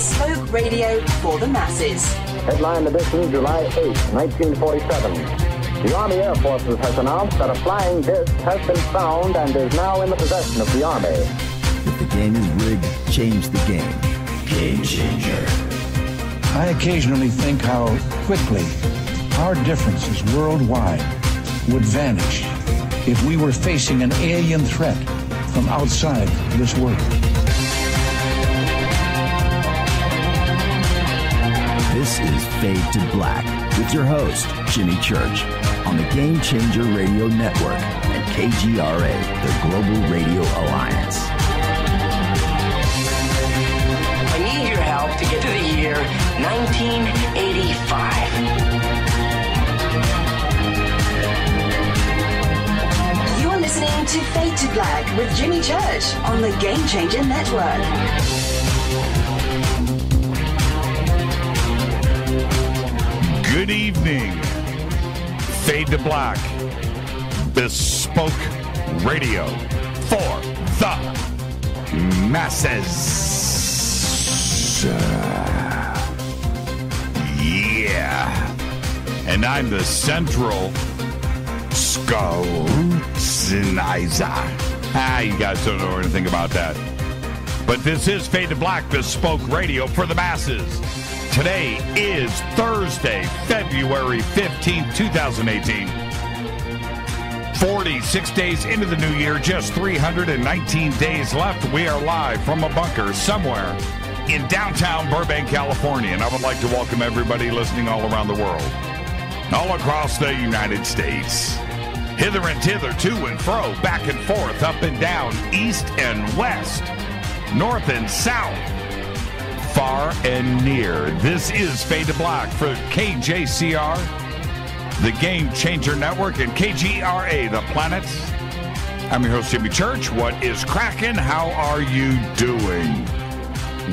bespoke radio for the masses. Headline edition, July 8, 1947. The Army Air Forces has announced that a flying disc has been found and is now in the possession of the Army. If the game is rigged, change the game. Game changer. I occasionally think how quickly our differences worldwide would vanish if we were facing an alien threat from outside this world. This is Fade to Black with your host, Jimmy Church, on the Game Changer Radio Network and KGRA, the Global Radio Alliance. I need your help to get to the year 1985. You're listening to Fade to Black with Jimmy Church on the Game Changer Network. Good evening. Fade to Black, bespoke radio for the masses. Yeah. And I'm the central scrutinizer. You guys don't know anything about that. But this is Fade to Black, bespoke radio for the masses. Today is Thursday, February 15th, 2018. 46 days into the new year, just 319 days left. We are live from a bunker somewhere in downtown Burbank, California. And I would like to welcome everybody listening all around the world, all across the United States. Hither and thither, to and fro, back and forth, up and down, east and west, north and south. Far and near. This is Fade to Black for KJCR, the Game Changer Network, and KGRA, the planet. I'm your host, Jimmy Church. What is cracking? How are you doing?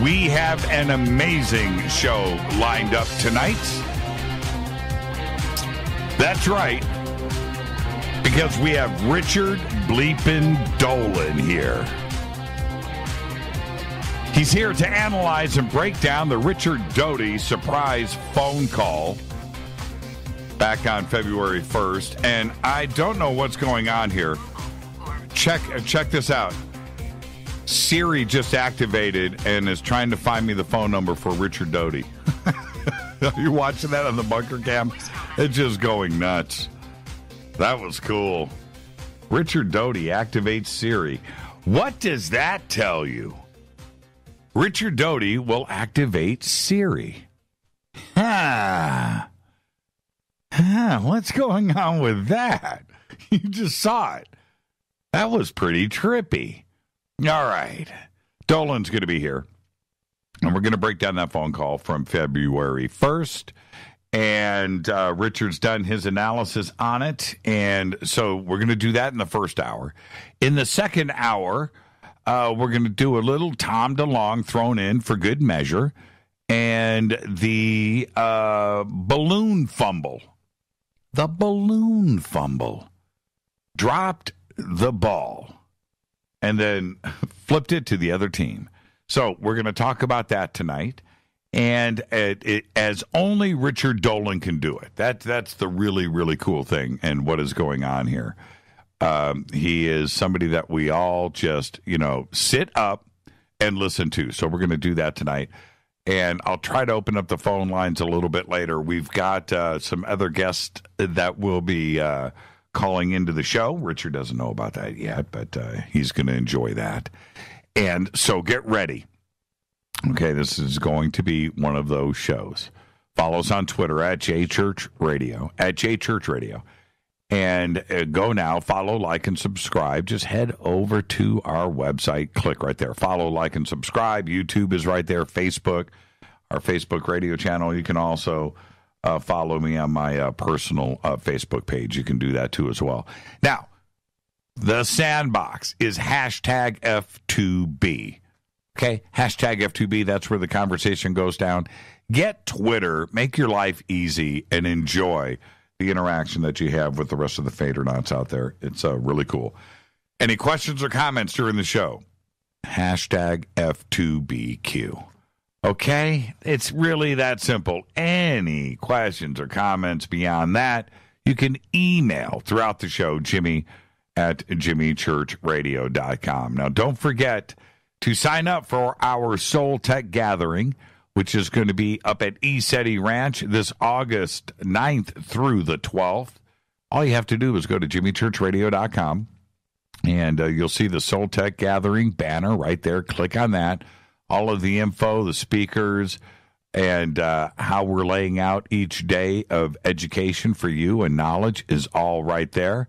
We have an amazing show lined up tonight. That's right, because we have Richard bleepin' Dolan here. He's here to analyze and break down the Richard Doty surprise phone call back on February 1st. And I don't know what's going on here. Check this out. Siri just activated and is trying to find me the phone number for Richard Doty. Are you watching that on the bunker cam? It's just going nuts. That was cool. Richard Doty activates Siri. What does that tell you? Richard Doty will activate Siri. What's going on with that? You just saw it. That was pretty trippy. All right. Dolan's going to be here. And we're going to break down that phone call from February 1st. And Richard's done his analysis on it. And so we're going to do that in the first hour. In the second hour, we're going to do a little Tom DeLonge thrown in for good measure, and the balloon fumble. The balloon fumble. Dropped the ball and then flipped it to the other team. So we're going to talk about that tonight, and as only Richard Dolan can do it. That's the really, really cool thing and what is going on here. He is somebody that we all just, sit up and listen to. So we're going to do that tonight. And I'll try to open up the phone lines a little bit later. We've got some other guests that will be calling into the show. Richard doesn't know about that yet, but he's going to enjoy that. And so get ready. Okay, this is going to be one of those shows. Follow us on Twitter at JChurchRadio, And go now, follow, like, and subscribe. Just head over to our website. Click right there. Follow, like, and subscribe. YouTube is right there. Facebook, our Facebook radio channel. You can also follow me on my personal Facebook page. You can do that, too, as well. Now, the sandbox is hashtag F2B. Okay? Hashtag F2B. That's where the conversation goes down. Get Twitter. Make your life easy and enjoy the interaction that you have with the rest of the Fadernauts out there. It's really cool. Any questions or comments during the show? Hashtag F2BQ. Okay? It's really that simple. Any questions or comments beyond that, you can email throughout the show, Jimmy@jimmychurchradio.com. Now, don't forget to sign up for our Soul Tech Gathering, which is going to be up at ECETI Ranch this August 9th through the 12th. All you have to do is go to jimmychurchradio.com, and you'll see the Soul Tech Gathering banner right there. Click on that. All of the info, the speakers, and how we're laying out each day of education for you and knowledge is all right there.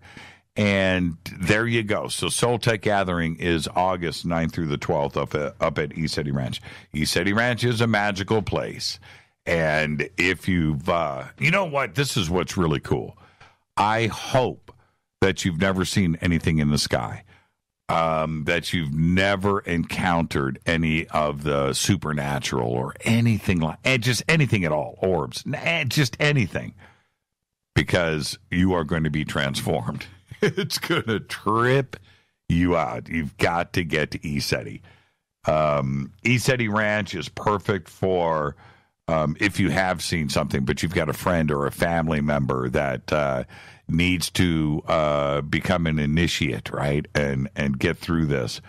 And there you go. So Soul Tech Gathering is August 9th through the 12th up at ECETI Ranch. ECETI Ranch is a magical place. And if you've, you know what? This is what's really cool. I hope that you've never seen anything in the sky, that you've never encountered any of the supernatural or anything like, just anything at all, orbs, just anything, because you are going to be transformed. It's going to trip you out. You've got to get to ECETI. ECETI Ranch is perfect for if you have seen something, but you've got a friend or a family member that needs to become an initiate, right, and get through this.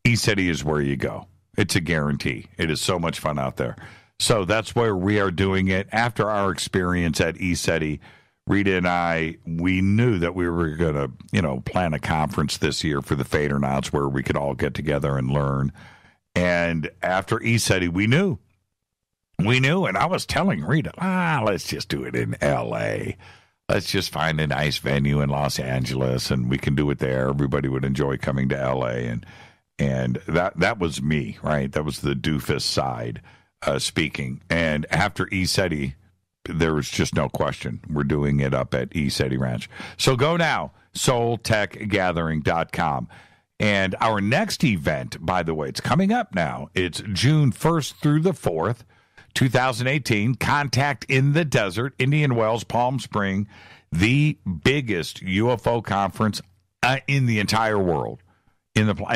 ECETI is where you go. It's a guarantee. It is so much fun out there. So that's where we are doing it. After our experience at ECETI, Rita and I, we knew that we were going to, plan a conference this year for the Fadernauts where we could all get together and learn. And after ECETI, we knew, and I was telling Rita, let's just do it in L.A. Let's just find a nice venue in Los Angeles, and we can do it there. Everybody would enjoy coming to L.A., and that was me, right? That was the doofus side speaking. And after ECETI, there was just no question. We're doing it up at ECETI Ranch. So go now, soultechgathering.com. And our next event, by the way, it's coming up now. It's June 1st through the 4th, 2018. Contact in the Desert, Indian Wells, Palm Spring, the biggest UFO conference in the entire world.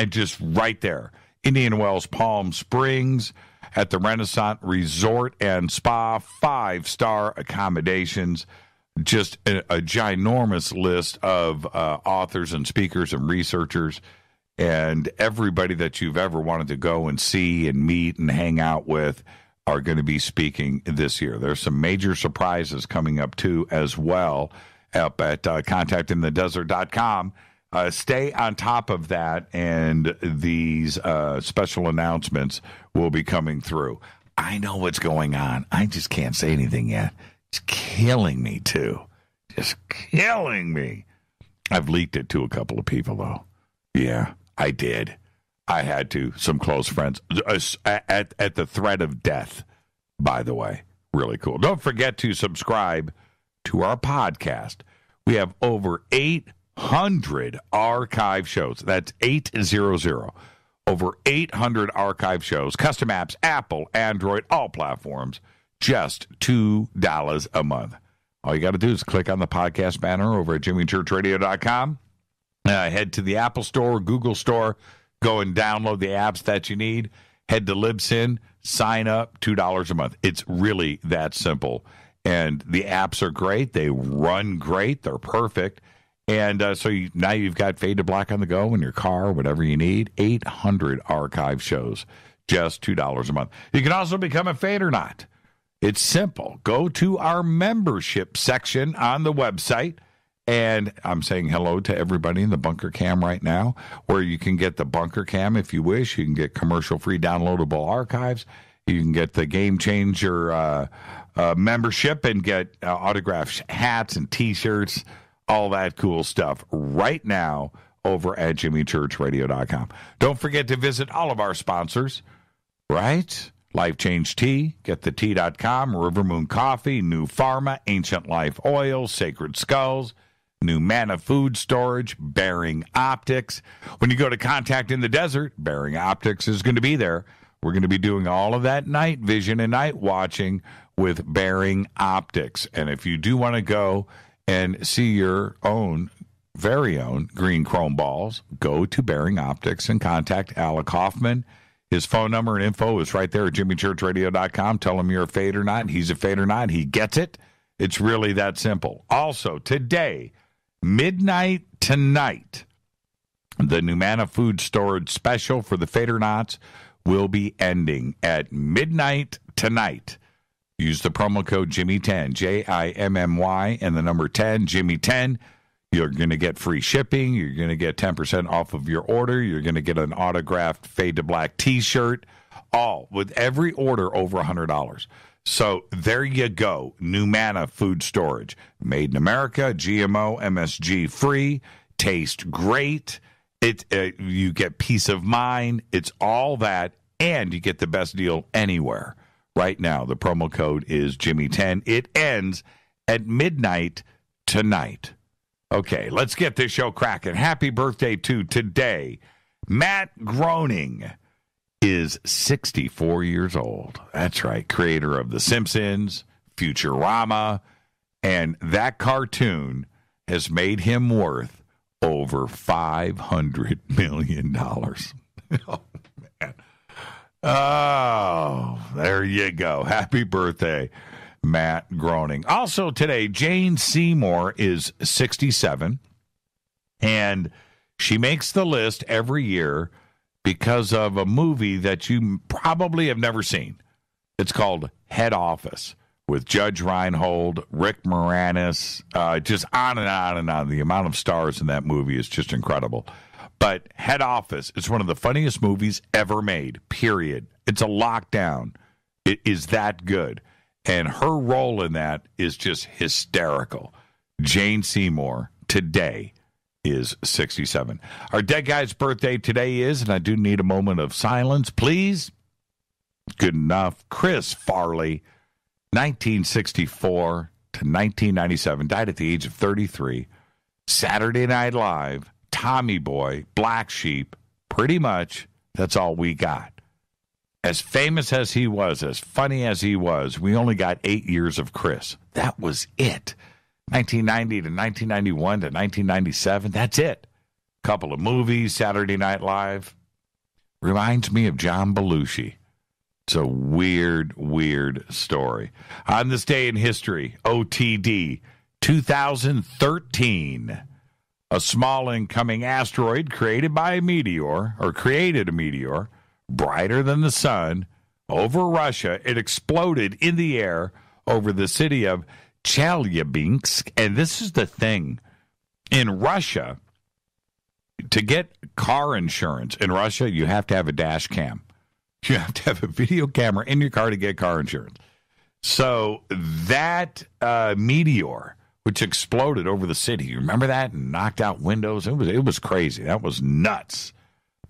Just right there. Indian Wells, Palm Springs, at the Renaissance Resort and Spa, 5-star accommodations, just a ginormous list of authors and speakers and researchers, and everybody that you've ever wanted to go and see and meet and hang out with are going to be speaking this year. There's some major surprises coming up, too, as well, up at contactinthedesert.com. Stay on top of that, and these special announcements will be coming through. I know what's going on. I just can't say anything yet. It's killing me, too. Just killing me. I've leaked it to a couple of people, though. Yeah, I did. I had to. Some close friends. At the threat of death, by the way. Really cool. Don't forget to subscribe to our podcast. We have over 800 archive shows. That's 800. Over 800 archive shows. Custom apps, Apple, Android, all platforms. Just $2 a month. All you got to do is click on the podcast banner over at jimmychurchradio.com. Head to the Apple Store, Google Store. Go and download the apps that you need. Head to Libsyn. Sign up. $2 a month. It's really that simple. And the apps are great. They run great. They're perfect. And now you've got Fade to Black on the go in your car, whatever you need. 800 archive shows, just $2 a month. You can also become a Fadernaut. It's simple. Go to our membership section on the website, and I'm saying hello to everybody in the Bunker Cam right now, where you can get the Bunker Cam if you wish. You can get commercial-free downloadable archives. You can get the Game Changer membership and get autographed hats and T-shirts, all that cool stuff right now over at jimmychurchradio.com. Don't forget to visit all of our sponsors, right? Life Change Tea, getthetea.com, River Moon Coffee, New Pharma, Ancient Life Oil, Sacred Skulls, New Mana Food Storage, Bearing Optics. When you go to Contact in the Desert, Bearing Optics is going to be there. We're going to be doing all of that night vision and night watching with Bearing Optics. And if you do want to go and see your very own green chrome balls, go to Bearing Optics and contact Alec Hoffman. His phone number and info is right there at jimmychurchradio.com. Tell him you're a fade or not. He's a fade or not. He gets it. It's really that simple. Also, today, midnight tonight, the Numanna Food Storage special for the Fader Knots will be ending at midnight tonight. Use the promo code Jimmy10, Jimmy, and the number 10, Jimmy10. You're going to get free shipping. You're going to get 10% off of your order. You're going to get an autographed Fade to Black t-shirt, all with every order over $100. So there you go. Numanna Food Storage. Made in America, GMO, MSG free, taste great. You get peace of mind. It's all that, and you get the best deal anywhere. Right now, the promo code is Jimmy10. It ends at midnight tonight. Okay, let's get this show cracking. Happy birthday to today. Matt Groening is 64 years old. That's right, creator of The Simpsons, Futurama, and that cartoon has made him worth over $500 million. Oh, man. Oh, there you go. Happy birthday, Matt Groening. Also today, Jane Seymour is 67, and she makes the list every year because of a movie that you probably have never seen. It's called Head Office with Judge Reinhold, Rick Moranis, just on and on and on. The amount of stars in that movie is just incredible. But Head Office is one of the funniest movies ever made, period. It's a lockdown. It is that good. And her role in that is just hysterical. Jane Seymour today is 67. Our dead guy's birthday today is, and I do need a moment of silence, please. Good enough. Chris Farley, 1964 to 1997, died at the age of 33. Saturday Night Live, Tommy Boy, Black Sheep, pretty much that's all we got. As famous as he was, as funny as he was, we only got 8 years of Chris. That was it. 1990 to 1991 to 1997, that's it. Couple of movies, Saturday Night Live. Reminds me of John Belushi. It's a weird, weird story. On this day in history, OTD, 2013. A small incoming asteroid created a meteor, brighter than the sun, over Russia. It exploded in the air over the city of Chelyabinsk. And this is the thing. In Russia, to get car insurance in Russia, you have to have a dash cam. You have to have a video camera in your car to get car insurance. So that meteor, which exploded over the city, you remember that? And knocked out windows. It was crazy. That was nuts.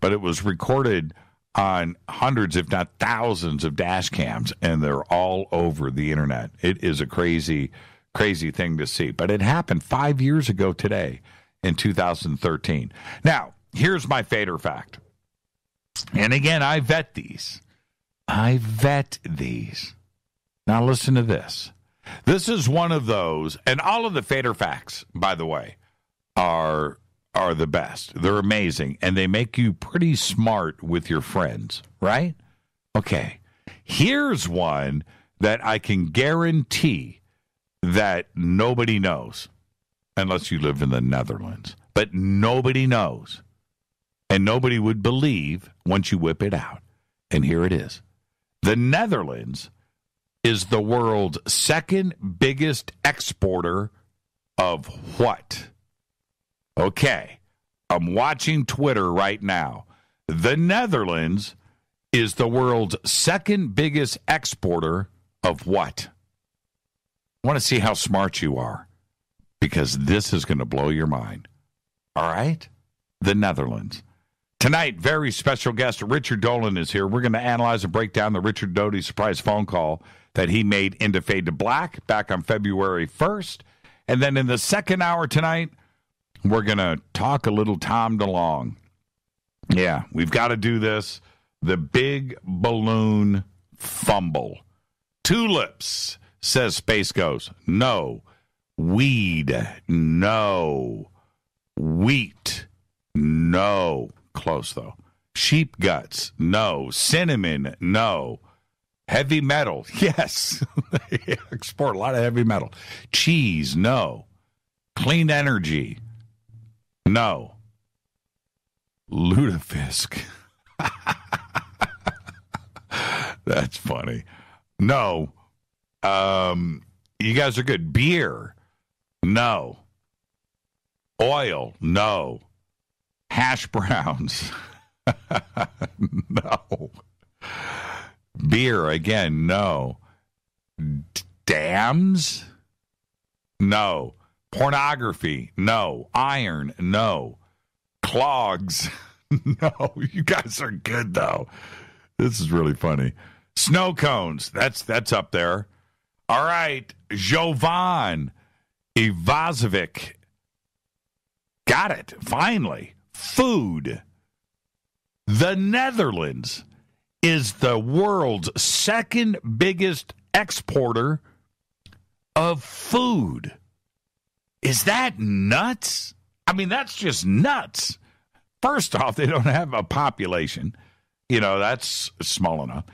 But it was recorded on hundreds, if not thousands, of dash cams, and they're all over the internet. It is a crazy, crazy thing to see. But it happened 5 years ago today in 2013. Now, here's my fader fact. And again, I vet these. Now listen to this. This is one of those, and all of the fader facts, by the way, are the best. They're amazing, and they make you pretty smart with your friends, right? Okay, here's one that I can guarantee that nobody knows, unless you live in the Netherlands. But nobody knows, and nobody would believe once you whip it out. And here it is. The Netherlands is the world's second biggest exporter of what? Okay, I'm watching Twitter right now. The Netherlands is the world's second biggest exporter of what? I want to see how smart you are, because this is going to blow your mind. All right? The Netherlands. Tonight, very special guest Richard Dolan is here. We're going to analyze and break down the Richard Doty surprise phone call that he made into Fade to Black back on February 1st. And then in the second hour tonight, we're going to talk a little Tom DeLonge. Yeah, we've got to do this. The big balloon fumble. Tulips, says Space Ghost. No. Weed. No. Wheat. No. Close, though. Sheep guts, no. Cinnamon, no. Heavy metal, yes. They export a lot of heavy metal. Cheese, no. Clean energy, no. Lutefisk. That's funny. No. You guys are good. Beer, no. Oil, no. Hash browns, no. Beer, again, no. Dams, no. Pornography, no. Iron, no. Clogs, no. You guys are good, though. This is really funny. Snow cones, that's up there. All right, Jovan Ivazovic. Got it, finally. Food. The Netherlands is the world's second biggest exporter of food. Is that nuts? I mean, that's just nuts. First off, they don't have a population. You know, that's small enough.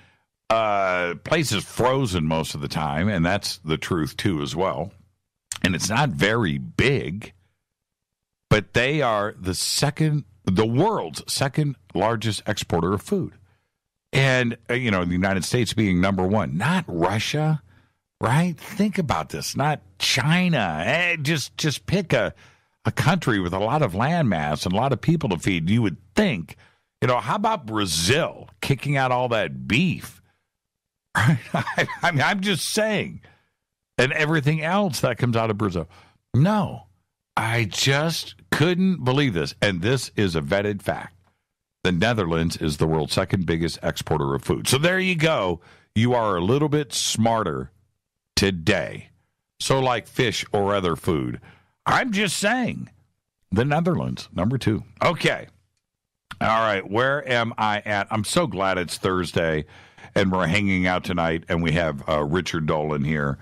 Place is frozen most of the time, and that's the truth, too, as well. And it's not very big, but they are the world's second largest exporter of food. And, you know, the United States being number one, not Russia, right? Think about this, not China. Just pick a country with a lot of land mass and a lot of people to feed. You would think, you know, how about Brazil kicking out all that beef? I mean, I'm just saying. And everything else that comes out of Brazil. No, I just couldn't believe this. And this is a vetted fact. The Netherlands is the world's second biggest exporter of food. So there you go. You are a little bit smarter today. So like fish or other food. I'm just saying. The Netherlands, number 2. Okay. All right. Where am I at? I'm so glad it's Thursday and we're hanging out tonight and we have Richard Dolan here.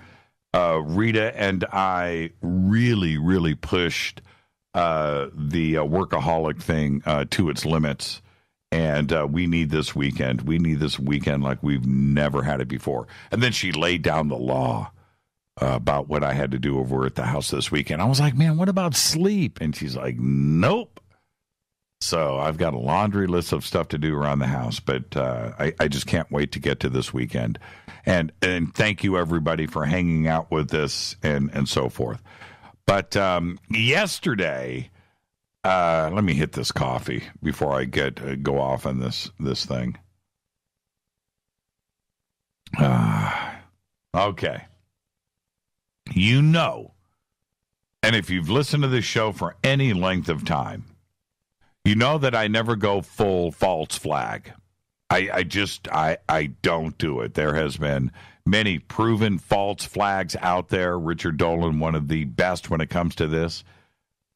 Rita and I really, really pushed the workaholic thing to its limits. And we need this weekend. We need this weekend like we've never had it before. And then she laid down the law about what I had to do over at the house this weekend. I was like, man, what about sleep? And she's like, nope. So I've got a laundry list of stuff to do around the house, but I just can't wait to get to this weekend. And thank you, everybody, for hanging out with us and so forth. But yesterday... let me hit this coffee before I go off on this thing. Okay. You know, and if you've listened to this show for any length of time, you know that I never go full false flag. I don't do it. There has been many proven false flags out there. Richard Dolan, one of the best when it comes to this.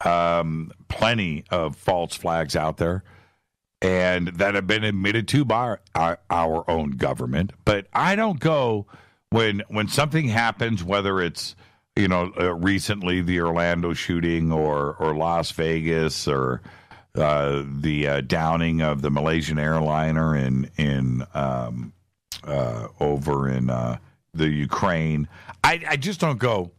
Plenty of false flags out there and that have been admitted to by our own government. But I don't go when something happens, whether it's, you know, recently the Orlando shooting or Las Vegas or the downing of the Malaysian airliner in over in the Ukraine. I just don't go.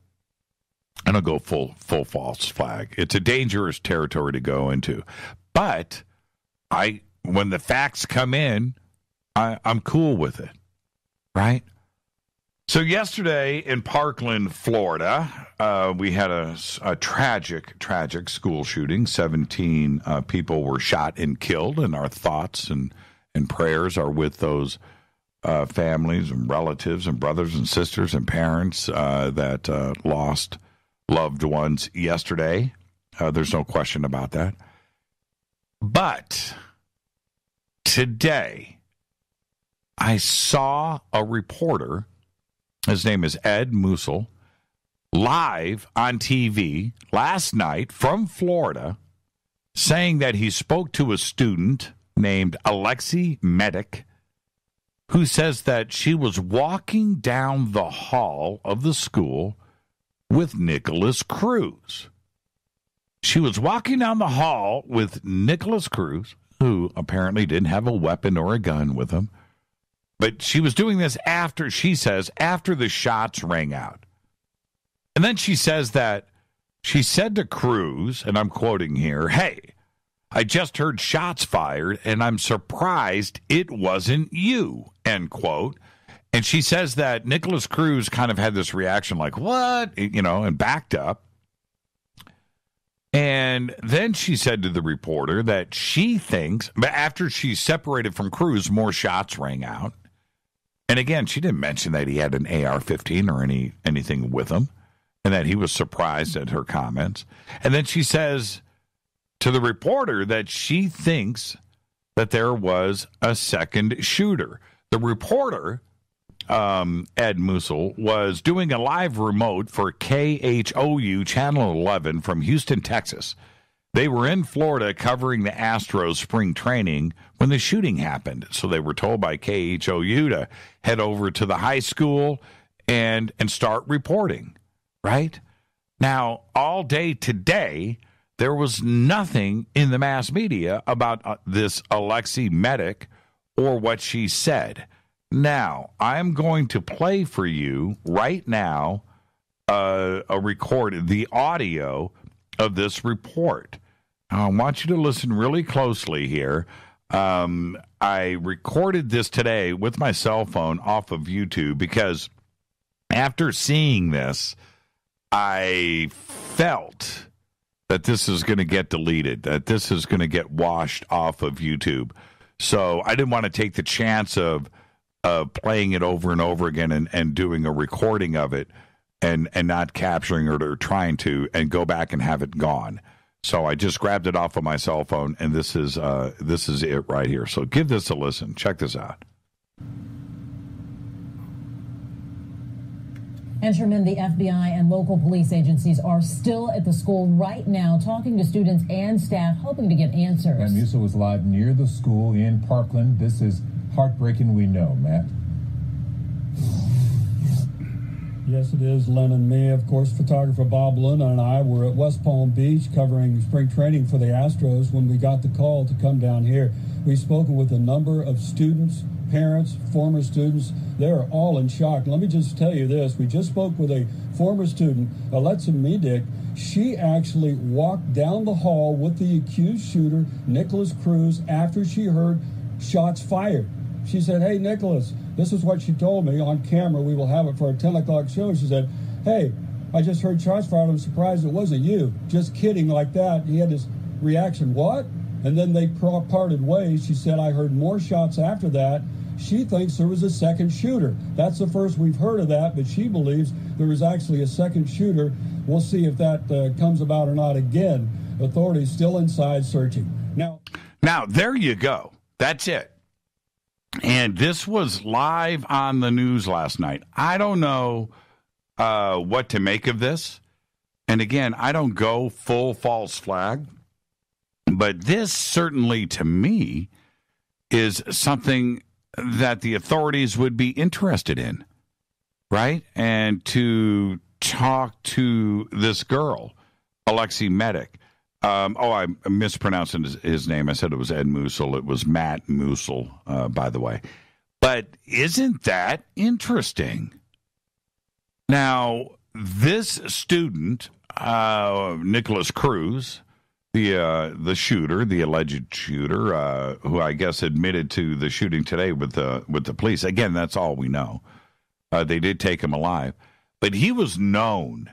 I don't go full false flag. It's a dangerous territory to go into. But when the facts come in, I'm cool with it, right? So yesterday in Parkland, Florida, we had a tragic school shooting. 17 people were shot and killed, and our thoughts and prayers are with those families and relatives and brothers and sisters and parents that lost loved ones yesterday. There's no question about that. But today, I saw a reporter, his name is Ed Musil, live on TV last night from Florida, saying that he spoke to a student named Alexi Medic, who says that she was walking down the hall of the school with Nicholas Cruz. She was walking down the hall with Nicholas Cruz, who apparently didn't have a weapon or a gun with him. But she was doing this after, she says, after the shots rang out. And then she says that she said to Cruz, and I'm quoting here, "Hey, I just heard shots fired, and I'm surprised it wasn't you," end quote. And she says that Nicholas Cruz kind of had this reaction like, what? And backed up. And then she said to the reporter that she thinks, after she separated from Cruz, more shots rang out. And again, she didn't mention that he had an AR-15 or anything with him, and that he was surprised at her comments. And then she says to the reporter that she thinks that there was a second shooter. The reporter, Ed Musil, was doing a live remote for KHOU Channel 11 from Houston, Texas. They were in Florida covering the Astros spring training when the shooting happened. So they were told by KHOU to head over to the high school and start reporting, right? Now, all day today, there was nothing in the mass media about this Alexi Medic or what she said. Now, I'm going to play for you right now the audio of this report. I want you to listen really closely here. I recorded this today with my cell phone off of YouTube because after seeing this, I felt that this is going to get deleted, that this is going to get washed off of YouTube. So I didn't want to take the chance of playing it over and over again and doing a recording of it and not capturing it or trying to and go back and have it gone. So I just grabbed it off of my cell phone, and this is it right here. So give this a listen. Check this out. Entrymen, the FBI, and local police agencies are still at the school right now, talking to students and staff, hoping to get answers. Matt Musil was live near the school in Parkland. This is heartbreaking, we know, Matt. Yes, it is, Len and me. Of course, photographer Bob Luna and I were at West Palm Beach covering spring training for the Astros when we got the call to come down here. We've spoken with a number of students, parents, former students. They're all in shock. Let me just tell you this. We just spoke with a former student, Alexi Medic. She actually walked down the hall with the accused shooter, Nicholas Cruz, after she heard shots fired. She said, "Hey, Nicholas," this is what she told me on camera. We will have it for our 10 o'clock show. She said, "Hey, I just heard shots fired. I'm surprised it wasn't you." Just kidding, like that. He had his reaction, "What?" And then they parted ways. She said, "I heard more shots after that." She thinks there was a second shooter. That's the first we've heard of that, but she believes there was actually a second shooter. We'll see if that comes about or not. Again, authorities still inside searching. Now, there you go. That's it. And this was live on the news last night. I don't know what to make of this. And again, I don't go full false flag. But this certainly, to me, is something that the authorities would be interested in, right? And to talk to this girl, Alexi Medic. I mispronounced his name. I said it was Ed Musil. It was Matt Musil, by the way. But isn't that interesting? Now, this student, Nicholas Cruz, the shooter, the alleged shooter, who I guess admitted to the shooting today with the police. Again, that's all we know. They did take him alive, but he was known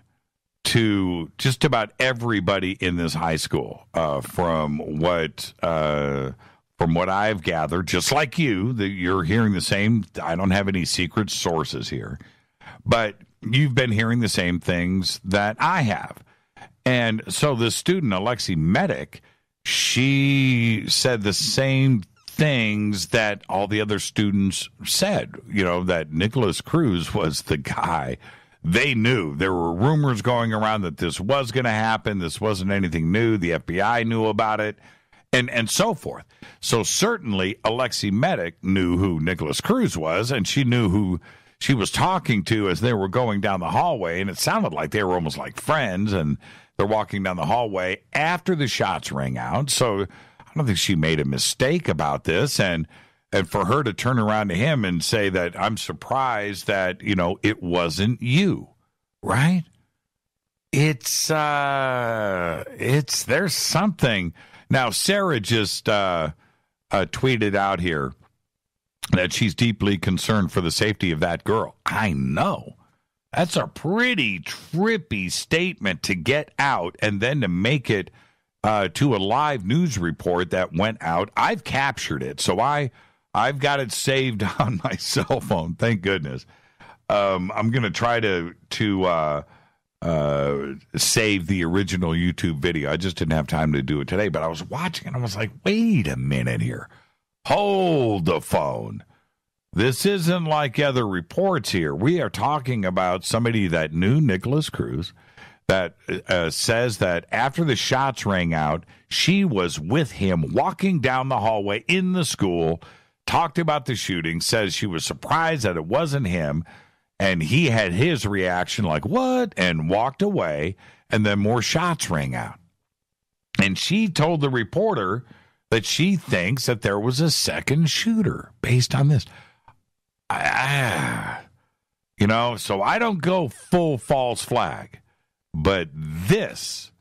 to just about everybody in this high school, from what I've gathered, just like you, that you're hearing the same. I don't have any secret sources here, but you've been hearing the same things that I have. And so the student, Alexi Medic, she said the same things that all the other students said, that Nicholas Cruz was the guy. They knew. There were rumors going around that this was going to happen. This wasn't anything new. The FBI knew about it, and so forth. So certainly Alexi Medic knew who Nicholas Cruz was, and she knew who she was talking to as they were going down the hallway, and it sounded like they were almost like friends, and they're walking down the hallway after the shots rang out. So I don't don't think she made a mistake about this. And for her to turn around to him and say that I'm surprised that, it wasn't you, right? There's something. Now, Sarah just tweeted out here that she's deeply concerned for the safety of that girl. I know. That's a pretty trippy statement to get out and then to make it to a live news report that went out. I've captured it, so I've got it saved on my cell phone. Thank goodness. I'm going to try to save the original YouTube video. I just didn't have time to do it today, but I was watching and I was like, wait a minute here. Hold the phone. This isn't like other reports here. We are talking about somebody that knew Nicholas Cruz that says that after the shots rang out, she was with him walking down the hallway in the school, talked about the shooting, says she was surprised that it wasn't him, and he had his reaction like, what? And walked away, and then more shots rang out. And she told the reporter that she thinks that there was a second shooter based on this. So I don't go full false flag, but this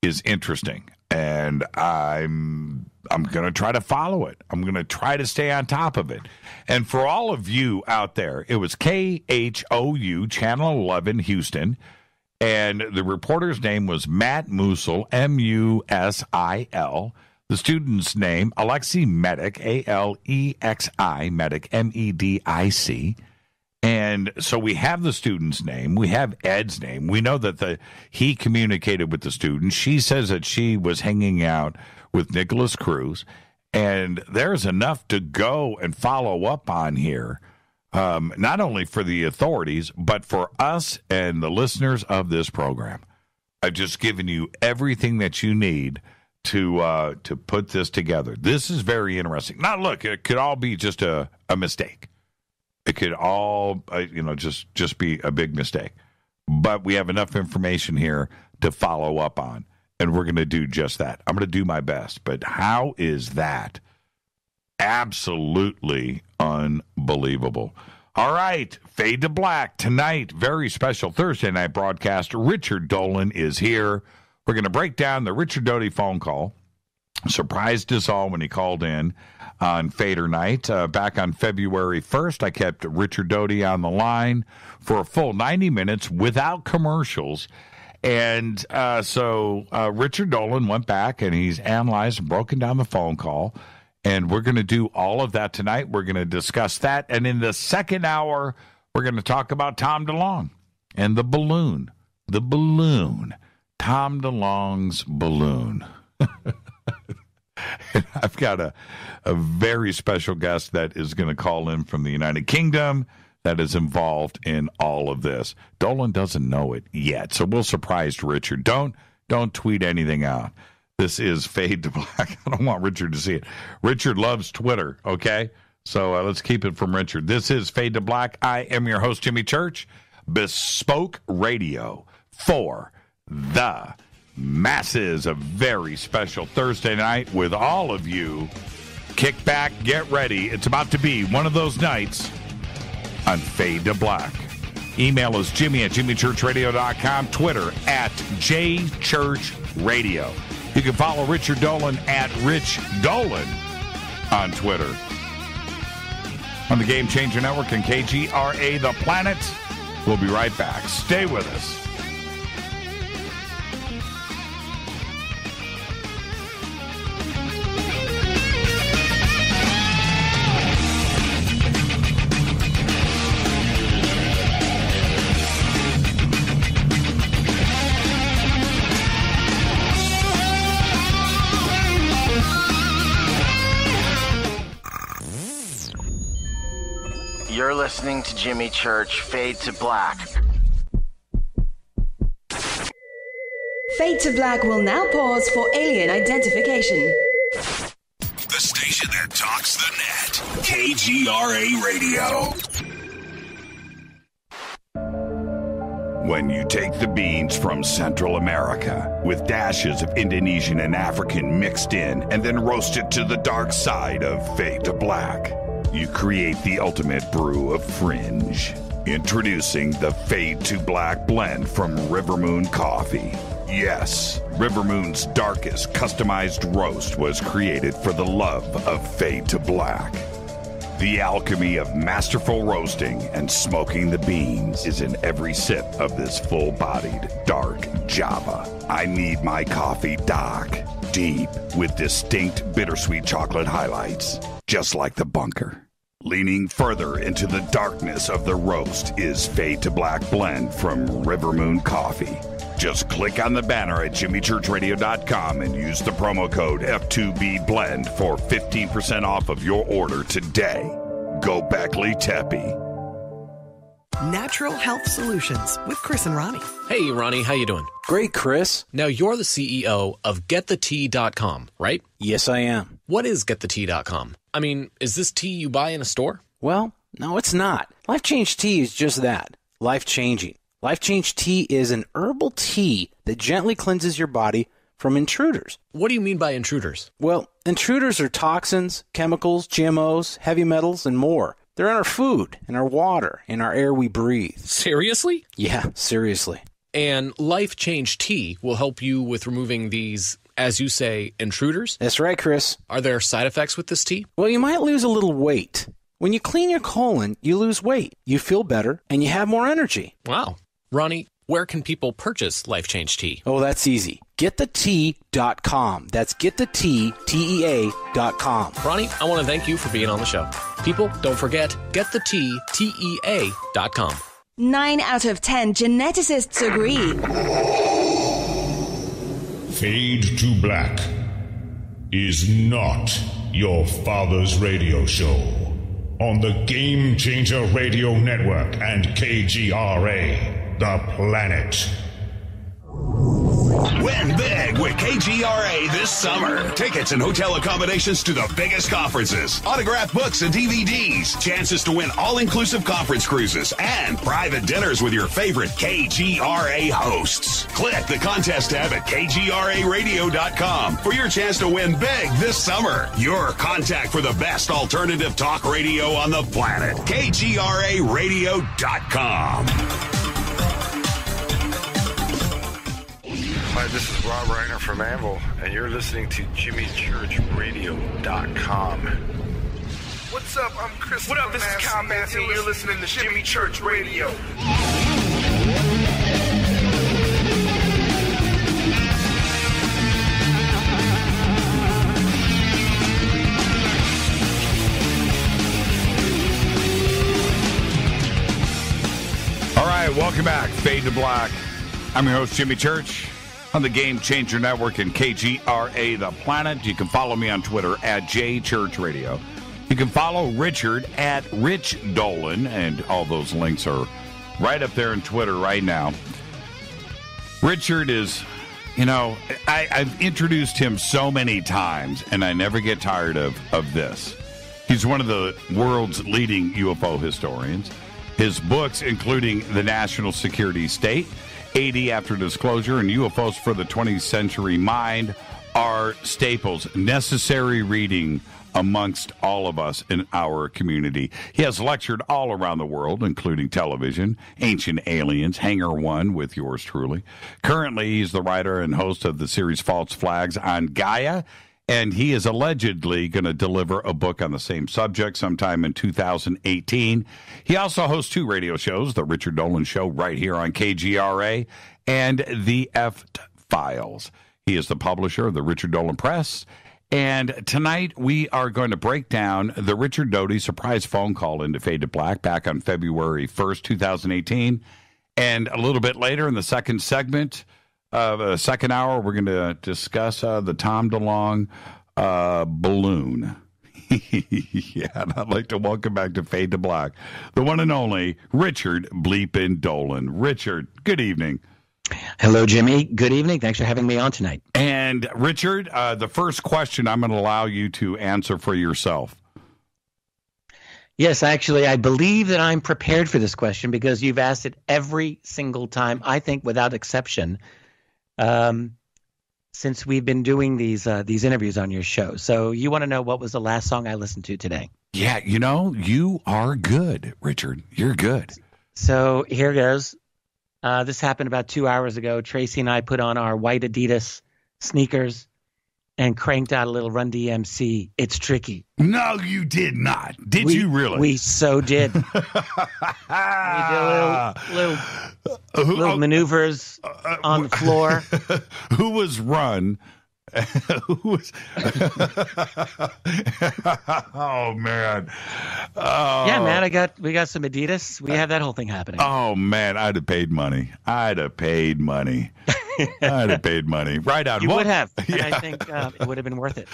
is interesting, and I'm going to try to follow it. I'm going to try to stay on top of it. And for all of you out there, it was KHOU, Channel 11, Houston, and the reporter's name was Matt Musil, Musil. The student's name, Alexei Medic, Alexi, Medic, Medic. And so we have the student's name. We have Ed's name. We know that he communicated with the student. She says that she was hanging out with Nicholas Cruz. And there's enough to go and follow up on here, not only for the authorities, but for us and the listeners of this program. I've just given you everything that you need to put this together. This is very interesting. Now, look, it could all be just a mistake. It could all, just be a big mistake. But we have enough information here to follow up on, and we're going to do just that. I'm going to do my best. But how is that? Absolutely unbelievable. All right, Fade to Black tonight. Very special Thursday night broadcast. Richard Dolan is here. We're going to break down the Richard Doty phone call. Surprised us all when he called in on Fader Night. Back on February 1st, I kept Richard Doty on the line for a full 90 minutes without commercials. And so Richard Dolan went back and he's analyzed and broken down the phone call. And we're going to do all of that tonight. We're going to discuss that. And in the second hour, we're going to talk about Tom DeLonge and the balloon. The balloon. Tom DeLonge's balloon. I've got a very special guest that is going to call in from the United Kingdom that is involved in all of this. Dolan doesn't know it yet, so we'll surprise Richard. Don't tweet anything out. This is Fade to Black. I don't want Richard to see it. Richard loves Twitter, okay? So let's keep it from Richard. This is Fade to Black. I am your host, Jimmy Church. Bespoke Radio for the masses. A very special Thursday night with all of you. Kick back, get ready. It's about to be one of those nights on Fade to Black. Email is Jimmy@JimmyChurchRadio.com. Twitter @JChurchRadio. You can follow Richard Dolan @RichDolan on Twitter. On the Game Changer Network and KGRA The Planet. We'll be right back. Stay with us. You're listening to Jimmy Church, Fade to Black. Fade to Black will now pause for alien identification. The station that talks the net. KGRA Radio. When you take the beans from Central America with dashes of Indonesian and African mixed in and then roast it to the dark side of Fade to Black, you create the ultimate brew of fringe. Introducing the Fade to Black blend from Rivermoon Coffee. Yes, Rivermoon's darkest customized roast was created for the love of Fade to Black. The alchemy of masterful roasting and smoking the beans is in every sip of this full-bodied, dark Java. I need my coffee dark, deep, with distinct bittersweet chocolate highlights, just like the bunker. Leaning further into the darkness of the roast is Fade to Black blend from Rivermoon Coffee. Just click on the banner at jimmychurchradio.com and use the promo code F2BBLEND for 15% off of your order today. Go Beckley Teppy. Natural Health Solutions with Chris and Ronnie. Hey, Ronnie, how you doing? Great, Chris. Now, you're the CEO of GetTheTea.com, right? Yes, I am. What is GetTheTea.com? I mean, is this tea you buy in a store? Well, no, it's not. Life Change Tea is just that, life-changing. Life Change Tea is an herbal tea that gently cleanses your body from intruders. What do you mean by intruders? Well, intruders are toxins, chemicals, GMOs, heavy metals, and more. They're in our food, in our water, in our air we breathe. Seriously? Yeah, seriously. And Life Change Tea will help you with removing these, as you say, intruders? That's right, Chris. Are there side effects with this tea? Well, you might lose a little weight. When you clean your colon, you lose weight, you feel better, and you have more energy. Wow. Ronnie, where can people purchase Life Change Tea? Oh, that's easy. GetTheTea.com. That's GetTheTea.com. Ronnie, I want to thank you for being on the show. People, don't forget, GetTheTea.com. 9 out of 10 geneticists agree. Fade to Black is not your father's radio show on the Game Changer Radio Network and KGRA. The Planet. Win big with KGRA this summer. Tickets and hotel accommodations to the biggest conferences, autographed books and DVDs, chances to win all-inclusive conference cruises, and private dinners with your favorite KGRA hosts. Click the contest tab at kgraradio.com for your chance to win big this summer. Your contact for the best alternative talk radio on the planet. kgraradio.com. Hi, this is Rob Reiner from Anvil, and you're listening to JimmyChurchRadio.com. What's up? I'm Chris. What up? This is Kyle Matthew, and you're listening to Jimmy Church Radio. All right, welcome back. Fade to Black. I'm your host, Jimmy Church, on the Game Changer Network and KGRA The Planet. You can follow me on Twitter at JChurchRadio. You can follow Richard at Rich Dolan, and all those links are right up there on Twitter right now. Richard is, I've introduced him so many times, and I never get tired of this. He's one of the world's leading UFO historians. His books, including The National Security State, 80 After Disclosure, and UFOs for the 20th Century Mind, are staples, necessary reading amongst all of us in our community. He has lectured all around the world, including television, Ancient Aliens, Hangar 1 with yours truly. Currently, he's the writer and host of the series False Flags on Gaia, and he is allegedly going to deliver a book on the same subject sometime in 2018. He also hosts 2 radio shows, The Richard Dolan Show right here on KGRA, and The F-Files. He is the publisher of the Richard Dolan Press. And tonight we are going to break down the Richard Doty surprise phone call into Fade to Black back on February 1st, 2018. And a little bit later in the second segment, the second hour, we're going to discuss the Tom DeLonge balloon. Yeah, and I'd like to welcome back to Fade to Black the one and only Richard Bleepin' Dolan. Richard, good evening. Hello, Jimmy. Good evening. Thanks for having me on tonight. And Richard, the first question I'm going to allow you to answer for yourself. Yes, actually, I believe that I'm prepared for this question because you've asked it every single time, I think without exception, since we've been doing these interviews on your show. So you want to know what was the last song I listened to today? Yeah, you are good, Richard. You're good. So here goes. This happened about 2 hours ago. Tracy and I put on our white Adidas sneakers and cranked out a little Run DMC. It's Tricky. No, you did not. Did you really? We so did. We did little maneuvers on the floor. Who was Run? Who was? Oh man! Oh. Yeah, man. We got some Adidas. We have that whole thing happening. Oh man, I'd have paid money. Right out. You would have. And I think it would have been worth it.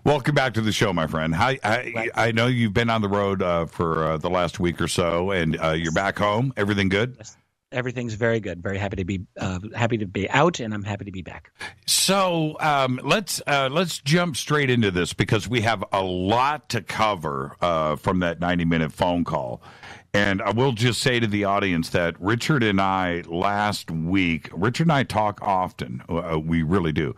Welcome back to the show, my friend. I know you've been on the road for the last week or so, and you're back home. Everything good? Yes. Everything's very good. Very happy to be out, and I'm happy to be back. So let's jump straight into this because we have a lot to cover from that 90-minute phone call. And I will just say to the audience that Richard and I talk often. We really do.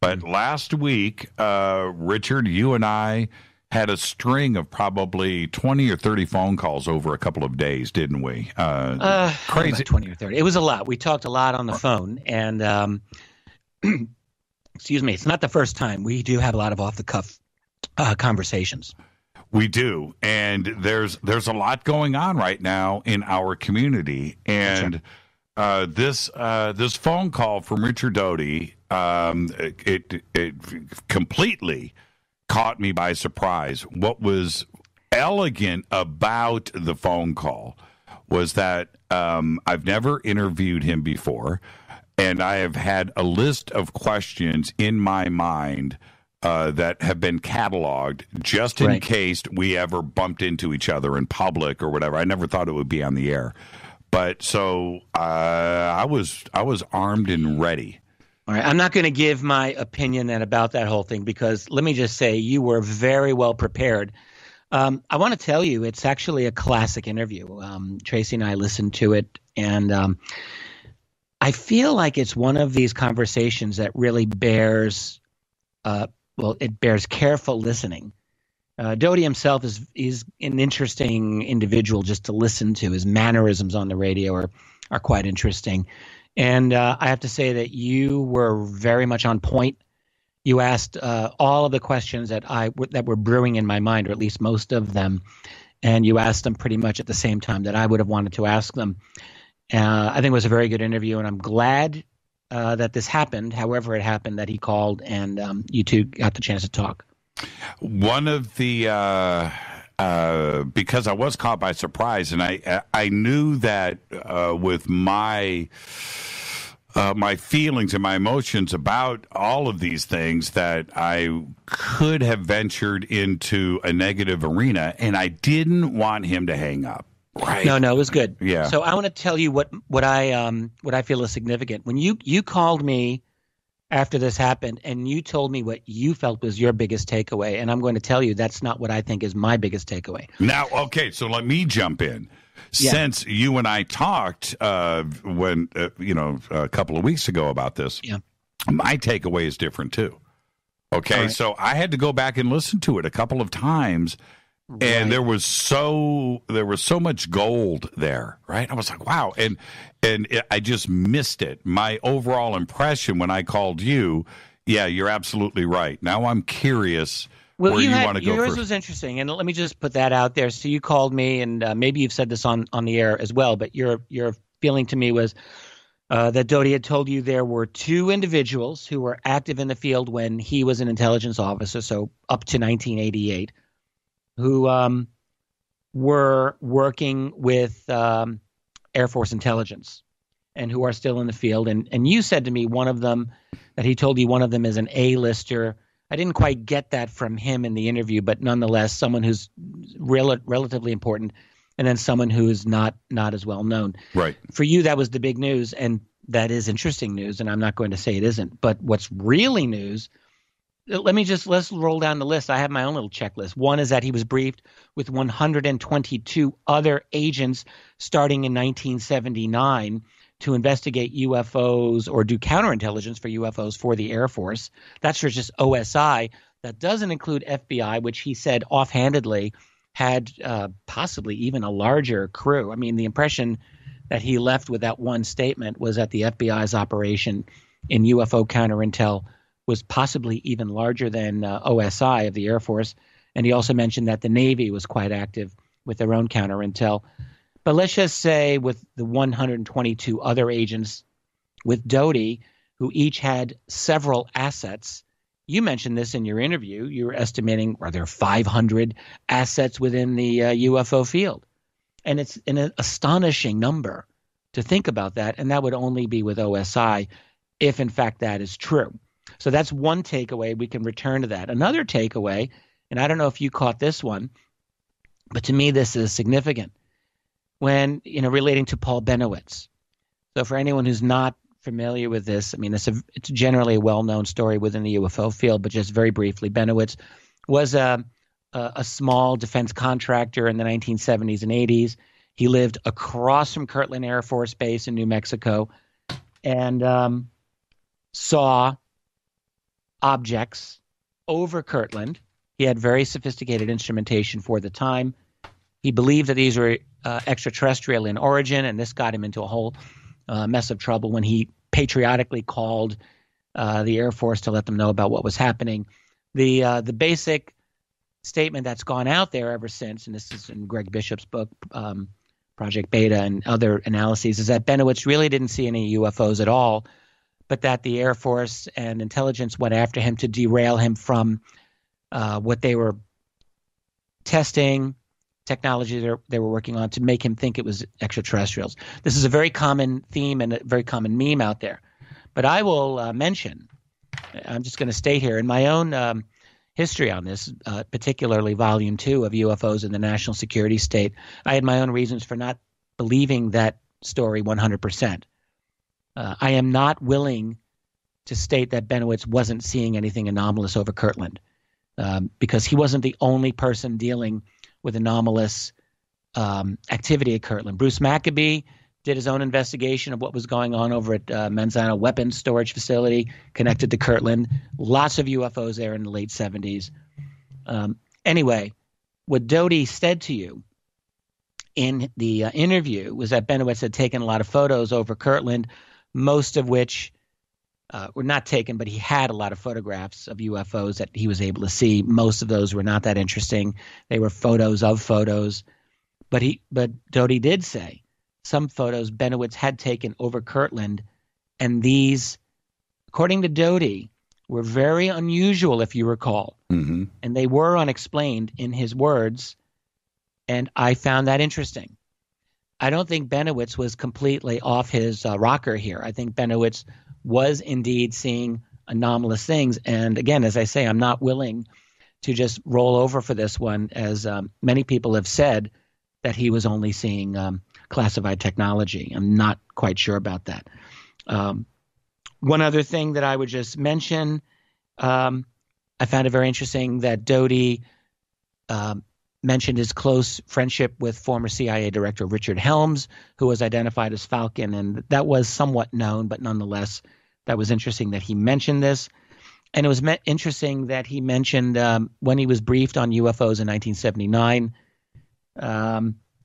But last week, Richard, you and I had a string of probably 20 or 30 phone calls over a couple of days, didn't we? Crazy. 20 or 30. It was a lot. We talked a lot on the phone. And, excuse me, it's not the first time. We do have a lot of off-the-cuff conversations. We do, and there's a lot going on right now in our community, and this phone call from Richard Doty, it completely caught me by surprise. What was elegant about the phone call was that I've never interviewed him before, and I have had a list of questions in my mind that have been cataloged just in case we ever bumped into each other in public or whatever. I never thought it would be on the air. But so I was armed and ready. All right. I'm not going to give my opinion about that whole thing because let me just say you were very well prepared. I want to tell you it's actually a classic interview. Tracy and I listened to it, and I feel like it's one of these conversations that really bears it bears careful listening. Doty himself is an interesting individual just to listen to. His mannerisms on the radio are quite interesting. And I have to say that you were very much on point. You asked all of the questions that were brewing in my mind, or at least most of them, and you asked them pretty much at the same time that I would have wanted to ask them. I think it was a very good interview, and I'm glad that this happened, however it happened, that he called and you two got the chance to talk. One of the because I was caught by surprise, and I knew that with my feelings and my emotions about all of these things that I could have ventured into a negative arena, and I didn't want him to hang up. Right. No, it was good. Yeah. So I want to tell you what I feel is significant. When you called me after this happened and you told me what you felt was your biggest takeaway, and I'm going to tell you that's not what I think is my biggest takeaway. Now, okay, so let me jump in. Yeah. Since you and I talked when a couple of weeks ago about this, my takeaway is different too. Okay, right. So I had to go back and listen to it a couple of times. Right. And there was so much gold there, right? I was like, wow, and I just missed it. My overall impression when I called you, yeah, you're absolutely right. Now I'm curious where you want to go yours first. Was interesting, and let me just put that out there. So you called me, and maybe you've said this on the air as well, but your feeling to me was that Doty had told you there were two individuals who were active in the field when he was an intelligence officer, so up to 1988. Who were working with Air Force intelligence and who are still in the field. And you said to me that he told you one of them is an A-lister. I didn't quite get that from him in the interview, but nonetheless, someone who's relatively important, and then someone who is not as well known. Right. For you, that was the big news, and that is interesting news, and I'm not going to say it isn't. But what's really news let's roll down the list. I have my own little checklist. One is that he was briefed with 122 other agents starting in 1979 to investigate UFOs or do counterintelligence for UFOs for the Air Force. That's for just OSI. That doesn't include FBI, which he said offhandedly had possibly even a larger crew. I mean, the impression that he left with that one statement was that the FBI's operation in UFO counterintel was possibly even larger than OSI of the Air Force. And he also mentioned that the Navy was quite active with their own counterintel. But let's just say with the 122 other agents with Doty, who each had several assets. You mentioned this in your interview. You were estimating, are there 500 assets within the UFO field? And it's an astonishing number to think about that. And that would only be with OSI if, in fact, that is true. So that's one takeaway. We can return to that. Another takeaway, and I don't know if you caught this one, but to me this is significant, when, relating to Paul Bennewitz. So for anyone who's not familiar with this, I mean, it's generally a well-known story within the UFO field, but just very briefly, Bennewitz was a small defense contractor in the 1970s and 80s. He lived across from Kirtland Air Force Base in New Mexico and saw objects over Kirtland. He had very sophisticated instrumentation for the time. He believed that these were extraterrestrial in origin, and this got him into a whole mess of trouble when he patriotically called the Air Force to let them know about what was happening. The basic statement that's gone out there ever since, and this is in Greg Bishop's book, Project Beta and other analyses, is that Bennewitz really didn't see any UFOs at all, but that the Air Force and intelligence went after him to derail him from what they were testing, technology they were working on to make him think it was extraterrestrials. This is a very common theme and a very common meme out there. But I will mention, I'm just going to state here, in my own history on this, particularly Volume 2 of UFOs in the National Security State, I had my own reasons for not believing that story 100%. I am not willing to state that Bennewitz wasn't seeing anything anomalous over Kirtland because he wasn't the only person dealing with anomalous activity at Kirtland. Bruce Maccabee did his own investigation of what was going on over at Manzano Weapons Storage Facility connected to Kirtland. Lots of UFOs there in the late 70s. Anyway, what Doty said to you in the interview was that Bennewitz had taken a lot of photos over Kirtland, most of which were not taken, but he had a lot of photographs of UFOs that he was able to see. Most of those were not that interesting. They were photos of photos. But Doty did say some photos Bennewitz had taken over Kirtland, and these, according to Doty, were very unusual, if you recall. Mm-hmm. And they were unexplained in his words, and I found that interesting. I don't think Bennewitz was completely off his rocker here. I think Bennewitz was indeed seeing anomalous things. And again, as I say, I'm not willing to just roll over for this one, as many people have said that he was only seeing classified technology. I'm not quite sure about that. One other thing that I would just mention, I found it very interesting that Doty mentioned his close friendship with former CIA Director Richard Helms, who was identified as Falcon, and that was somewhat known, but nonetheless, that was interesting that he mentioned this. And it was interesting that he mentioned when he was briefed on UFOs in 1979,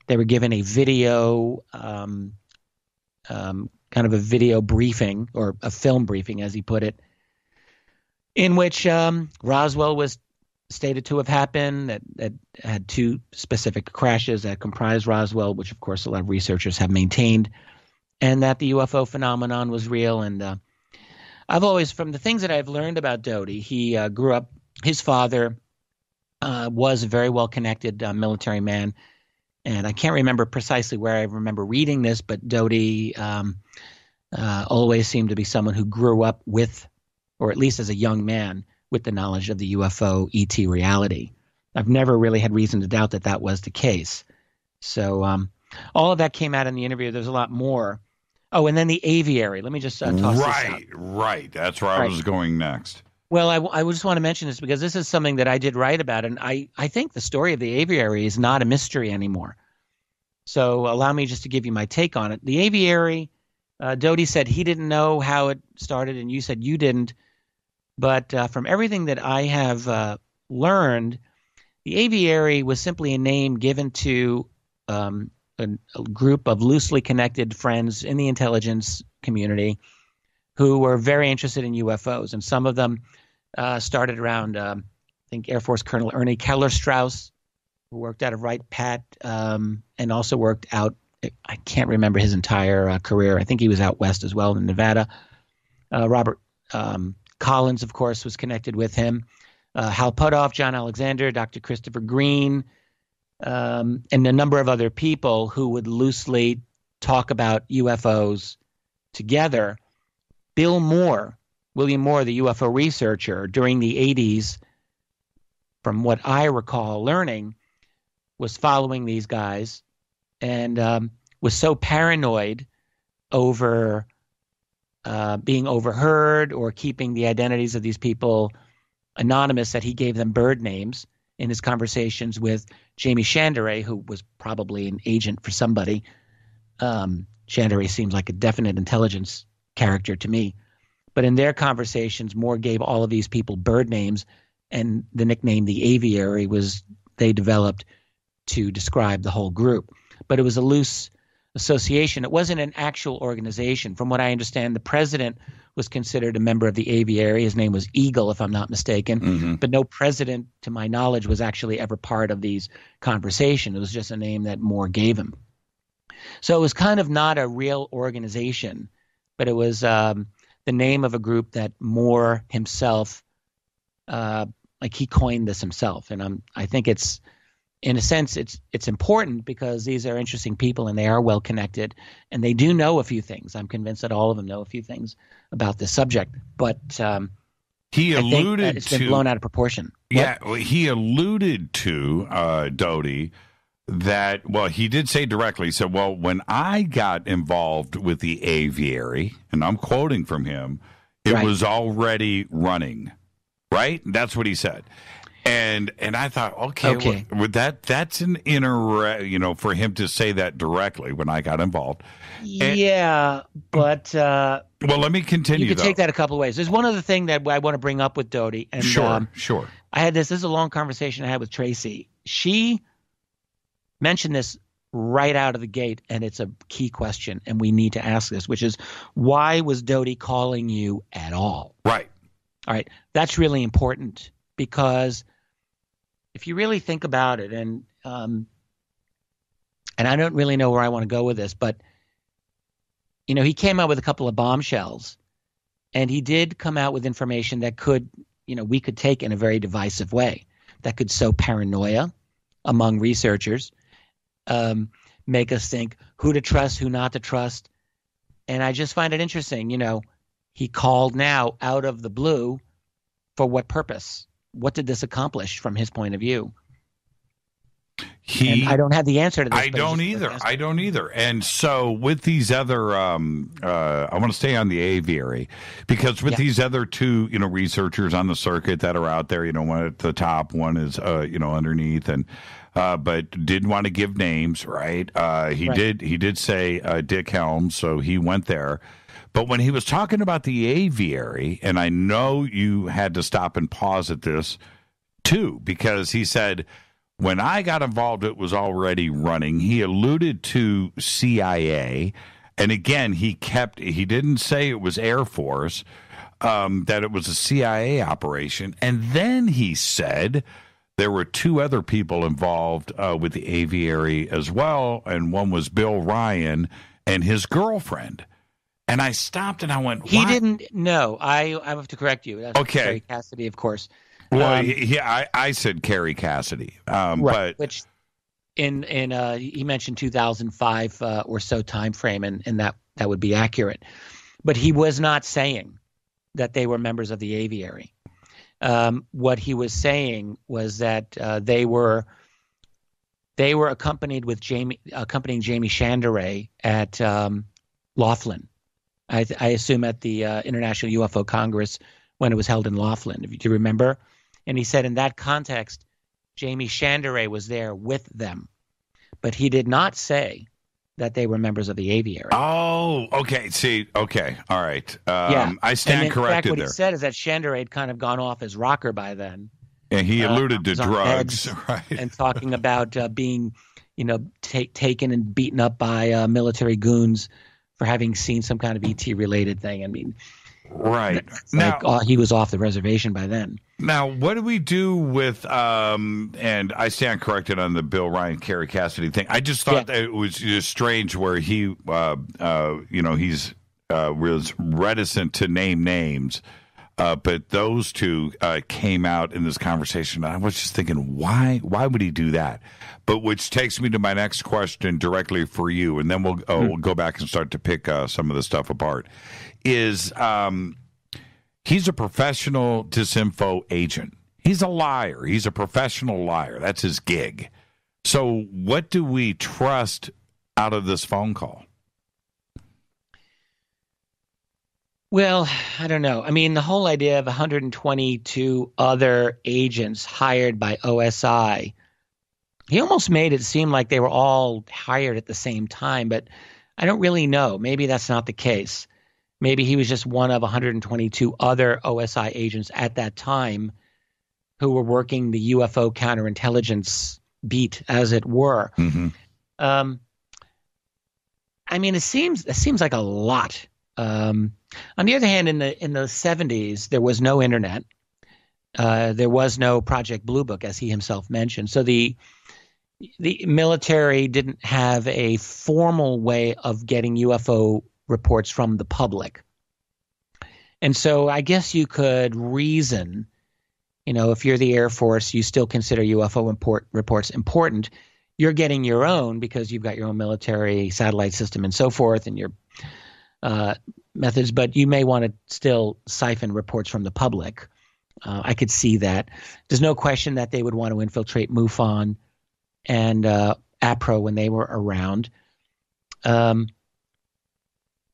they were given a video, kind of a video briefing, or a film briefing, as he put it, in which Roswell was stated to have happened, that had two specific crashes that comprised Roswell, which of course a lot of researchers have maintained, and that the UFO phenomenon was real. And I've always, from the things that I've learned about Doty, he grew up, his father was a very well-connected military man, and I can't remember precisely where I remember reading this, but Doty always seemed to be someone who grew up with, or at least as a young man, with the knowledge of the UFO ET reality. I've never really had reason to doubt that that was the case. So all of that came out in the interview. There's a lot more. Oh, and then the aviary. Let me just toss this out. Right. That's where I was going next. Well, I just want to mention this because this is something that I did write about, and I think the story of the aviary is not a mystery anymore. So allow me just to give you my take on it. The aviary, Doty said he didn't know how it started, and you said you didn't. But from everything that I have learned, the aviary was simply a name given to a group of loosely connected friends in the intelligence community who were very interested in UFOs. And some of them started around, I think, Air Force Colonel Ernie Keller-Strauss, who worked out of Wright-Patt and also worked out, I can't remember his entire career. I think he was out west as well in Nevada. Robert Collins, of course, was connected with him. Hal Puthoff, John Alexander, Dr. Christopher Green, and a number of other people who would loosely talk about UFOs together. William Moore, the UFO researcher during the 80s, from what I recall learning, was following these guys and was so paranoid over being overheard or keeping the identities of these people anonymous that he gave them bird names in his conversations with Jamie Chandere, who was probably an agent for somebody. Chandere seems like a definite intelligence character to me. But in their conversations, Moore gave all of these people bird names, and the nickname the Aviary was they developed to describe the whole group. But it was a loose association. It wasn't an actual organization. From what I understand, the president was considered a member of the Aviary. His name was Eagle, if I'm not mistaken. Mm-hmm. But no president, to my knowledge, was actually ever part of these conversations. It was just a name that Moore gave him. So it was kind of not a real organization, but it was the name of a group that Moore himself, like he coined this himself. And I think it's, in a sense, it's important because these are interesting people and they are well connected and they do know a few things. I'm convinced that all of them know a few things about this subject, but he alluded it's been blown out of proportion. Yeah, well, he alluded to Doty that, well, he did say directly, so, well, when I got involved with the Aviary, and I'm quoting from him, it was already running, right? That's what he said. And I thought, okay. Well, that's an for him to say that directly when I got involved. But well, let me continue. You could take that a couple of ways. There's one other thing that I want to bring up with Doty. And, sure. I had this is a long conversation I had with Tracy. She mentioned this right out of the gate, and it's a key question, and we need to ask this, which is, why was Doty calling you at all? Right. All right. That's really important because if you really think about it, and I don't really know where I want to go with this, but he came out with a couple of bombshells, and he did come out with information that could, we could take in a very divisive way, that could sow paranoia among researchers, make us think who to trust, who not to trust. And I just find it interesting, he called now out of the blue. For what purpose? What did this accomplish from his point of view? And I don't have the answer to this. I don't either. And so with these other, I want to stay on the Aviary, because with these other two, researchers on the circuit that are out there, one at the top, one is, underneath, and but didn't want to give names, right? He did say Dick Helms, so he went there. But when he was talking about the Aviary, and I know you had to stop and pause at this too, because he said, when I got involved, it was already running. He alluded to CIA. And again, he didn't say it was Air Force, that it was a CIA operation. And then he said there were two other people involved with the Aviary as well. And one was Bill Ryan and his girlfriend. And I stopped and I went, what? He didn't know. I have to correct you. That's Carrie Cassidy, of course. Well, I said Carrie Cassidy. Right, but which he mentioned 2005 or so time frame, and that would be accurate. But he was not saying that they were members of the Aviary. What he was saying was that they were accompanying Jamie Chandere at Laughlin. I assume at the International UFO Congress when it was held in Laughlin, if you remember. And he said in that context, Jamie Chandray was there with them. But he did not say that they were members of the aviary. Oh, okay. See, okay. All right. I stand corrected in fact, what there. he said is that Chandray had kind of gone off his rocker by then. And he alluded to drugs, right? And talking about being, taken and beaten up by military goons for having seen some kind of ET-related thing. I mean, right. Now, he was off the reservation by then. Now, what do we do with, and I stand corrected on the Bill Ryan, Kerry Cassidy thing. I just thought that it was just strange where he, he's was reticent to name names. But those two came out in this conversation. I was just thinking, why would he do that? But which takes me to my next question directly for you, and then we'll go back and start to pick some of the stuff apart. Is he's a professional disinfo agent. He's a liar. He's a professional liar. That's his gig. So what do we trust out of this phone call? Well, I don't know. I mean, the whole idea of 122 other agents hired by OSI, he almost made it seem like they were all hired at the same time, but I don't really know. Maybe that's not the case. Maybe he was just one of 122 other OSI agents at that time who were working the UFO counterintelligence beat, as it were. Mm-hmm. I mean, it seems like a lot. On the other hand, in the 70s, there was no internet. There was no Project Blue Book, as he himself mentioned. So the military didn't have a formal way of getting UFO reports from the public. And so I guess you could reason, if you're the Air Force, you still consider UFO reports important. You're getting your own because you've got your own military satellite system and so forth, and your methods, but you may want to still siphon reports from the public. I could see that. There's no question that they would want to infiltrate MUFON and APRO when they were around.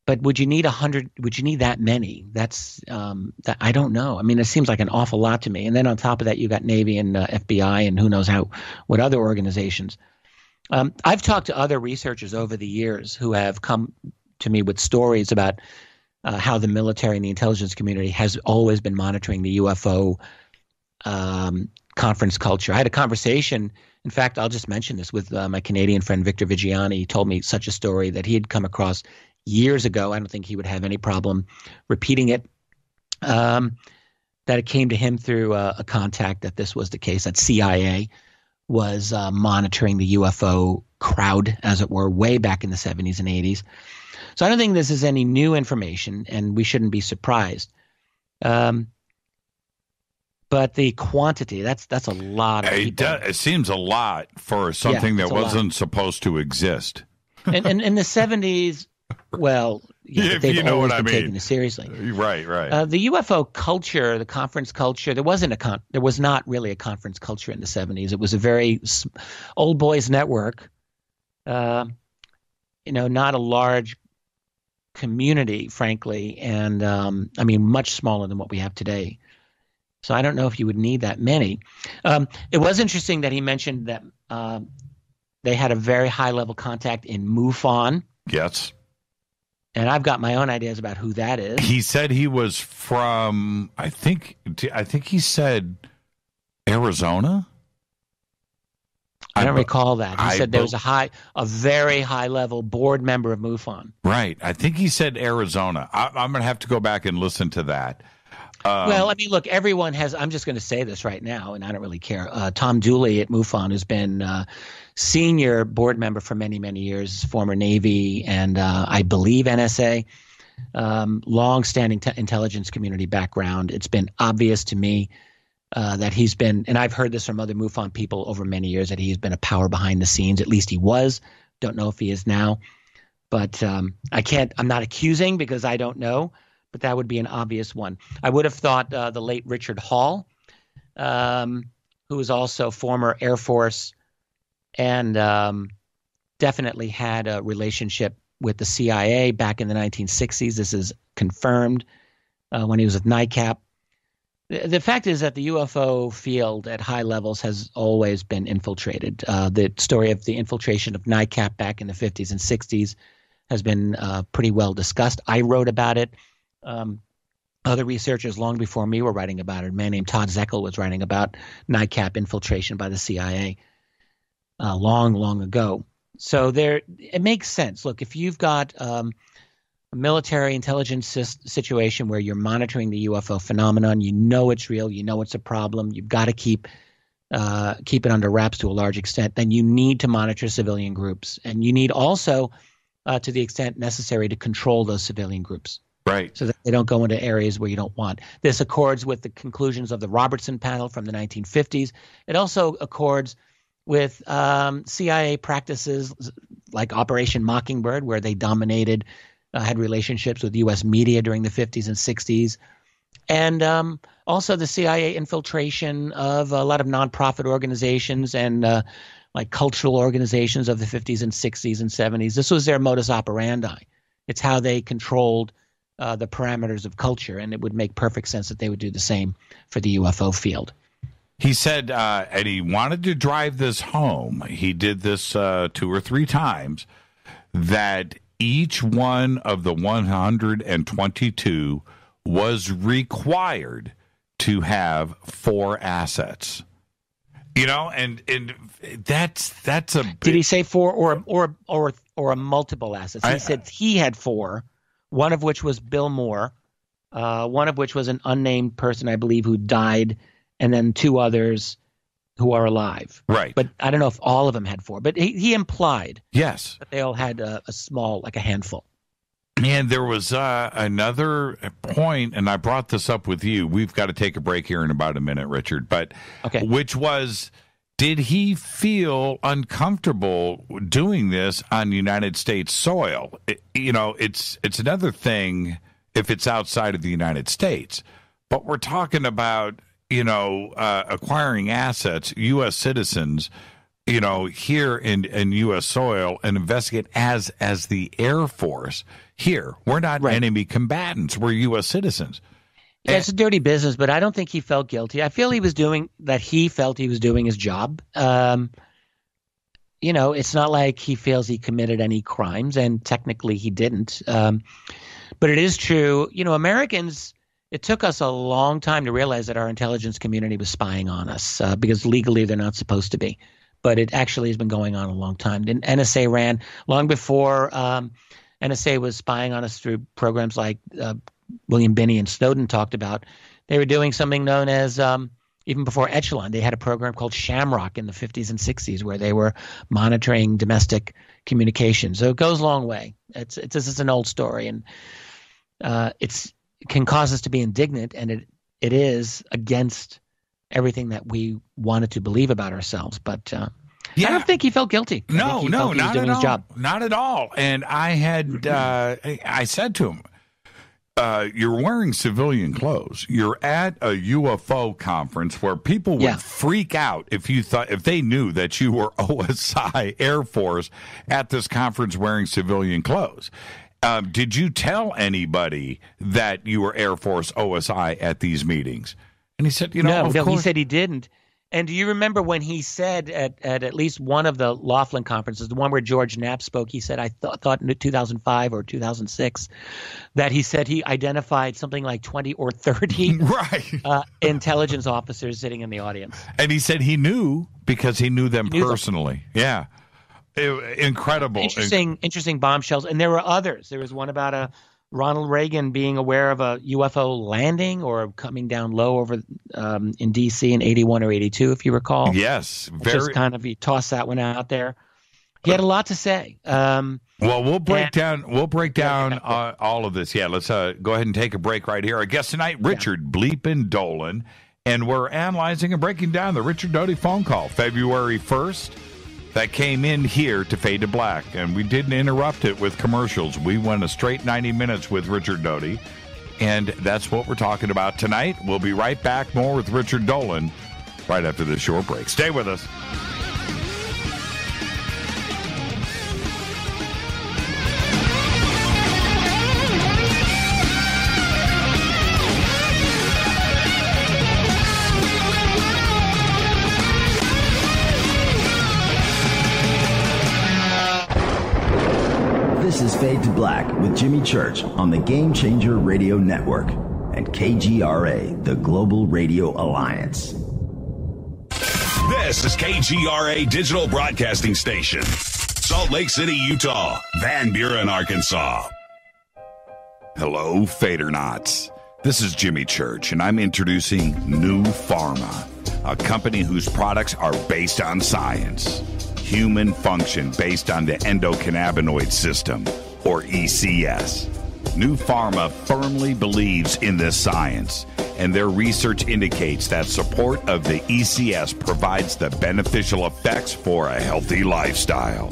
But would you need 100? Would you need that many? That's I don't know. I mean, it seems like an awful lot to me. And then on top of that, you got Navy and FBI and who knows what other organizations. I've talked to other researchers over the years who have come to me with stories about how the military and the intelligence community has always been monitoring the UFO conference culture. I had a conversation, in fact, I'll just mention this, with my Canadian friend Victor Vigiani. He told me such a story that he had come across years ago. I don't think he would have any problem repeating it, that it came to him through a contact that this was the case, that CIA was monitoring the UFO crowd, as it were, way back in the 70s and 80s. So I don't think this is any new information, and we shouldn't be surprised. But the quantity, that's a lot of people. It seems a lot for something that wasn't supposed to exist. And in the 70s, well, they've you know always what I been mean. taking it seriously. Right. The UFO culture, the conference culture, there was not really a conference culture in the 70s. It was a very old boys network, not a large community, frankly, and I mean, much smaller than what we have today. So I don't know if you would need that many. It was interesting that he mentioned that they had a very high-level contact in MUFON. Yes. And I've got my own ideas about who that is. He said he was from, I think he said Arizona. I don't recall that. He said there was a very high-level board member of MUFON. Right. I think he said Arizona. I'm going to have to go back and listen to that. Well, I mean, look, everyone has – I'm just going to say this right now, and I don't really care. Tom Dooley at MUFON has been senior board member for many, many years, former Navy and I believe NSA, long-standing intelligence community background. It's been obvious to me that he's been – and I've heard this from other MUFON people over many years, that he's been a power behind the scenes. At least he was. Don't know if he is now. But I'm not accusing because I don't know. But that would be an obvious one. I would have thought the late Richard Hall, who was also former Air Force and definitely had a relationship with the CIA back in the 1960s. This is confirmed when he was with NICAP. The fact is that the UFO field at high levels has always been infiltrated. The story of the infiltration of NICAP back in the 50s and 60s has been pretty well discussed. I wrote about it. Other researchers long before me were writing about it. A man named Todd Zeckel was writing about NICAP infiltration by the CIA long ago. So it makes sense. Look, if you've got a military intelligence situation where you're monitoring the UFO phenomenon, you know it's real, you know it's a problem, you've got to keep it under wraps to a large extent, then you need to monitor civilian groups. And you need also, to the extent necessary, to control those civilian groups. Right. So that they don't go into areas where you don't want. This accords with the conclusions of the Robertson panel from the 1950s. It also accords with CIA practices like Operation Mockingbird, where they dominated, had relationships with U.S. media during the 50s and 60s. And also the CIA infiltration of a lot of nonprofit organizations and like cultural organizations of the 50s and 60s and 70s. This was their modus operandi. It's how they controlled the parameters of culture, and it would make perfect sense that they would do the same for the UFO field. He said, and he wanted to drive this home. He did this 2 or 3 times, that each one of the 122 was required to have 4 assets. You know, and that's a big... Did he say 4 or a multiple assets? He said he had 4, one of which was Bill Moore, one of which was an unnamed person, I believe, who died, and then 2 others who are alive. Right. But I don't know if all of them had 4. But he implied yes that they all had a small, like a handful. And there was another point, and I brought this up with you. We've got to take a break here in about a minute, Richard. But okay. Which was, did he feel uncomfortable doing this on United States soil? It's another thing if it's outside of the United States. But we're talking about, acquiring assets, U.S. citizens, here in U.S. soil and investigate as the Air Force. Here, we're not enemy combatants. We're U.S. citizens. Yeah, it's a dirty business, but I don't think he felt guilty. I feel he felt he was doing his job. It's not like he feels he committed any crimes, and technically he didn't. But it is true. Americans, it took us a long time to realize that our intelligence community was spying on us because legally they're not supposed to be. But it actually has been going on a long time. The NSA ran long before NSA was spying on us through programs like William Binney and Snowden talked about. They were doing something known as, even before Echelon, they had a program called Shamrock in the 50s and 60s where they were monitoring domestic communication. So it goes a long way. This is an old story, and it can cause us to be indignant, and it is against everything that we wanted to believe about ourselves. But I don't think he felt guilty. No, not at all. Job. Not at all. And I had, I said to him, you're wearing civilian clothes. You're at a UFO conference where people would freak out if they knew that you were OSI Air Force at this conference wearing civilian clothes. Did you tell anybody that you were Air Force OSI at these meetings? And he said, no, he said he didn't. And do you remember when he said at least one of the Laughlin conferences, the one where George Knapp spoke, he said, I thought in 2005 or 2006, that he said he identified something like 20 or 30 intelligence officers sitting in the audience. And he said he knew because he knew them personally. Yeah. Incredible. Interesting bombshells. And there were others. There was one about Ronald Reagan being aware of a UFO landing or coming down low over in D.C. in 81 or 82, if you recall. Yes. Just kind of, he tossed that one out there. He had a lot to say. Well, we'll break down all of this. Yeah, let's go ahead and take a break right here. Our guest tonight, Richard Bleepin' Dolan, and we're analyzing and breaking down the Richard Doty phone call, February 1st. That came in here to Fade to Black, and we didn't interrupt it with commercials. We went a straight 90 minutes with Richard Doty, and that's what we're talking about tonight. We'll be right back, more with Richard Dolan, right after this short break. Stay with us. Fade to Black with Jimmy Church on the Game Changer Radio Network and KGRA, the Global Radio Alliance. This is KGRA Digital Broadcasting Station, Salt Lake City, Utah, Van Buren, Arkansas. Hello, Fadernauts. This is Jimmy Church, and I'm introducing New Pharma, a company whose products are based on science. Human function based on the endocannabinoid system, or ECS. New Pharma firmly believes in this science, and their research indicates that support of the ECS provides the beneficial effects for a healthy lifestyle.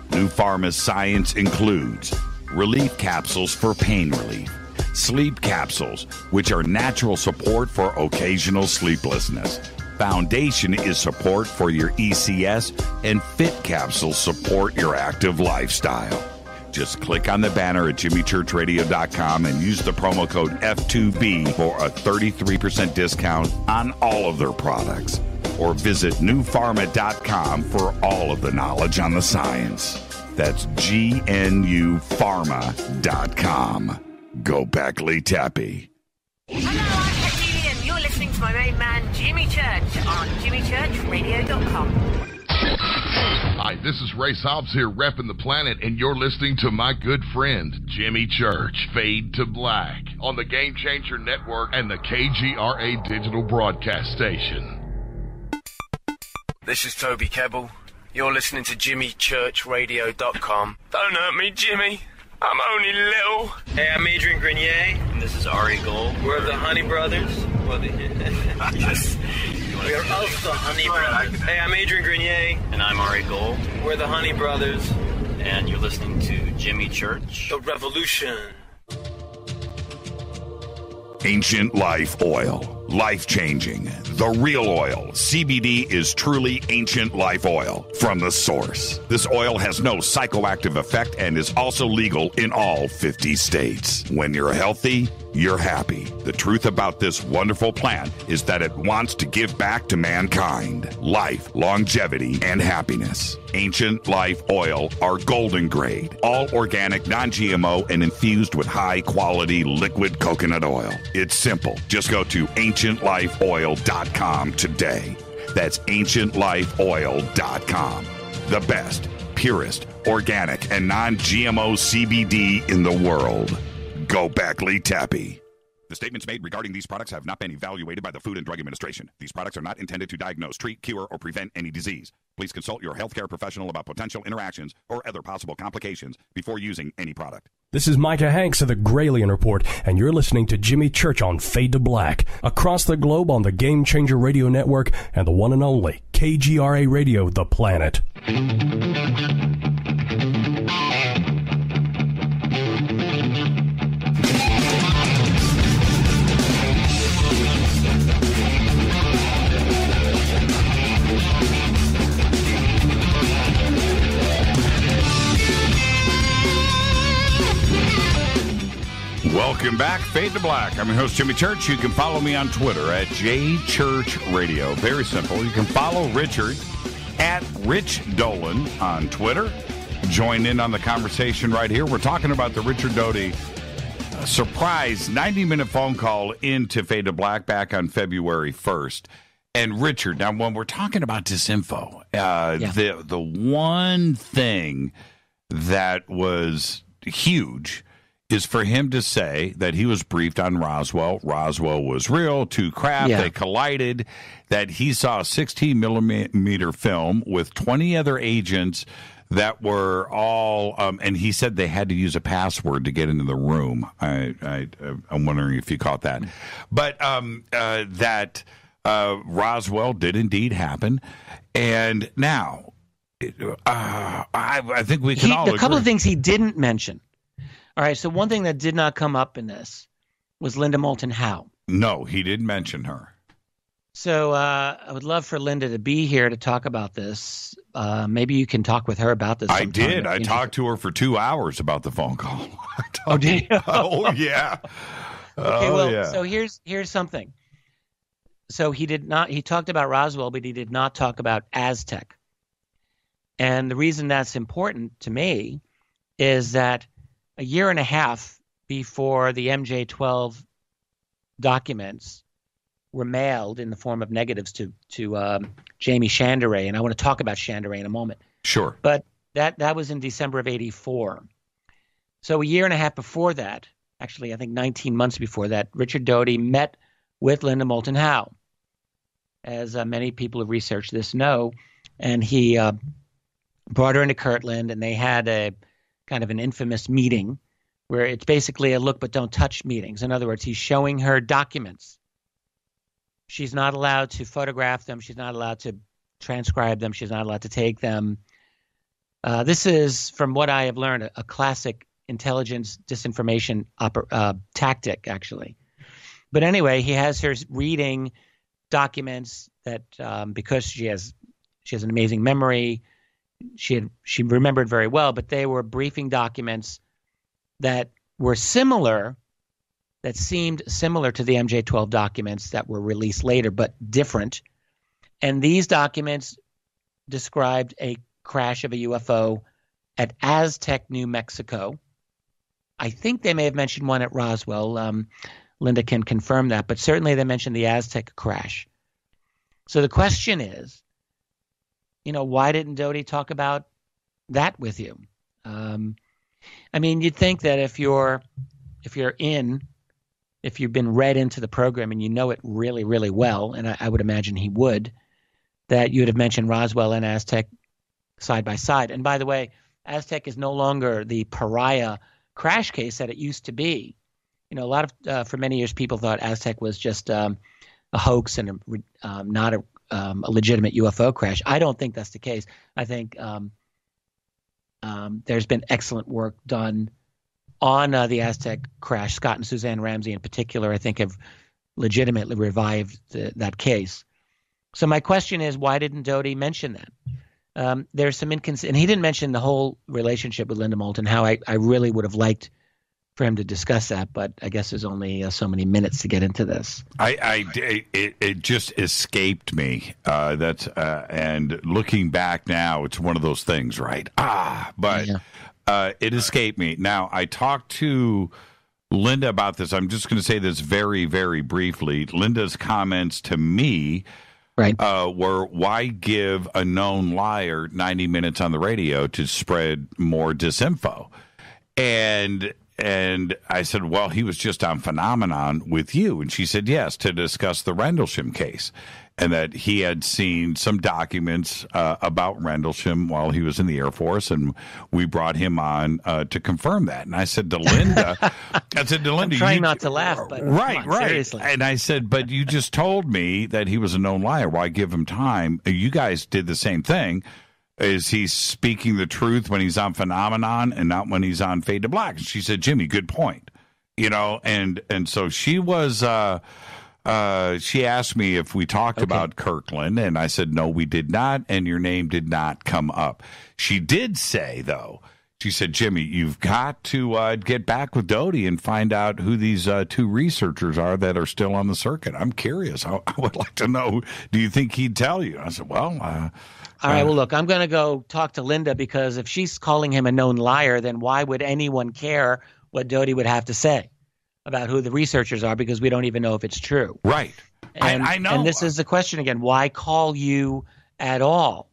New Pharma's science includes relief capsules for pain relief, sleep capsules, which are natural support for occasional sleeplessness. Foundation is support for your ECS, and Fit capsules support your active lifestyle. Just click on the banner at jimmychurchradio.com and use the promo code F2B for a 33% discount on all of their products. Or visit newpharma.com for all of the knowledge on the science. That's GNUpharma.com. Go Beckley Tappy. Hello, I'm Katie, and you're listening to my main man, Jimmy Church, on jimmychurchradio.com. Hi, this is Ray Hobbs here, repping the planet, and you're listening to my good friend, Jimmy Church, Fade to Black, on the Game Changer Network and the KGRA Digital Broadcast Station. This is Toby Kebbell. You're listening to jimmychurchradio.com. Don't hurt me, Jimmy. I'm only little. Hey, I'm Adrian Grenier. And this is Ari Gold. We're the Honey Brothers. Yes. We are of the Honey Brothers. Hey, I'm Adrian Grenier. And I'm Ari Gold. We're the Honey Brothers. And you're listening to Jimmy Church. The Revolution. Ancient Life Oil. Life-changing. The real oil. CBD is truly ancient life oil from the source. This oil has no psychoactive effect and is also legal in all 50 states. When you're healthy, you're happy. The truth about this wonderful plant is that it wants to give back to mankind life, longevity, and happiness. Ancient Life Oil are golden grade, all organic, non-GMO, and infused with high-quality liquid coconut oil. It's simple. Just go to ancientlifeoil.com today. That's ancientlifeoil.com. The best, purest, organic, and non-GMO CBD in the world. Go Beckley Tappy. The statements made regarding these products have not been evaluated by the Food and Drug Administration. These products are not intended to diagnose, treat, cure, or prevent any disease. Please consult your healthcare professional about potential interactions or other possible complications before using any product. This is Micah Hanks of the Gralien Report, and you're listening to Jimmy Church on Fade to Black, across the globe on the Game Changer Radio Network and the one and only KGRA Radio, The Planet. Welcome back, Fade to Black. I'm your host, Jimmy Church. You can follow me on Twitter at JChurchRadio. Very simple. You can follow Richard at Rich Dolan on Twitter. Join in on the conversation right here. We're talking about the Richard Doty surprise 90-minute phone call into Fade to Black back on February 1st. And Richard, now when we're talking about disinfo, the one thing that was huge is for him to say that he was briefed on Roswell. Roswell was real, two craft, they collided, that he saw a 16-millimeter film with 20 other agents that were all, and he said they had to use a password to get into the room. I'm wondering if you caught that. But that Roswell did indeed happen. And now, I think we can all agree. A couple of things he didn't mention. All right, so one thing that did not come up in this was Linda Moulton Howe. No, he didn't mention her. So I would love for Linda to be here to talk about this. Maybe you can talk with her about this sometime. I did. I talked to her for 2 hours about the phone call. Oh, did you? Oh, yeah. Okay, well, so here's something. So he talked about Roswell, but he did not talk about Aztec. And the reason that's important to me is that a year and a half before the MJ-12 documents were mailed in the form of negatives to Jamie Chanderay, and I want to talk about Chanderay in a moment. Sure. But that was in December of 1984. So a year and a half before that, actually I think 19 months before that, Richard Doty met with Linda Moulton Howe, as many people who researched this know, and he brought her into Kirtland, and they had a kind of an infamous meeting where it's basically a look but don't touch meetings. In other words, he's showing her documents. She's not allowed to photograph them. She's not allowed to transcribe them. She's not allowed to take them. This is, from what I have learned, a classic intelligence disinformation tactic, actually. But anyway, he has her reading documents that because she has an amazing memory, she remembered very well, but they were briefing documents that were similar, that seemed similar to the MJ-12 documents that were released later, but different. And these documents described a crash of a UFO at Aztec, New Mexico. I think they may have mentioned one at Roswell. Linda can confirm that, but certainly they mentioned the Aztec crash. So the question is, why didn't Doty talk about that with you? I mean, you'd think that if you've been read into the program and you know it really, really well, and I would imagine he would, that you would have mentioned Roswell and Aztec side by side. And by the way, Aztec is no longer the pariah crash case that it used to be. A lot of for many years people thought Aztec was just a hoax and not a legitimate UFO crash. I don't think that's the case. I think there's been excellent work done on the Aztec crash. Scott and Suzanne Ramsey in particular, I think, have legitimately revived that case. So my question is, why didn't Doty mention that? There's some inconsistency, and he didn't mention the whole relationship with Linda Moulton Howe. I really would have liked for him to discuss that, but I guess there's only so many minutes to get into this. It just escaped me. And looking back now, it's one of those things, right? It escaped me. Now, I talked to Linda about this. I'm just going to say this very, very briefly. Linda's comments to me were, why give a known liar 90 minutes on the radio to spread more disinfo? And I said, well, he was just on Phenomenon with you. And she said, yes, to discuss the Rendlesham case, and that he had seen some documents about Rendlesham while he was in the Air Force, and we brought him on to confirm that. And I said to Linda, I'm trying not to laugh, but right. Seriously. And I said, but you just told me that he was a known liar. Why give him time? You guys did the same thing. Is he speaking the truth when he's on Phenomenon and not when he's on Fade to Black? And she said, Jimmy, good point. And so she was, she asked me if we talked about Kirkland, and I said, no, we did not, and your name did not come up. She did say, though, she said, Jimmy, you've got to get back with Doty and find out who these two researchers are that are still on the circuit. I'm curious. I would like to know, do you think he'd tell you? I said, well, all right, well, look, I'm going to go talk to Linda, because if she's calling him a known liar, then why would anyone care what Doty would have to say about who the researchers are, because we don't even know if it's true. Right. And, I know. And this is the question again. Why call you at all?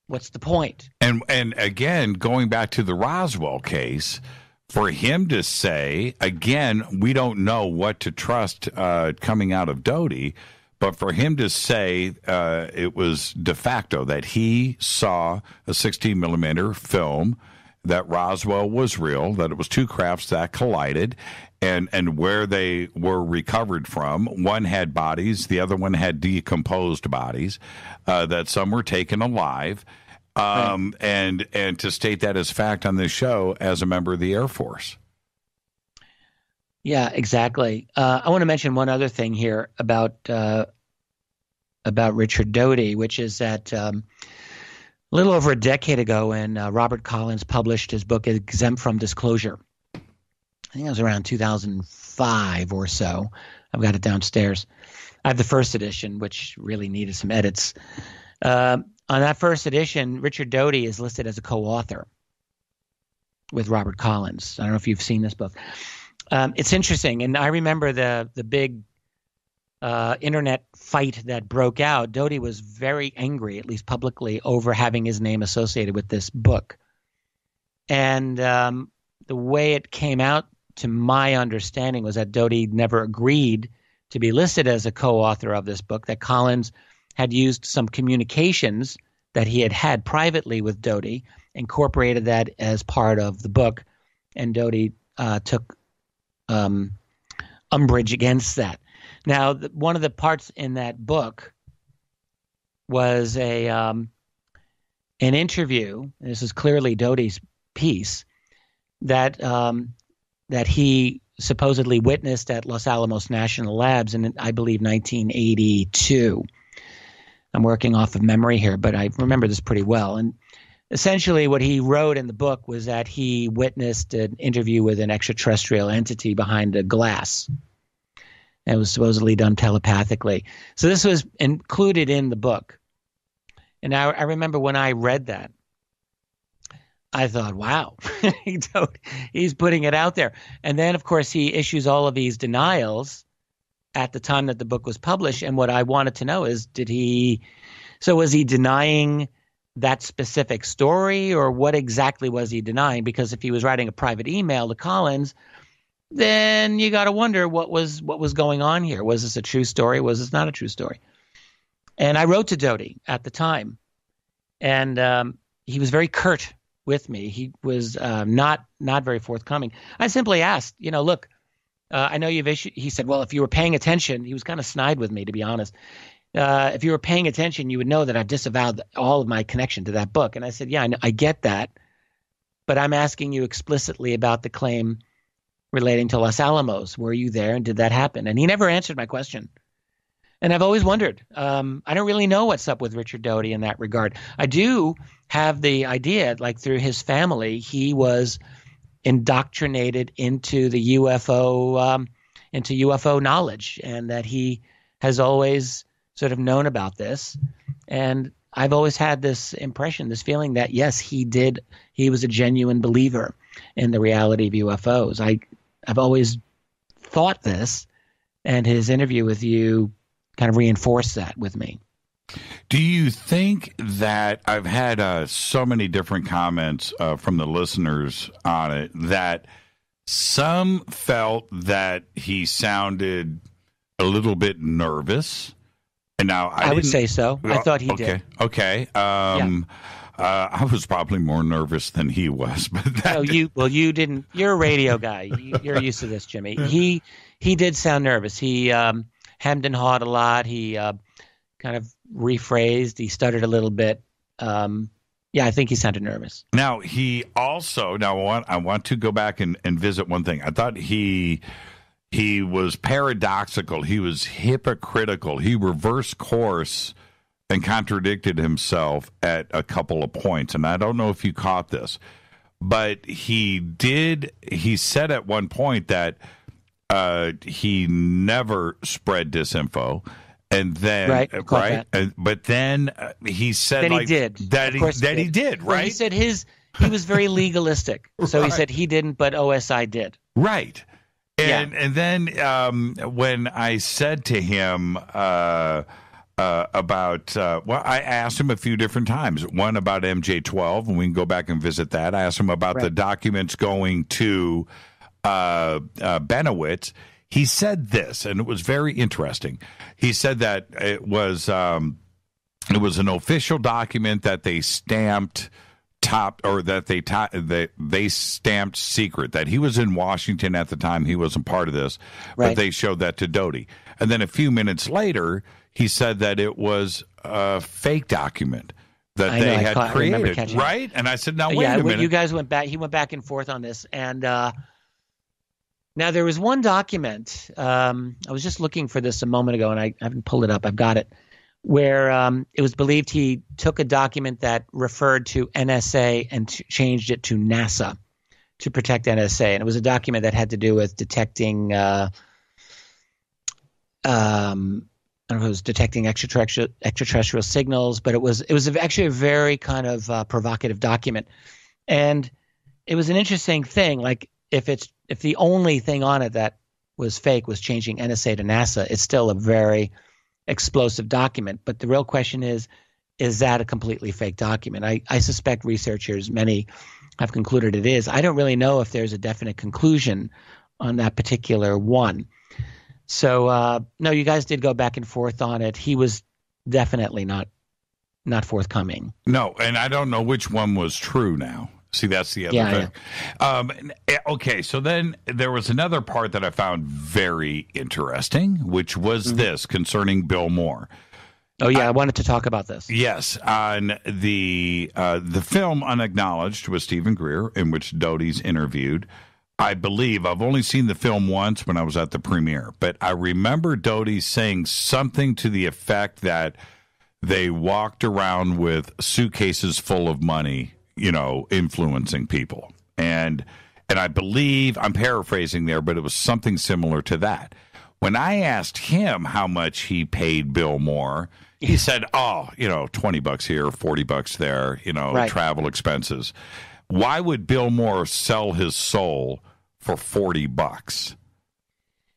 What's the point? And again, going back to the Roswell case, for him to say, again, we don't know what to trust coming out of Doty, but for him to say it was de facto that he saw a 16 millimeter film, that Roswell was real, that it was two crafts that collided, and where they were recovered from. One had bodies, the other one had decomposed bodies, that some were taken alive, and to state that as fact on this show as a member of the Air Force. Yeah, exactly. I want to mention one other thing here about Richard Doty, which is that a little over a decade ago, when Robert Collins published his book Exempt from Disclosure, I think it was around 2005 or so. I've got it downstairs. I have the first edition, which really needed some edits. On that first edition, Richard Doty is listed as a co-author. with Robert Collins. I don't know if you've seen this book. It's interesting, and I remember the big internet fight that broke out. Doty was very angry, at least publicly, over having his name associated with this book. And the way it came out, to my understanding, was that Doty never agreed to be listed as a co-author of this book, that Collins had used some communications that he had privately with Doty, incorporated that as part of the book, and Doty took umbrage against that. Now, one of the parts in that book was an interview. This is clearly Doty's piece that he supposedly witnessed at Los Alamos National Labs in, I believe, 1982. I'm working off of memory here, but I remember this pretty well. And essentially what he wrote in the book was that he witnessed an interview with an extraterrestrial entity behind a glass. And it was supposedly done telepathically. So this was included in the book. And I remember when I read that, I thought, wow, he's putting it out there. And then, of course, he issues all of these denials at the time that the book was published. And what I wanted to know is, was he denying that specific story, or what exactly was he denying? Because if he was writing a private email to Collins, then you got to wonder what was going on here. Was this a true story? Was this not a true story? And I wrote to Doty at the time, and he was very curt with me. He was not very forthcoming. I simply asked, look, I know you've issued. He said, well, if you were paying attention, he was kind of snide with me, to be honest. If you were paying attention, you would know that I've disavowed all of my connection to that book. And I said, yeah, I get that, but I'm asking you explicitly about the claim relating to Los Alamos. Were you there, and did that happen? And he never answered my question. And I've always wondered. I don't really know what's up with Richard Doty in that regard. I do have the idea, like through his family, he was indoctrinated into the UFO knowledge, and that he has always sort of known about this. And I've always had this impression, this feeling that, yes, he was a genuine believer in the reality of UFOs. I've always thought this, and his interview with you kind of reinforced that with me. Do you think that I've had so many different comments from the listeners on it, that some felt that he sounded a little bit nervous? And now I would say so. I thought he did. Okay. I was probably more nervous than he was, but you didn't. You're a radio guy. You're used to this, Jimmy. He did sound nervous. He hemmed and hawed a lot. He kind of rephrased. He stuttered a little bit. I think he sounded nervous. Now I want to go back and visit one thing. I thought he was paradoxical. He was hypocritical. He reversed course and contradicted himself at a couple of points. And I don't know if you caught this, but he said at one point that he never spread disinfo. And then, but then he said he did. He did, right? Well, he said he was very legalistic. So he said he didn't, but OSI did. Right. And then when I said to him about, I asked him a few different times. One about MJ-12, and we can go back and visit that. I asked him about the documents going to Benowitz. He said this, and it was very interesting. He said that it was an official document that they stamped they stamped secret, that he was in Washington at the time. He wasn't part of this, but they showed that to Doty. And then a few minutes later, he said that it was a fake document that they had created, right? And I said, now, wait a minute. You guys went back. He went back and forth on this. And now there was one document. I was just looking for this a moment ago, and I haven't pulled it up. I've got it. Where it was believed he took a document that referred to NSA and changed it to NASA to protect NSA. And it was a document that had to do with detecting I don't know if it was detecting extraterrestrial signals, but it was actually a very kind of provocative document. And it was an interesting thing. Like if the only thing on it that was fake was changing NSA to NASA, it's still a very explosive document. But the real question is that a completely fake document? I suspect researchers, many have concluded it is. I don't really know if there's a definite conclusion on that particular one. So, no, you guys did go back and forth on it. He was definitely not forthcoming. No, and I don't know which one was true now. See, that's the other thing. Okay, so then there was another part that I found very interesting, which was this concerning Bill Moore. Oh, yeah, I wanted to talk about this. Yes, on the film Unacknowledged with Stephen Greer, in which Doty's interviewed. I believe I've only seen the film once when I was at the premiere, but I remember Doty saying something to the effect that they walked around with suitcases full of money, influencing people. And I believe, I'm paraphrasing there, but it was something similar to that. When I asked him how much he paid Bill Moore, he said, $20 here, $40 there, right. Travel expenses. Why would Bill Moore sell his soul for $40?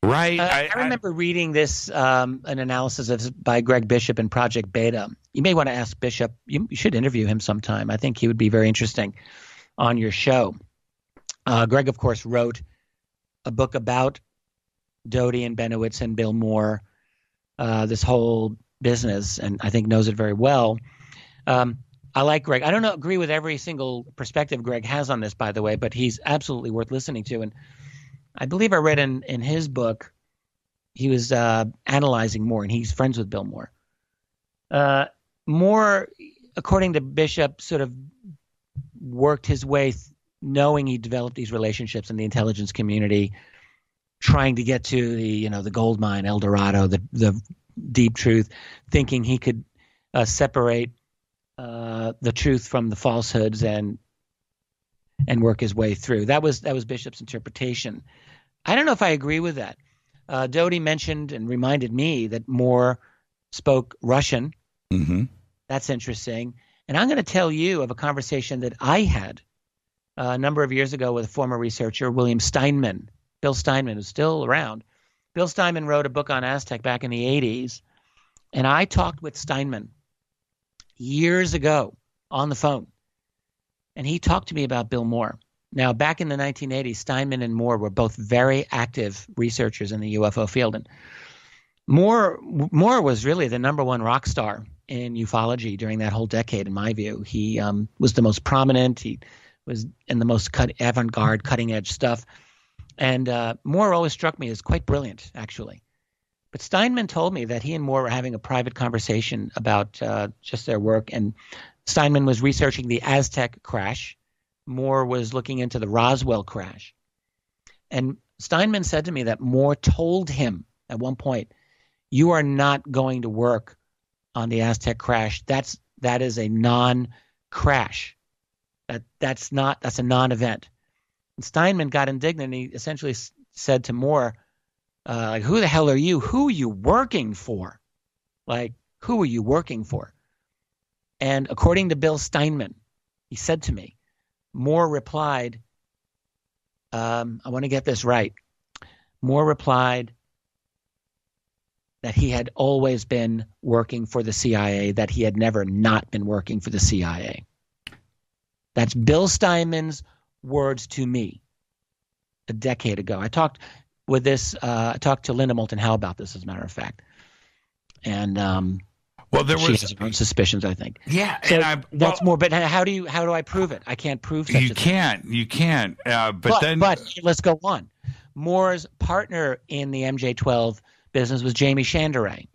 Right? I remember reading this, an analysis by Greg Bishop in Project Beta. You may want to ask Bishop. You should interview him sometime. I think he would be very interesting on your show. Greg, of course, wrote a book about Doty and Benowitz and Bill Moore, this whole business, and I think knows it very well. I like Greg. I don't agree with every single perspective Greg has on this, by the way, but he's absolutely worth listening to. And I believe I read in his book, he was analyzing Moore, and he's friends with Bill Moore. Moore, according to Bishop, sort of worked his way, knowing he developed these relationships in the intelligence community, trying to get to the gold mine, El Dorado, the deep truth, thinking he could separate the truth from the falsehoods and work his way through. That was Bishop's interpretation. I don't know if I agree with that. Doty mentioned and reminded me that Moore spoke Russian. Mm-hmm. That's interesting. And I'm going to tell you of a conversation that I had a number of years ago with a former researcher, William Steinman. Bill Steinman, who's still around. Bill Steinman wrote a book on Aztec back in the 80s. And I talked with Steinman years ago on the phone. And he talked to me about Bill Moore. Now, back in the 1980s, Steinman and Moore were both very active researchers in the UFO field. And Moore was really the number one rock star in ufology during that whole decade, in my view. He was the most prominent. He was in the most avant-garde, cutting-edge stuff. And Moore always struck me as quite brilliant, actually. But Steinman told me that he and Moore were having a private conversation about just their work. And Steinman was researching the Aztec crash. Moore was looking into the Roswell crash. And Steinman said to me that Moore told him at one point, "You are not going to work on the Aztec crash. That is a non-crash. That's a non-event." And Steinman got indignant. He essentially said to Moore, "Who the hell are you? Who are you working for? Who are you working for?" And according to Bill Steinman, he said to me, Moore replied, I want to get this right. Moore replied that he had always been working for the CIA, that he had never not been working for the CIA. That's Bill Steinman's words to me a decade ago. I talked to Linda Moulton Howe about this, as a matter of fact. And she has her own suspicions, I think. Yeah, so that's more. But how do I prove it? I can't prove such a thing. You can't. But let's go on. Moore's partner in the MJ-12 business was Jamie Chandaray.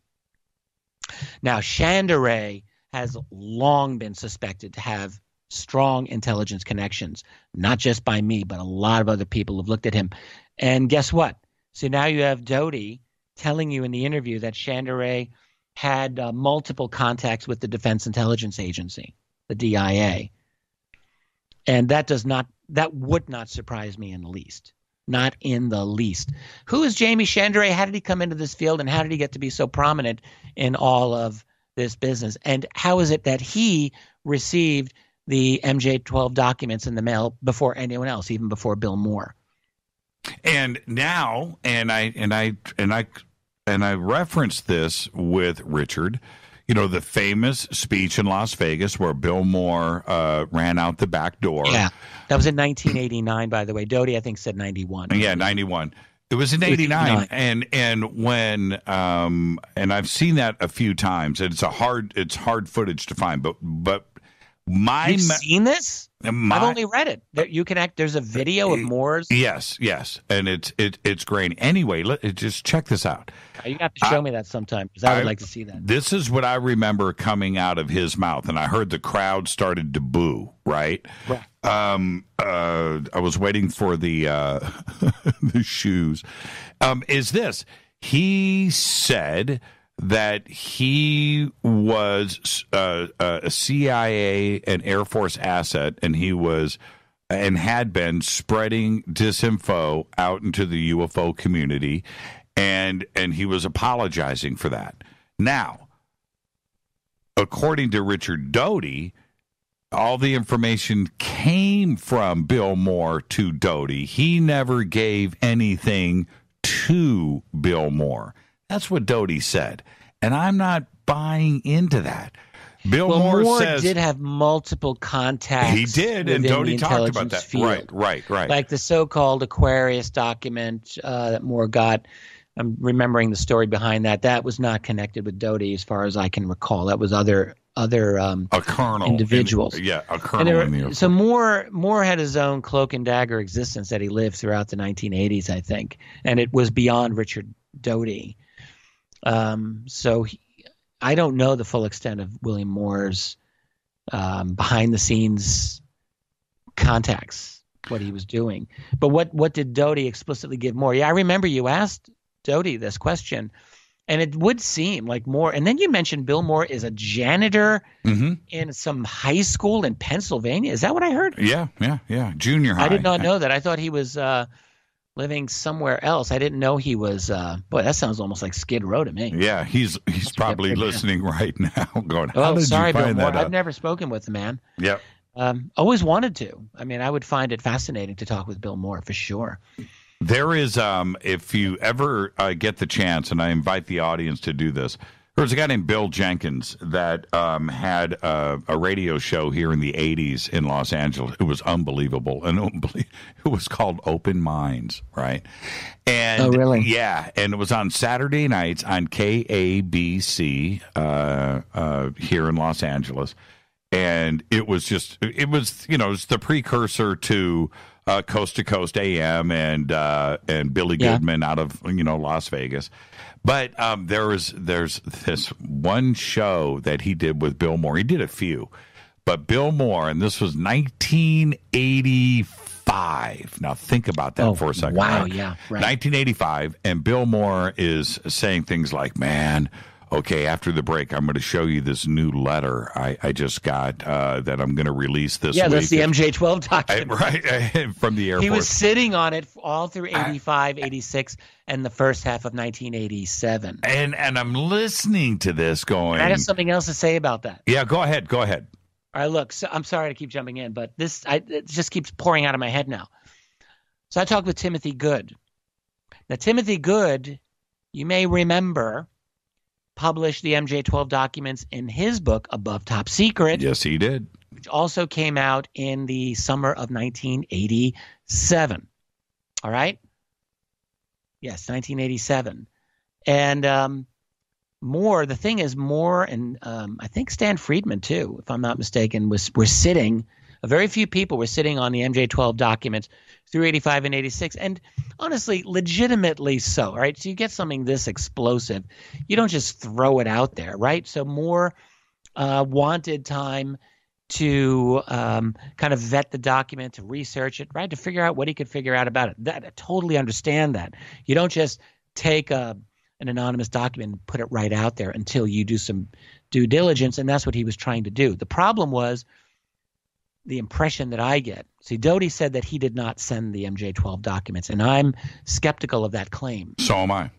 Now, Chandaray has long been suspected to have strong intelligence connections, not just by me, but a lot of other people have looked at him. And guess what? So now you have Doty telling you in the interview that Chandaray had multiple contacts with the Defense Intelligence Agency, the DIA. And that would not surprise me in the least. Not in the least. Who is Jamie Chandaray? How did he come into this field, and how did he get to be so prominent in all of this business? And how is it that he received the MJ-12 documents in the mail before anyone else, even before Bill Moore. And now, and I referenced this with Richard, you know, the famous speech in Las Vegas where Bill Moore ran out the back door. Yeah, that was in 1989, by the way. Doty, I think, said 91. Yeah, 91. It was in 89, and when and I've seen that a few times. It's hard footage to find, but you've seen this? I've only read it. There's a video of Moore's. Yes, and it's great. Anyway, just check this out. You have to show me that sometime because I would like to see that. This is what I remember coming out of his mouth, and I heard the crowd started to boo. Right. I was waiting for the the shoes. Is this? He said that he was a CIA and Air Force asset, and he was and had been spreading disinfo out into the UFO community, and he was apologizing for that. Now, according to Richard Doty, all the information came from Bill Moore to Doty. He never gave anything to Bill Moore. That's what Doty said. And I'm not buying into that. Bill Moore says, did have multiple contacts. He did, and Doty talked about that. Field. Right. Like the so-called Aquarius document that Moore got. I'm remembering the story behind that. That was not connected with Doty, as far as I can recall. That was other a colonel individuals. A colonel. So Moore had his own cloak and dagger existence that he lived throughout the 1980s, I think, and it was beyond Richard Doty. I don't know the full extent of William Moore's behind the scenes contacts, what he was doing. But what did Doty explicitly give Moore? Yeah, I remember you asked Doty this question, and it would seem like Moore. And then you mentioned Bill Moore is a janitor in some high school in Pennsylvania. Is that what I heard? Yeah. Junior high. I did not know that. I thought he was living somewhere else. I didn't know he was. Boy, that sounds almost like Skid Row to me. Yeah, he's probably listening right now, going, "How did you find Bill that Moore. out?" I've never spoken with the man. Yep. Always wanted to. I mean, I would find it fascinating to talk with Bill Moore for sure. There is, if you ever get the chance, and I invite the audience to do this, there was a guy named Bill Jenkins that had a radio show here in the 80s in Los Angeles. It was unbelievable. And it was called Open Minds, right? And, oh, really? Yeah. And it was on Saturday nights on KABC here in Los Angeles. And it was the precursor to Coast to Coast AM and Billy Goodman out of Las Vegas. But there's this one show that he did with Bill Moore. He did a few, but Bill Moore, and this was 1985. Now think about that for a second. Wow, right? yeah, right. 1985, and Bill Moore is saying things like, "Man, okay, after the break, I'm going to show you this new letter I just got that I'm going to release this week." Yeah, that's the MJ-12 document. Right, from the Air Force. He was sitting on it all through 85, 86, and the first half of 1987. And I'm listening to this going... I have something else to say about that. Yeah, go ahead. All right, look, so I'm sorry to keep jumping in, but it just keeps pouring out of my head now. So I talked with Timothy Good. Now, Timothy Good, you may remember, published the MJ-12 documents in his book, Above Top Secret. Yes, he did. Which also came out in the summer of 1987. All right? Yes, 1987. And Moore, the thing is, Moore and I think Stan Friedman, too, if I'm not mistaken, were sitting, very few people were sitting on the MJ-12 documents through 85 and 86. And honestly, legitimately so, right? So you get something this explosive. You don't just throw it out there, right? So Moore wanted time to kind of vet the document, to research it, right? To figure out what he could figure out about it. I totally understand that. You don't just take an anonymous document and put it right out there until you do some due diligence, and that's what he was trying to do. The problem was the impression that I get. See, Doty said that he did not send the MJ-12 documents, and I'm skeptical of that claim. So am I.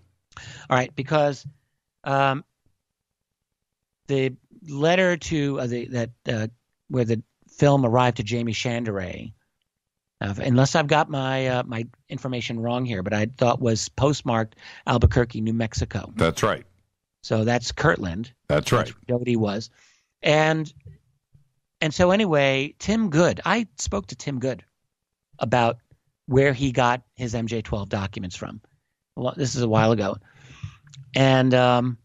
All right, because the letter to where the film arrived to Jamie Chanderay, unless I've got my my information wrong here, but I thought was postmarked Albuquerque, New Mexico. That's right. So that's Kirtland. That's right. Doty was. And so anyway, Tim Good, I spoke to Tim Good about where he got his MJ-12 documents from. This is a while ago. And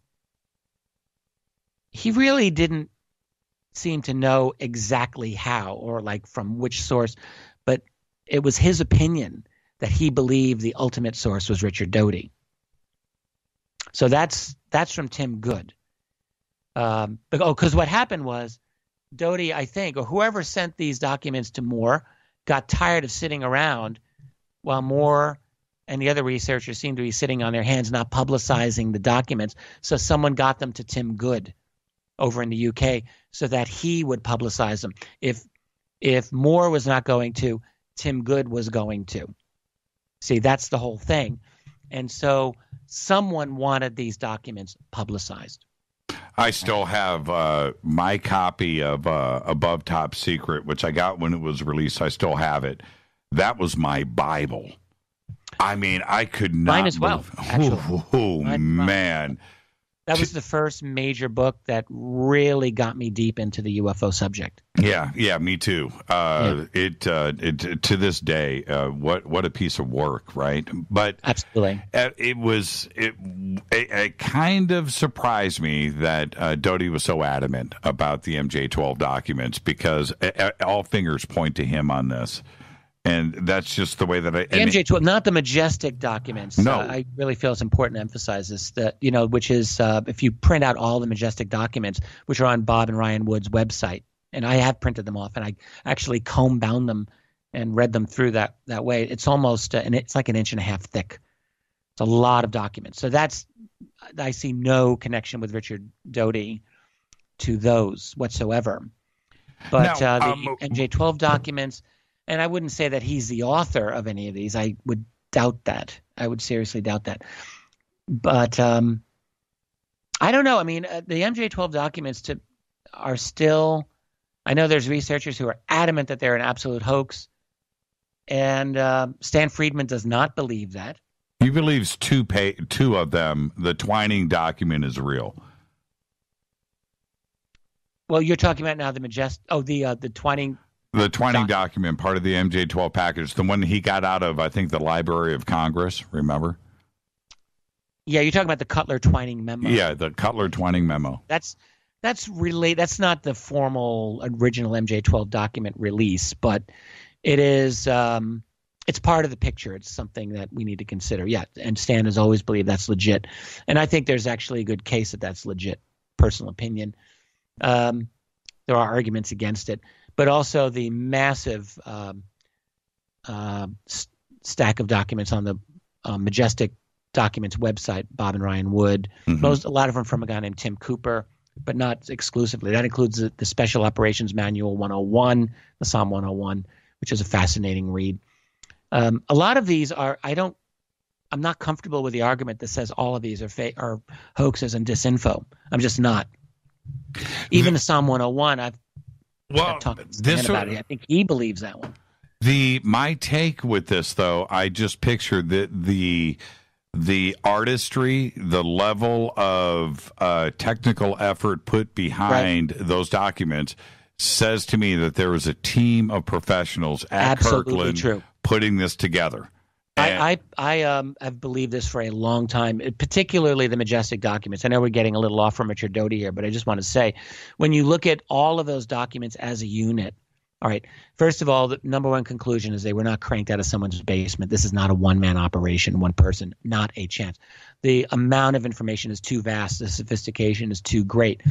he really didn't seem to know exactly how or like from which source, but it was his opinion that he believed the ultimate source was Richard Doty. So that's from Tim Good. Because what happened was Doty, I think, or whoever sent these documents to Moore, got tired of sitting around while Moore and the other researchers seemed to be sitting on their hands, not publicizing the documents. So someone got them to Tim Good over in the UK so that he would publicize them. If Moore was not going to, Tim Good was going to. See, that's the whole thing. And so someone wanted these documents publicized. I still have my copy of Above Top Secret, which I got when it was released. I still have it. That was my Bible. I mean, I could not. Mine as well, actually. Oh, man. That was the first major book that really got me deep into the UFO subject. Yeah, me too. It to this day, what a piece of work, right? But absolutely, it kind of surprised me that Doty was so adamant about the MJ-12 documents because all fingers point to him on this. And that's just the way that I... The MJ-12, not the Majestic documents. No. I really feel it's important to emphasize this, that, which is if you print out all the Majestic documents, which are on Bob and Ryan Wood's website, and I have printed them off, and I actually comb bound them and read them through that way. It's almost, and it's like 1.5 inches thick. It's a lot of documents. So I see no connection with Richard Doty to those whatsoever. But the MJ-12 documents... And I wouldn't say that he's the author of any of these. I would doubt that. I would seriously doubt that. But I don't know. I mean, the MJ-12 documents are still – I know there's researchers who are adamant that they're an absolute hoax. And Stan Friedman does not believe that. He believes two of them, the Twining document is real. Well, you're talking about now the the Twining – the Twining document, part of the MJ-12 package, the one he got out of, I think, the Library of Congress, remember? Yeah, you're talking about the Cutler-Twining memo. Yeah, the Cutler-Twining memo. That's not the formal original MJ-12 document release, but it is it's part of the picture. It's something that we need to consider. Yeah, and Stan has always believed that's legit. And I think there's actually a good case that that's legit, personal opinion. There are arguments against it. But also the massive stack of documents on the Majestic Documents website, Bob and Ryan Wood. Mm-hmm. A lot of them from a guy named Tim Cooper, but not exclusively. That includes the Special Operations Manual 101, the Psalm 101, which is a fascinating read. A lot of these are I'm not comfortable with the argument that says all of these are hoaxes and disinfo. I'm just not. Even the Psalm 101, I've talked about it. I think he believes that one. My take with this, though, I just pictured the artistry, the level of technical effort put behind those documents says to me that there was a team of professionals at Kirkland putting this together. I have believed this for a long time, particularly the Majestic documents. I know we're getting a little off from Richard Doty here, but I just want to say, when you look at all of those documents as a unit, all right, first of all, the number one conclusion is they were not cranked out of someone's basement. This is not a one-man operation, one person, not a chance. The amount of information is too vast. The sophistication is too great.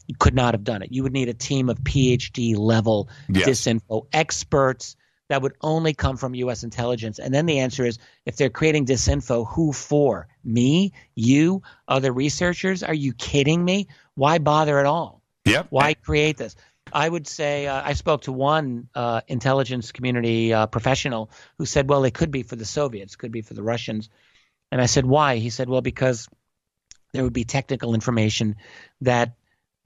You could not have done it. You would need a team of PhD-level disinfo experts that would only come from U.S. intelligence. And then the answer is, if they're creating disinfo, who for? Me? You? Other researchers? Are you kidding me? Why bother at all? Yep. Why create this? I would say I spoke to one intelligence community professional who said, well, it could be for the Soviets, could be for the Russians. And I said, why? He said, well, because there would be technical information that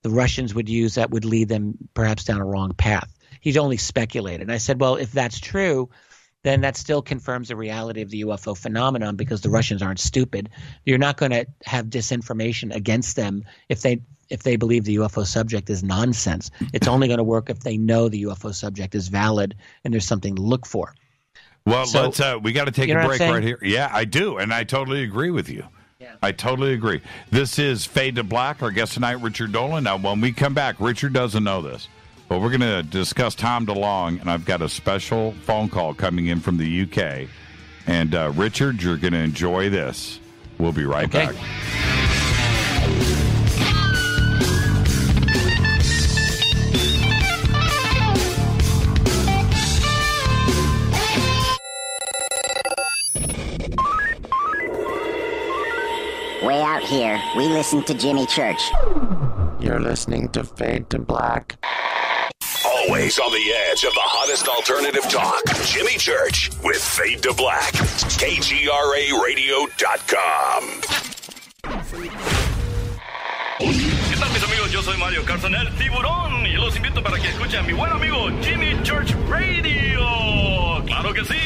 the Russians would use that would lead them perhaps down a wrong path. He's only speculated. And I said, well, if that's true, then that still confirms the reality of the UFO phenomenon, because the Russians aren't stupid. You're not going to have disinformation against them if they believe the UFO subject is nonsense. It's only going to work if they know the UFO subject is valid and there's something to look for. Well, we got to take a break right here. Yeah, I do, and I totally agree with you. Yeah. I totally agree. This is Fade to Black. Our guest tonight, Richard Dolan. Now, when we come back, Richard doesn't know this, but we're going to discuss Tom DeLonge, and I've got a special phone call coming in from the UK. And, Richard, you're going to enjoy this. We'll be right back. Way out here, we listen to Jimmy Church. You're listening to Fade to Black. Always on the edge of the hottest alternative talk. Jimmy Church with Fade to Black. KGRARadio.com. ¿Qué tal, mis amigos? Yo soy Mario Carson, el tiburón, y los invito para que escuchen a mi buen amigo Jimmy Church Radio. ¡Claro que sí!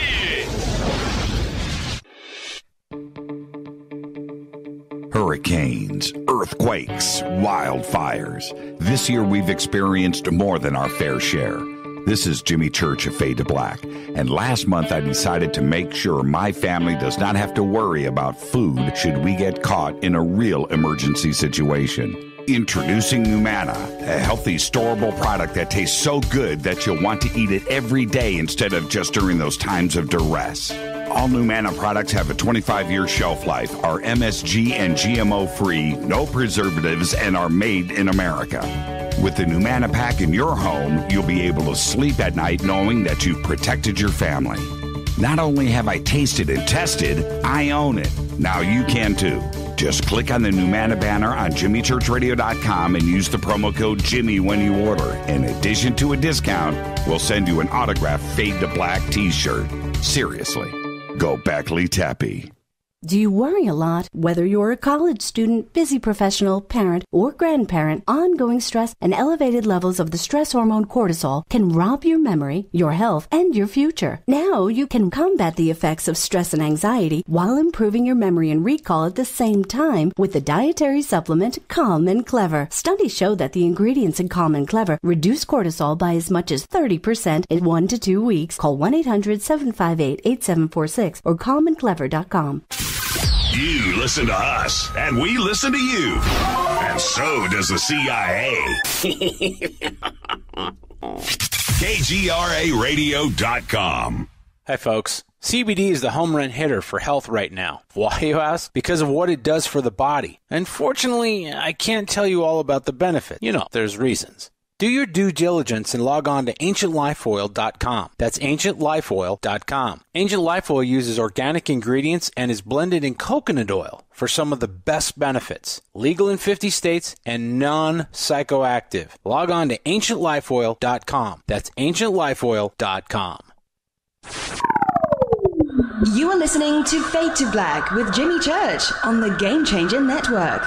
Hurricanes, earthquakes, wildfires. This year we've experienced more than our fair share. This is Jimmy Church of Fade to Black. And last month I decided to make sure my family does not have to worry about food should we get caught in a real emergency situation. Introducing Numana, a healthy, storable product that tastes so good that you'll want to eat it every day instead of just during those times of duress. All Numana products have a 25-year shelf life, are MSG and GMO-free, no preservatives, and are made in America. With the Numana pack in your home, you'll be able to sleep at night knowing that you've protected your family. Not only have I tasted and tested, I own it. Now you can too. Just click on the Numana banner on JimmyChurchRadio.com and use the promo code Jimmy when you order. In addition to a discount, we'll send you an autographed Fade to Black t-shirt. Seriously. Go Beckley Tappy. Do you worry a lot? Whether you're a college student, busy professional, parent, or grandparent, ongoing stress and elevated levels of the stress hormone cortisol can rob your memory, your health, and your future. Now you can combat the effects of stress and anxiety while improving your memory and recall at the same time with the dietary supplement Calm and Clever. Studies show that the ingredients in Calm and Clever reduce cortisol by as much as 30% in 1 to 2 weeks. Call 1-800-758-8746 or calmandclever.com. You listen to us, and we listen to you. And so does the CIA. KGRARadio.com. Hi, folks. CBD is the home run hitter for health right now. Why, you ask? Because of what it does for the body. Unfortunately, I can't tell you all about the benefit. You know, there's reasons. Do your due diligence and log on to AncientLifeOil.com. That's AncientLifeOil.com. Ancient Life Oil uses organic ingredients and is blended in coconut oil for some of the best benefits. Legal in 50 states and non-psychoactive. Log on to AncientLifeOil.com. That's AncientLifeOil.com. You are listening to Fade to Black with Jimmy Church on the Game Changer Network.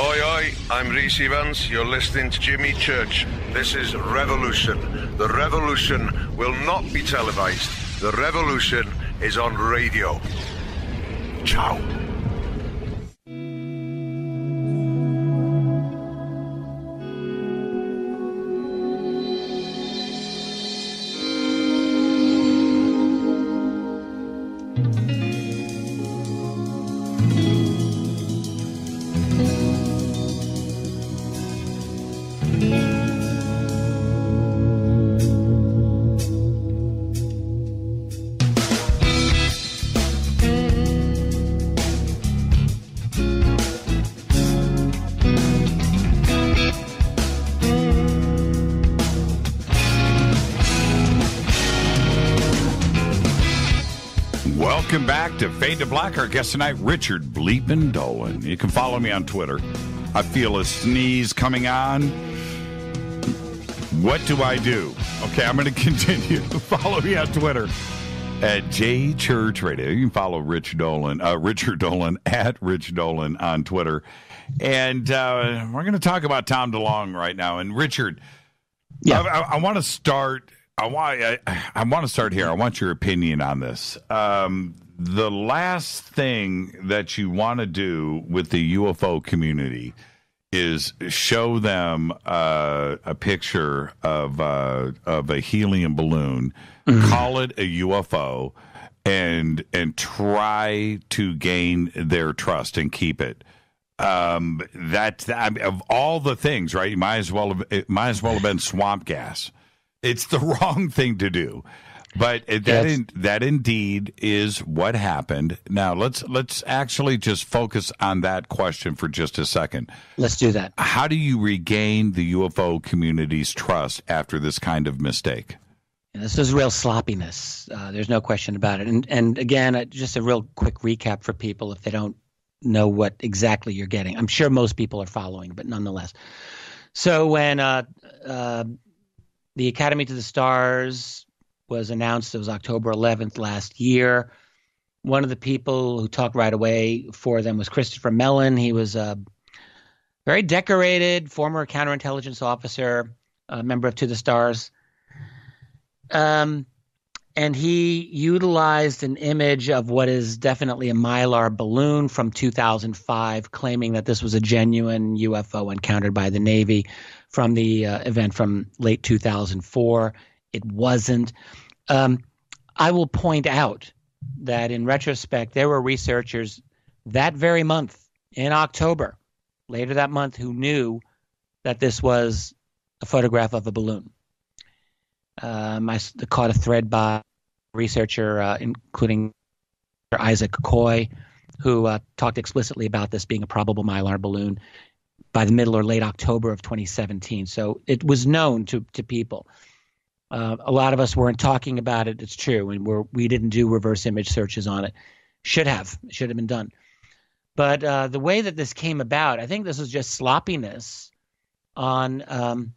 Oi, oi, I'm Reese Evans. You're listening to Jimmy Church. This is Revolution. The revolution will not be televised. The revolution is on radio. Ciao. Welcome back to Fade to Black. Our guest tonight, Richard Bleepin' Dolan. You can follow me on Twitter. I feel a sneeze coming on. What do I do? Okay, I'm going to continue. Follow me on Twitter at JChurchRadio. You can follow Richard Dolan at Rich Dolan on Twitter. And we're going to talk about Tom DeLonge right now. And Richard, Yeah, I want to start. I want to start here. I want your opinion on this. The last thing that you want to do with the UFO community is show them a picture of a helium balloon, call it a UFO, and try to gain their trust and keep it. Of all the things, right? It might as well have been swamp gas. It's the wrong thing to do. But that indeed is what happened. Now let's actually just focus on that question for just a second. Let's do that. How do you regain the UFO community's trust after this kind of mistake? This is real sloppiness. There's no question about it. And again, just a real quick recap for people if they don't know what exactly you're getting. I'm sure most people are following, but nonetheless. So when the Academy to the Stars was announced, it was October 11th last year. One of the people who talked right away for them was Christopher Mellon. He was a very decorated former counterintelligence officer, a member of To the Stars. And he utilized an image of what is definitely a Mylar balloon from 2005, claiming that this was a genuine UFO encountered by the Navy from the event from late 2004. It wasn't. I will point out that in retrospect, there were researchers that very month, in October, later that month, who knew that this was a photograph of a balloon. I caught a thread by a researcher, including Isaac Coy, who talked explicitly about this being a probable Mylar balloon by the middle or late October of 2017. So it was known to people. A lot of us weren't talking about it. It's true, and we didn't do reverse image searches on it. Should have been done. But the way that this came about, I think this was just sloppiness on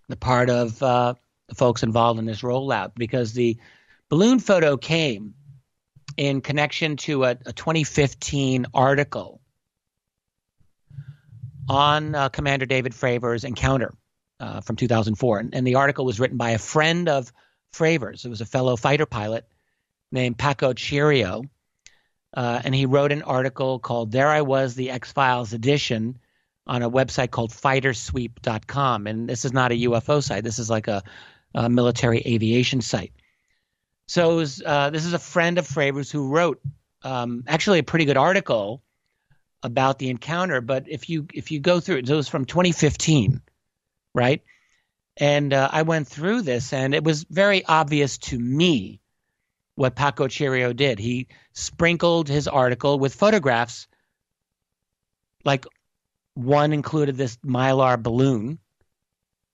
the part of the folks involved in this rollout, because the balloon photo came in connection to a 2015 article on Commander David Fravor's encounter from 2004. And the article was written by a friend of Fravors. It was a fellow fighter pilot named Paco Chirio. And he wrote an article called There I Was, the X-Files Edition, on a website called fightersweep.com. And this is not a UFO site. This is like a military aviation site. So this is a friend of Fravors who wrote actually a pretty good article about the encounter. But if you go through it, it was from 2015, right? And I went through this, and it was very obvious to me what Paco Chirio did. He sprinkled his article with photographs, like one included this Mylar balloon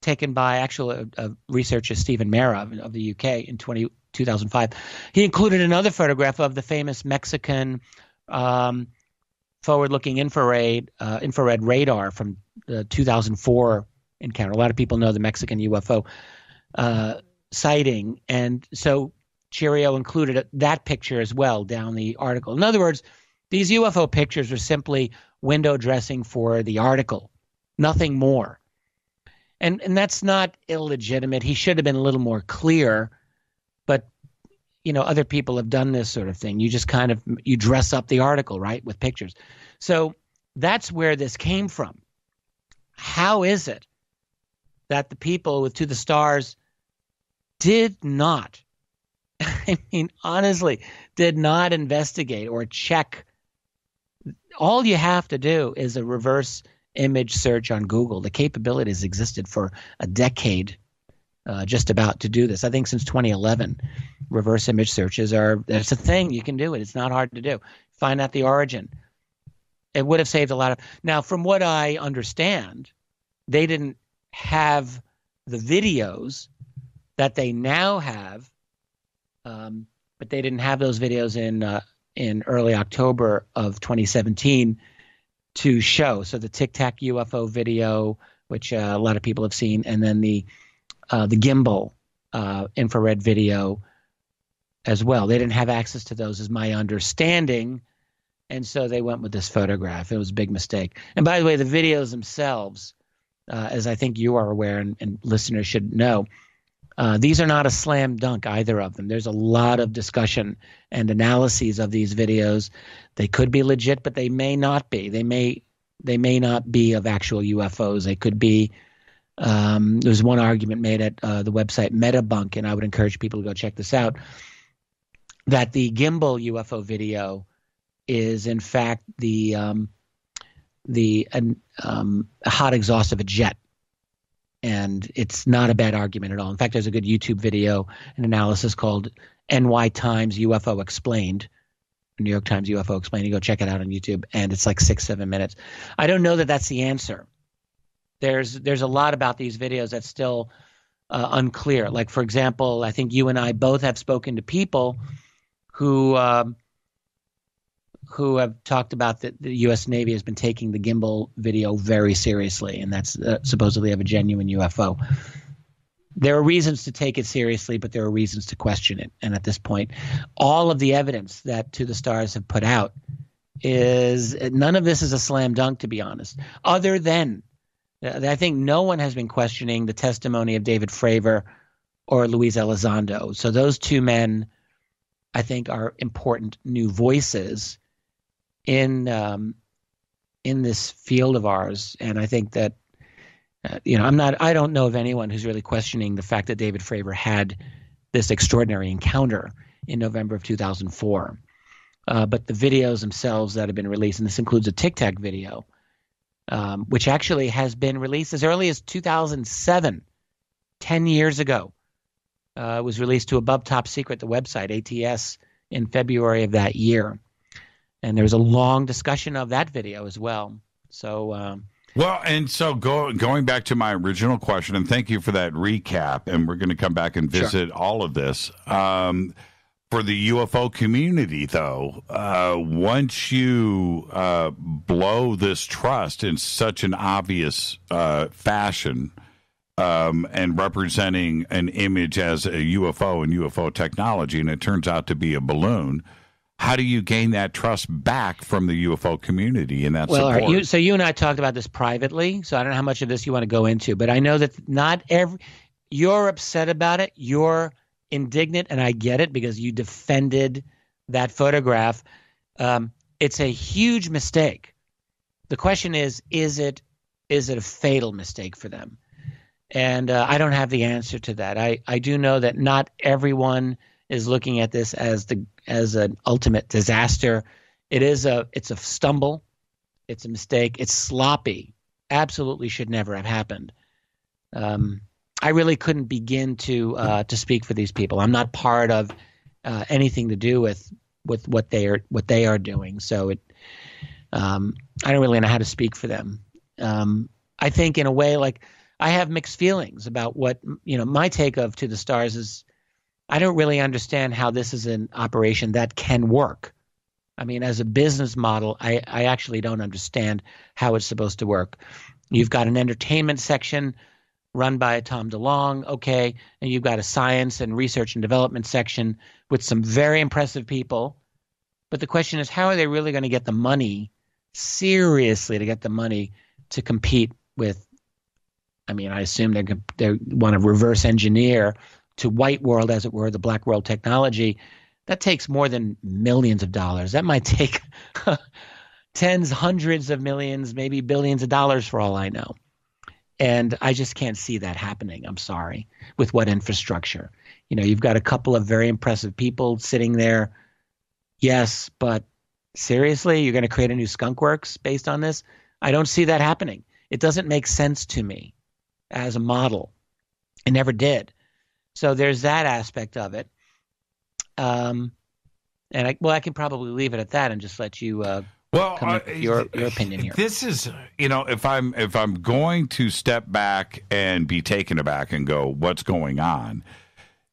taken by actual researcher Steve Mera of the UK in 2005. He included another photograph of the famous Mexican forward-looking infrared radar from the 2004 encounter. A lot of people know the Mexican UFO sighting, and so Chirio included that picture as well down the article. In other words, these UFO pictures were simply window dressing for the article, nothing more. And that's not illegitimate. He should have been a little more clear, but other people have done this sort of thing. You just you dress up the article, right, with pictures. So that's where this came from. How is it that the people with To the Stars did not, honestly, did not investigate or check? All you have to do is a reverse image search on Google. The capabilities existed for a decade, just about, to do this. I think since 2011, reverse image searches it's a thing. You can do it. It's not hard to do. Find out the origin. It would have saved a lot of. Now, from what I understand, they didn't have the videos that they now have, but they didn't have those videos in early October of 2017 to show. So the Tic Tac UFO video, which a lot of people have seen, and then the gimbal infrared video as well. They didn't have access to those, is my understanding, and so they went with this photograph. It was a big mistake. And by the way, the videos themselves as I think you are aware and listeners should know, these are not a slam dunk, either of them. There's a lot of discussion and analyses of these videos. They could be legit, but they may not be. They may not be of actual UFOs. They could be. There's one argument made at the website Metabunk, and I would encourage people to go check this out, that the gimbal UFO video is in fact the hot exhaust of a jet. And it's not a bad argument at all. In fact, there's a good YouTube video, an analysis called NY Times UFO Explained, New York Times UFO Explained. You go check it out on YouTube, and it's like 6-7 minutes. I don't know that that's the answer. There's a lot about these videos that's still unclear. Like, for example, I think you and I both have spoken to people who have talked about that the U.S. Navy has been taking the gimbal video very seriously, and that's supposedly of a genuine UFO. There are reasons to take it seriously, but there are reasons to question it. And at this point, all of the evidence that To the Stars have put out is none of this is a slam dunk, to be honest, other than I think no one has been questioning the testimony of David Fravor or Luis Elizondo. So those two men, I think, are important new voices in this field of ours. And I think that I don't know of anyone who's really questioning the fact that David Fravor had this extraordinary encounter in November of 2004. But the videos themselves that have been released, and this includes a Tic Tac video, which actually has been released as early as 2007, 10 years ago. It was released to Above Top Secret, the website, ATS, in February of that year. And there was a long discussion of that video as well. So, going back to my original question, and thank you for that recap, and we're going to come back and visit all of this. For the UFO community, though, once you blow this trust in such an obvious fashion, and representing an image as a UFO and UFO technology, and it turns out to be a balloon, how do you gain that trust back from the UFO community and that support? Well, so you and I talked about this privately, so I don't know how much of this you want to go into, but I know that you're upset about it, you're indignant, and I get it because you defended that photograph. It's a huge mistake. The question is it a fatal mistake for them? And I don't have the answer to that. I do know that not everyone is looking at this as an ultimate disaster. It's a stumble. It's a mistake. It's sloppy. Absolutely should never have happened. I really couldn't begin to speak for these people. I'm not part of anything to do with what they are doing. So I don't really know how to speak for them. I think in a way, like, I have mixed feelings about what, my take of To the Stars is, I don't really understand how this is an operation that can work. I mean, as a business model, I actually don't understand how it's supposed to work. You've got an entertainment section run by Tom DeLonge, okay, and you've got a science and research and development section with some very impressive people. But the question is, how are they really going to get the money, seriously, to get the money to compete with, I assume they want to reverse engineer to white world, as it were, the black world technology. That takes more than millions of dollars. That might take tens, hundreds of millions, maybe billions of dollars for all I know. And I just can't see that happening. I'm sorry. With what infrastructure? You've got a couple of very impressive people sitting there. Yes, but seriously, you're going to create a new Skunk Works based on this? I don't see that happening. It doesn't make sense to me as a model. It never did. So there's that aspect of it. And I can probably leave it at that and just let you come up with your opinion here. This is, if I'm going to step back and be taken aback and go, what's going on?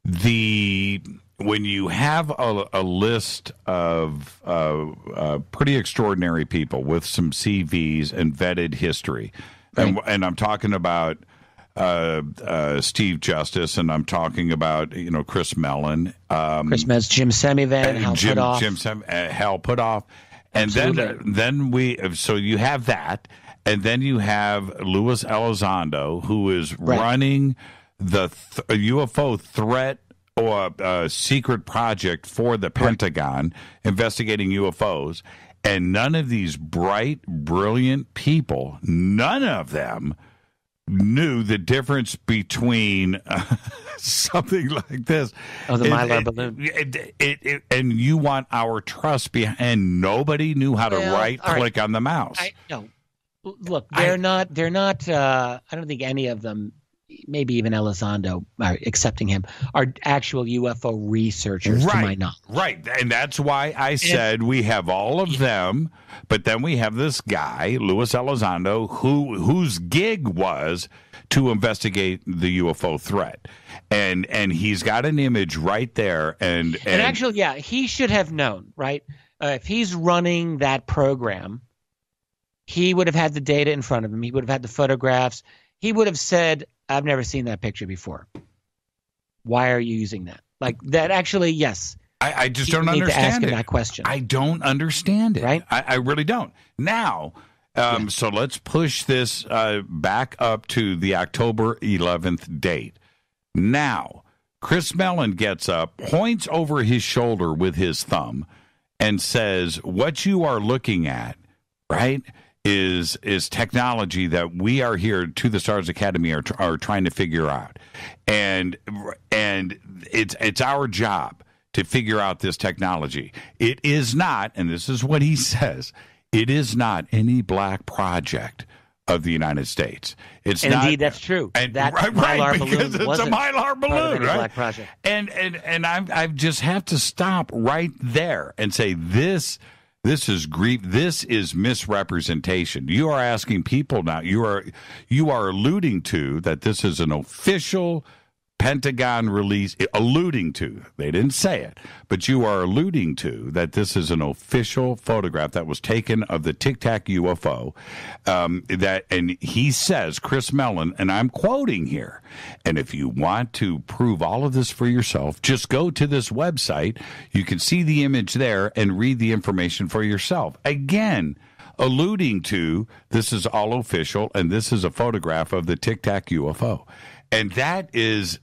When you have a list of pretty extraordinary people with some CVs and vetted history, right. and I'm talking about Steve Justice, and I'm talking about Chris Mellon, Jim Semivan, Hal Puthoff, and absolutely. then so you have that, and then you have Luis Elizondo, who is running the UFO threat or secret project for the Pentagon, investigating UFOs. And none of these bright, brilliant people, none of them knew the difference between something like this. Oh, the Mylar balloon. And you want our trust behind, and nobody knew how to right-click on the mouse. No. Look, they're not, I don't think any of them, maybe even Elizondo, accepting him, are actual UFO researchers, to my knowledge. Right, and that's why I said we have all of them, but then we have this guy, Luis Elizondo, whose gig was to investigate the UFO threat. And he's got an image right there. And actually, he should have known, right? If he's running that program, he would have had the data in front of him. He would have had the photographs. He would have said, I've never seen that picture before. Why are you using that? Like that actually, yes. I just don't understand to ask him that question. I don't understand it. Right? I really don't. Now, so let's push this back up to the October 11th date. Now, Chris Mellon gets up, points over his shoulder with his thumb, and says, what you are looking at, right, is technology that we are here to the Stars Academy are trying to figure out, and it's our job to figure out this technology. It is not, and this is what he says, it is not any black project of the United States. It's and not, indeed, that's true. And, that right, Mylar because balloon it's a Mylar balloon, right? Black project. And I just have to stop right there and say this is grief. This is misrepresentation. You are asking people now. You are alluding to that this is an official Pentagon release. Alluding to, they didn't say it, but you are alluding to that this is an official photograph that was taken of the Tic Tac UFO. And he says, Chris Mellon, and I'm quoting here. And if you want to prove all of this for yourself, just go to this website. You can see the image there and read the information for yourself. Again, alluding to this is all official, and this is a photograph of the Tic Tac UFO. And that is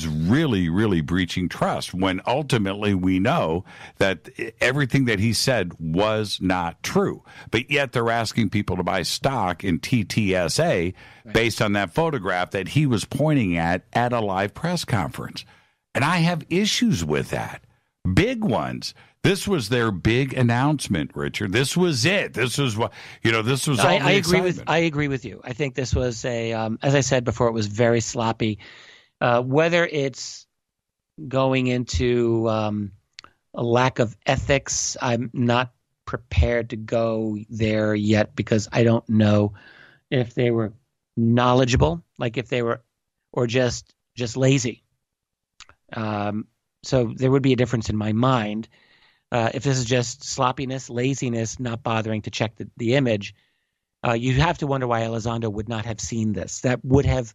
really, really breaching trust when ultimately we know that everything that he said was not true. But yet they're asking people to buy stock in TTSA based on that photograph that he was pointing at a live press conference. And I have issues with that. Big ones. This was their big announcement, Richard. This was it. This was what this was. I agree with you. I think this was as I said before, it was very sloppy. Whether it's going into a lack of ethics, I'm not prepared to go there yet because I don't know if they were knowledgeable, like if they were, or just lazy. So there would be a difference in my mind. If this is just sloppiness, laziness, not bothering to check the image, you have to wonder why Elizondo would not have seen this. That would have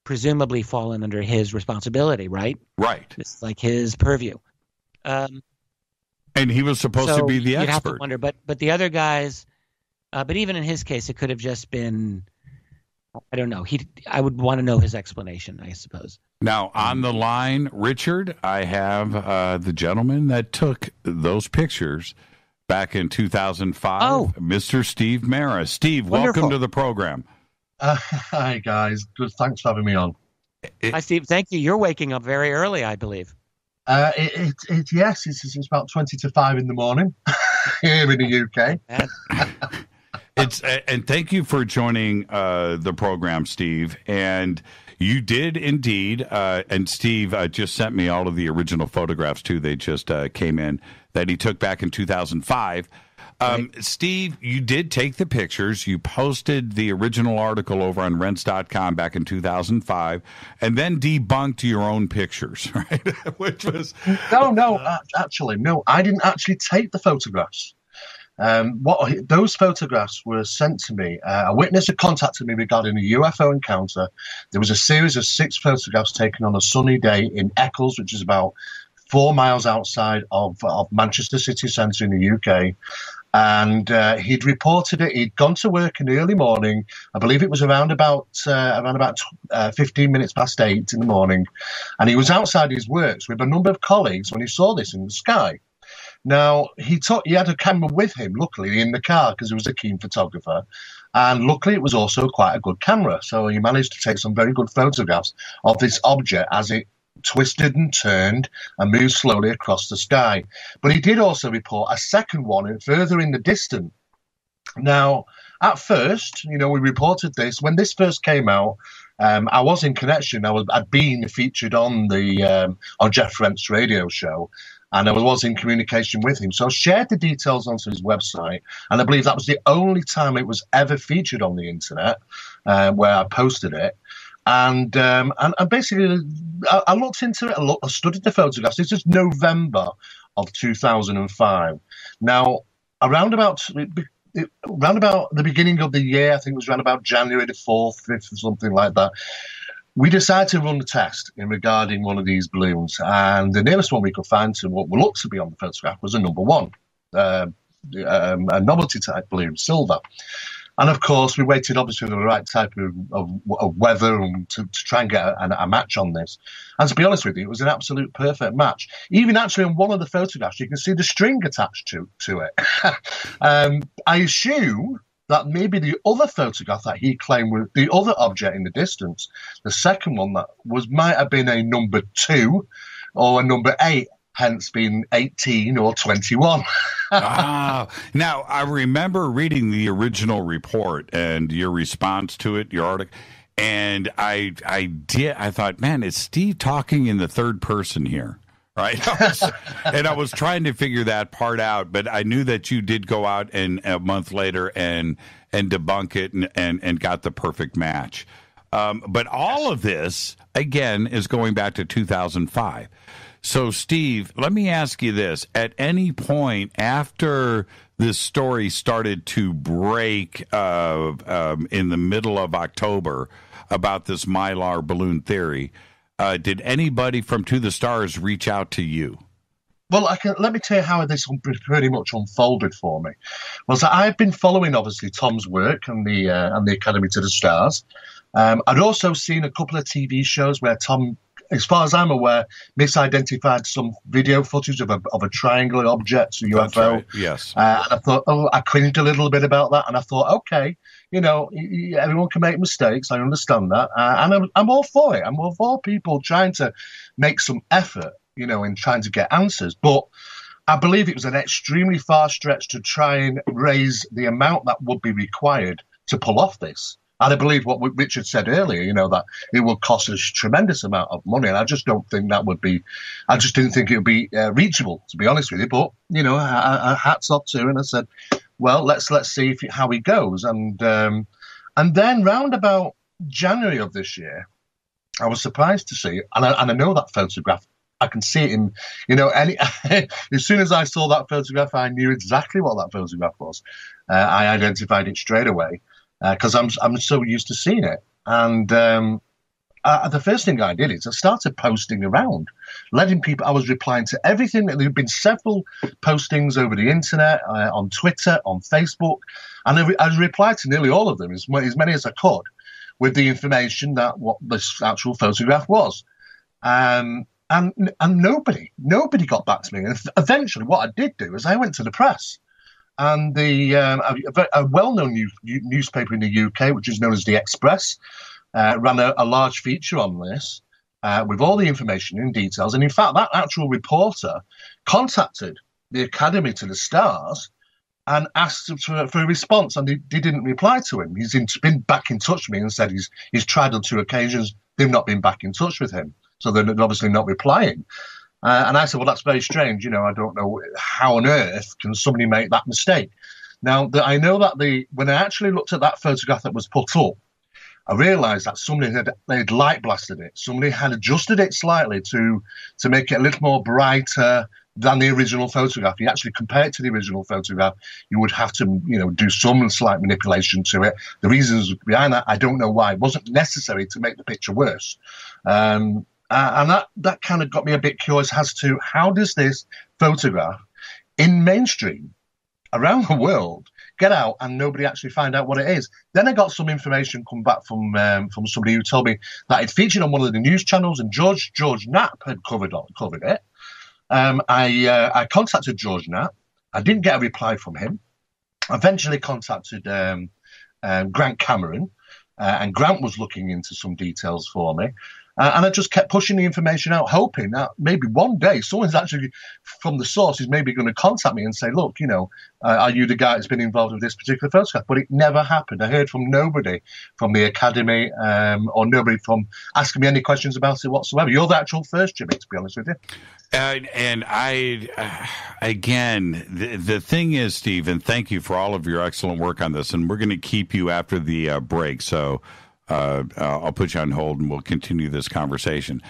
presumably fallen under his responsibility, right? Right. It's like his purview. And he was supposed to be the expert. You'd have to wonder, but the other guys, but even in his case, it could have just been, I don't know. I would want to know his explanation, I suppose. Now, on the line, Richard, I have the gentleman that took those pictures back in 2005, Mr. Steve Mera. Steve, Wonderful. Welcome to the program. Hi, guys. Good. Thanks for having me on. Hi, Steve. Thank you. You're waking up very early, I believe. Yes, it's about 20 to 5 in the morning here in the UK. And thank you for joining the program, Steve. And you did indeed. And Steve just sent me all of the original photographs, too. They just came in that he took back in 2005. Steve, you did take the pictures. You posted the original article over on rents.com back in 2005 and then debunked your own pictures, right? Which was... Actually, I didn't actually take the photographs. Those photographs were sent to me. A witness had contacted me regarding a UFO encounter. There was a series of 6 photographs taken on a sunny day in Eccles, which is about 4 miles outside of Manchester city centre in the UK. And he'd reported it. He'd gone to work in the early morning. I believe it was around about 15 minutes past 8 in the morning. And he was outside his works with a number of colleagues when he saw this in the sky. Now, he had a camera with him, luckily, in the car, because he was a keen photographer. And luckily, it was also quite a good camera. So he managed to take some very good photographs of this object as it twisted and turned and moved slowly across the sky. But he did also report a second one further in the distance. Now, at first, we reported this. When this first came out, I was in connection. I'd been featured on the on Jeff Rent's radio show, and I was in communication with him. So I shared the details onto his website, and I believe that was the only time it was ever featured on the internet where I posted it. And basically, I looked into it. I studied the photographs. This is November of 2005. Now, around about the beginning of the year, I think it was around about January the 4th, 5th, or something like that, we decided to run a test regarding one of these balloons. And the nearest one we could find to what looked to be on the photograph was a number one, a novelty-type balloon, silver. And, of course, we waited, obviously, for the right type of weather and to try and get a match on this. And to be honest with you, it was an absolute perfect match. Even actually in one of the photographs, you can see the string attached to it. I assume that maybe the other photograph that he claimed was the other object in the distance, the second one that might have been a number 2 or a number 8. Hence being 18 or 21. Now, I remember reading the original report and your response to it, your article, and I thought, man, is Steve talking in the third person here? Right? I was trying to figure that part out, but I knew that you did go out and a month later and debunk it and got the perfect match. But all of this, again, is going back to 2005. So, Steve, let me ask you this. At any point after this story started to break in the middle of October about this Mylar balloon theory, did anybody from To the Stars reach out to you? Well, let me tell you how this pretty much unfolded for me. Was that I've been following, obviously, Tom's work and the Academy to the Stars. I'd also seen a couple of TV shows where Tom, as far as I'm aware, misidentified some video footage of a triangular object, a UFO. That's right. Yes. And I thought, I cringed a little bit about that. And I thought, okay, everyone can make mistakes. I understand that. And I'm all for it. I'm all for people trying to make some effort, in trying to get answers. But I believe it was an extremely far stretch to try and raise the amount that would be required to pull off this. And I believe what Richard said earlier, that it would cost us a tremendous amount of money. And I just don't think that would be, I just didn't think it would be reachable, to be honest with you. But, I hats off to, and I said, well, let's see how it goes. And then round about January of this year, I was surprised to see, and I know that photograph. I can see it in, as soon as I saw that photograph, I knew exactly what that photograph was. I identified it straight away. Because I'm so used to seeing it. And the first thing I did is I started posting around, letting people, I was replying to everything. There had been several postings over the internet, on Twitter, on Facebook, and I replied to nearly all of them, as many as I could, with the information that what this actual photograph was. And nobody got back to me. And eventually what I did do is I went to the press. And a well-known newspaper in the UK, which is known as The Express, ran a large feature on this with all the information and details. And in fact, that actual reporter contacted the Academy to the Stars and asked for a response, and they didn't reply to him. He's been back in touch with me and said he's tried on 2 occasions. They've not been back in touch with him. So they're obviously not replying. And I said, well, that's very strange. I don't know how on earth can somebody make that mistake. Now, I know that when I actually looked at that photograph that was put up, I realised that somebody had light blasted it. Somebody had adjusted it slightly to make it a little more brighter than the original photograph. You actually compare it to the original photograph, you would have to, do some slight manipulation to it. The reasons behind that, I don't know why. It wasn't necessary to make the picture worse. And that kind of got me a bit curious as to how does this photograph in mainstream around the world get out and nobody actually find out what it is. Then I got some information come back from somebody who told me that it featured on one of the news channels, and George Knapp had covered it. I contacted George Knapp. I didn't get a reply from him. I eventually contacted Grant Cameron, and Grant was looking into some details for me. And I just kept pushing the information out, hoping that maybe one day someone's actually from the source is maybe going to contact me and say, look, are you the guy that's been involved with this particular photograph? But it never happened. I heard from nobody from the Academy or nobody from asking me any questions about it whatsoever. You're the actual first, Jimmy, to be honest with you. And I, again, the thing is, Steve, and thank you for all of your excellent work on this, and we're going to keep you after the break, so I'll put you on hold and we'll continue this conversation.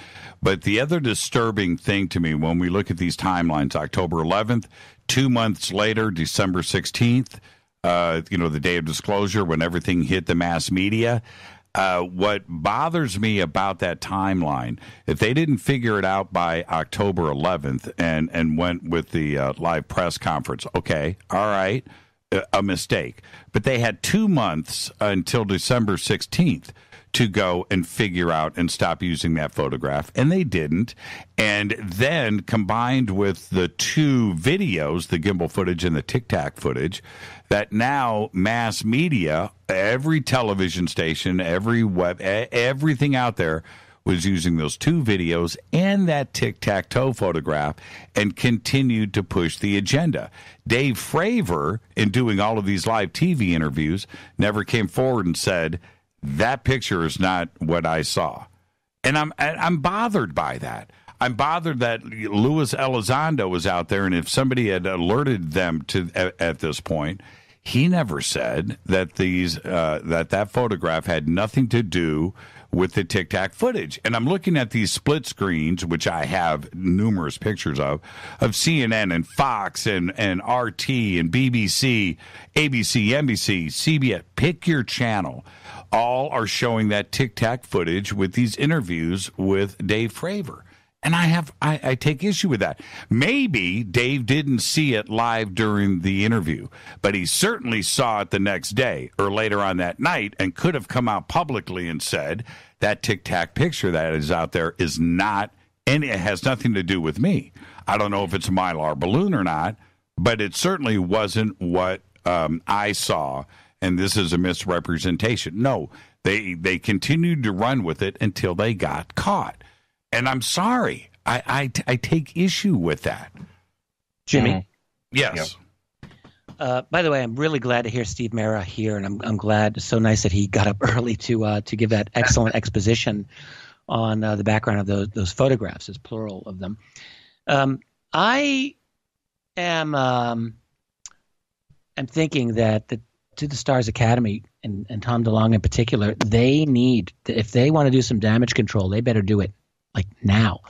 But the other disturbing thing to me when we look at these timelines, October 11th, 2 months later, December 16th, the day of disclosure when everything hit the mass media, what bothers me about that timeline, if they didn't figure it out by October 11th and went with the live press conference, okay, all right, a mistake. But they had 2 months until December 16th to go and figure out and stop using that photograph, and they didn't. And then combined with the two videos, the gimbal footage and the Tic Tac footage, that now mass media, every television station, every web, everything out there was using those two videos and that tic-tac-toe photograph and continued to push the agenda. Dave Fravor, in doing all of these live TV interviews, never came forward and said, that picture is not what I saw. And I'm bothered by that. I'm bothered that Luis Elizondo was out there, and if somebody had alerted them to at this point, he never said that that photograph had nothing to do with the Tic Tac footage. And I'm looking at these split screens, which I have numerous pictures of CNN and Fox and RT and BBC, ABC, NBC, CBS, pick your channel. All are showing that Tic Tac footage with these interviews with Dave Fravor. And I take issue with that. Maybe Dave didn't see it live during the interview, but he certainly saw it the next day or later on that night and could have come out publicly and said that Tic Tac picture that is out there is not, and it has nothing to do with me. I don't know if it's a Mylar balloon or not, but it certainly wasn't what I saw, and this is a misrepresentation. No, they continued to run with it until they got caught. And I'm sorry. I take issue with that. Jimmy? Yes. By the way, I'm really glad to hear Steve Mera here, and I'm glad. It's so nice that he got up early to give that excellent exposition on the background of those photographs. There's plural of them. I am I'm thinking that the To the Stars Academy and Tom DeLonge in particular, they need, if they want to do some damage control, they better do it like now.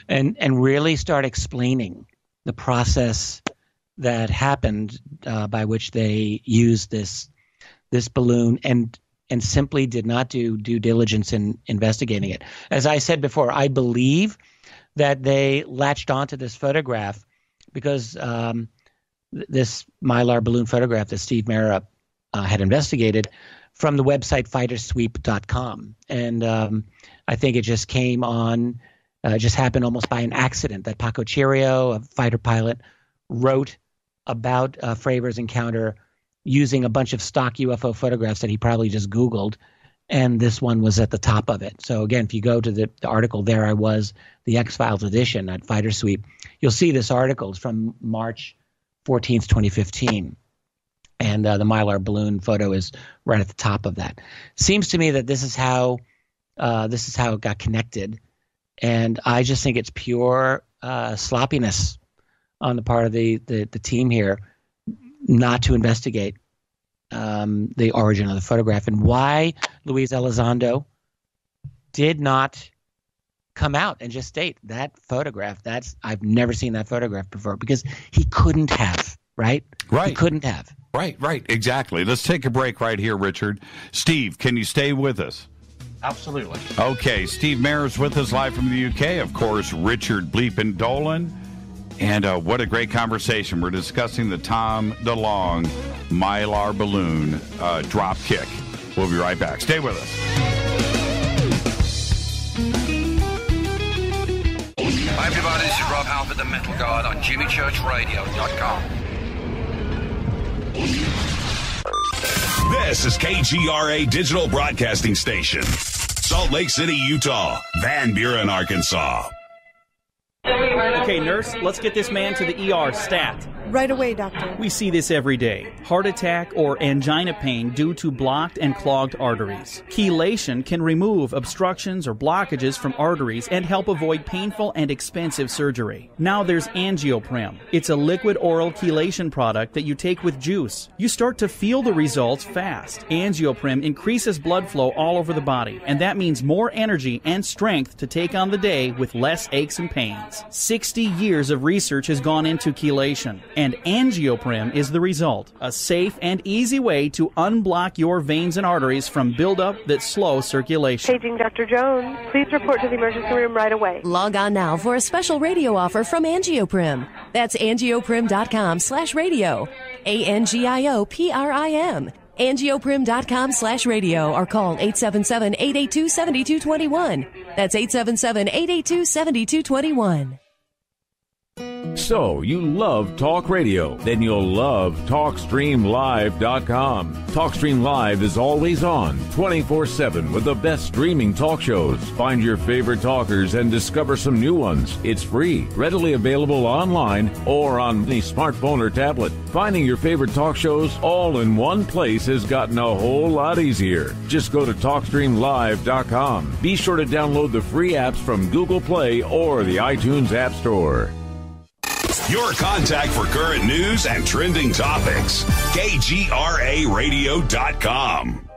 And really start explaining the process that happened by which they used this balloon and simply did not do due diligence in investigating it. As I said before, I believe that they latched onto this photograph because this Mylar balloon photograph that Steve Mera had investigated from the website fightersweep.com. And I think it just came on, just happened almost by an accident that Paco Chirio, a fighter pilot, wrote about Fravor's encounter using a bunch of stock UFO photographs that he probably just Googled, and this one was at the top of it. So again, if you go to the article, There I Was, the X-Files edition at Fighter Sweep, you'll see this article. It's from March 14th, 2015. And the Mylar balloon photo is right at the top of that. Seems to me that this is how it got connected, and I just think it's pure sloppiness on the part of the team here not to investigate the origin of the photograph and why Luis Elizondo did not come out and just state that photograph. I've never seen that photograph before, because he couldn't have, right? Right. He couldn't have. Right, exactly. Let's take a break right here, Richard. Steve, can you stay with us? Absolutely. Okay, Steve Mera's with us live from the UK. Of course, Richard Bleepin Dolan And what a great conversation. We're discussing the Tom DeLonge Mylar balloon drop kick. We'll be right back. Stay with us. Hi, everybody. This is Rob Halford, the Metal Guard on JimmyChurchRadio.com. This is KGRA Digital Broadcasting Station. Salt Lake City, Utah. Van Buren, Arkansas. Okay, nurse, let's get this man to the ER stat. Right away, doctor. We see this every day. Heart attack or angina pain due to blocked and clogged arteries. Chelation can remove obstructions or blockages from arteries and help avoid painful and expensive surgery. Now there's Angioprim. It's a liquid oral chelation product that you take with juice. You start to feel the results fast. Angioprim increases blood flow all over the body, and that means more energy and strength to take on the day with less aches and pains. 60 years of research has gone into chelation, and Angioprim is the result. A safe and easy way to unblock your veins and arteries from buildup that slow circulation. Paging Dr. Jones. Please report to the emergency room right away. Log on now for a special radio offer from Angioprim. That's angioprim.com/radio. ANGIOPRIM. Angioprim.com/radio or call 877-882-7221. That's 877-882-7221. So, you love talk radio? Then you'll love TalkStreamLive.com. TalkStream Live is always on, 24/7 with the best streaming talk shows. Find your favorite talkers and discover some new ones. It's free, readily available online or on any smartphone or tablet. Finding your favorite talk shows all in one place has gotten a whole lot easier. Just go to TalkStreamLive.com. Be sure to download the free apps from Google Play or the iTunes App Store. Your contact for current news and trending topics. KGRARadio.com.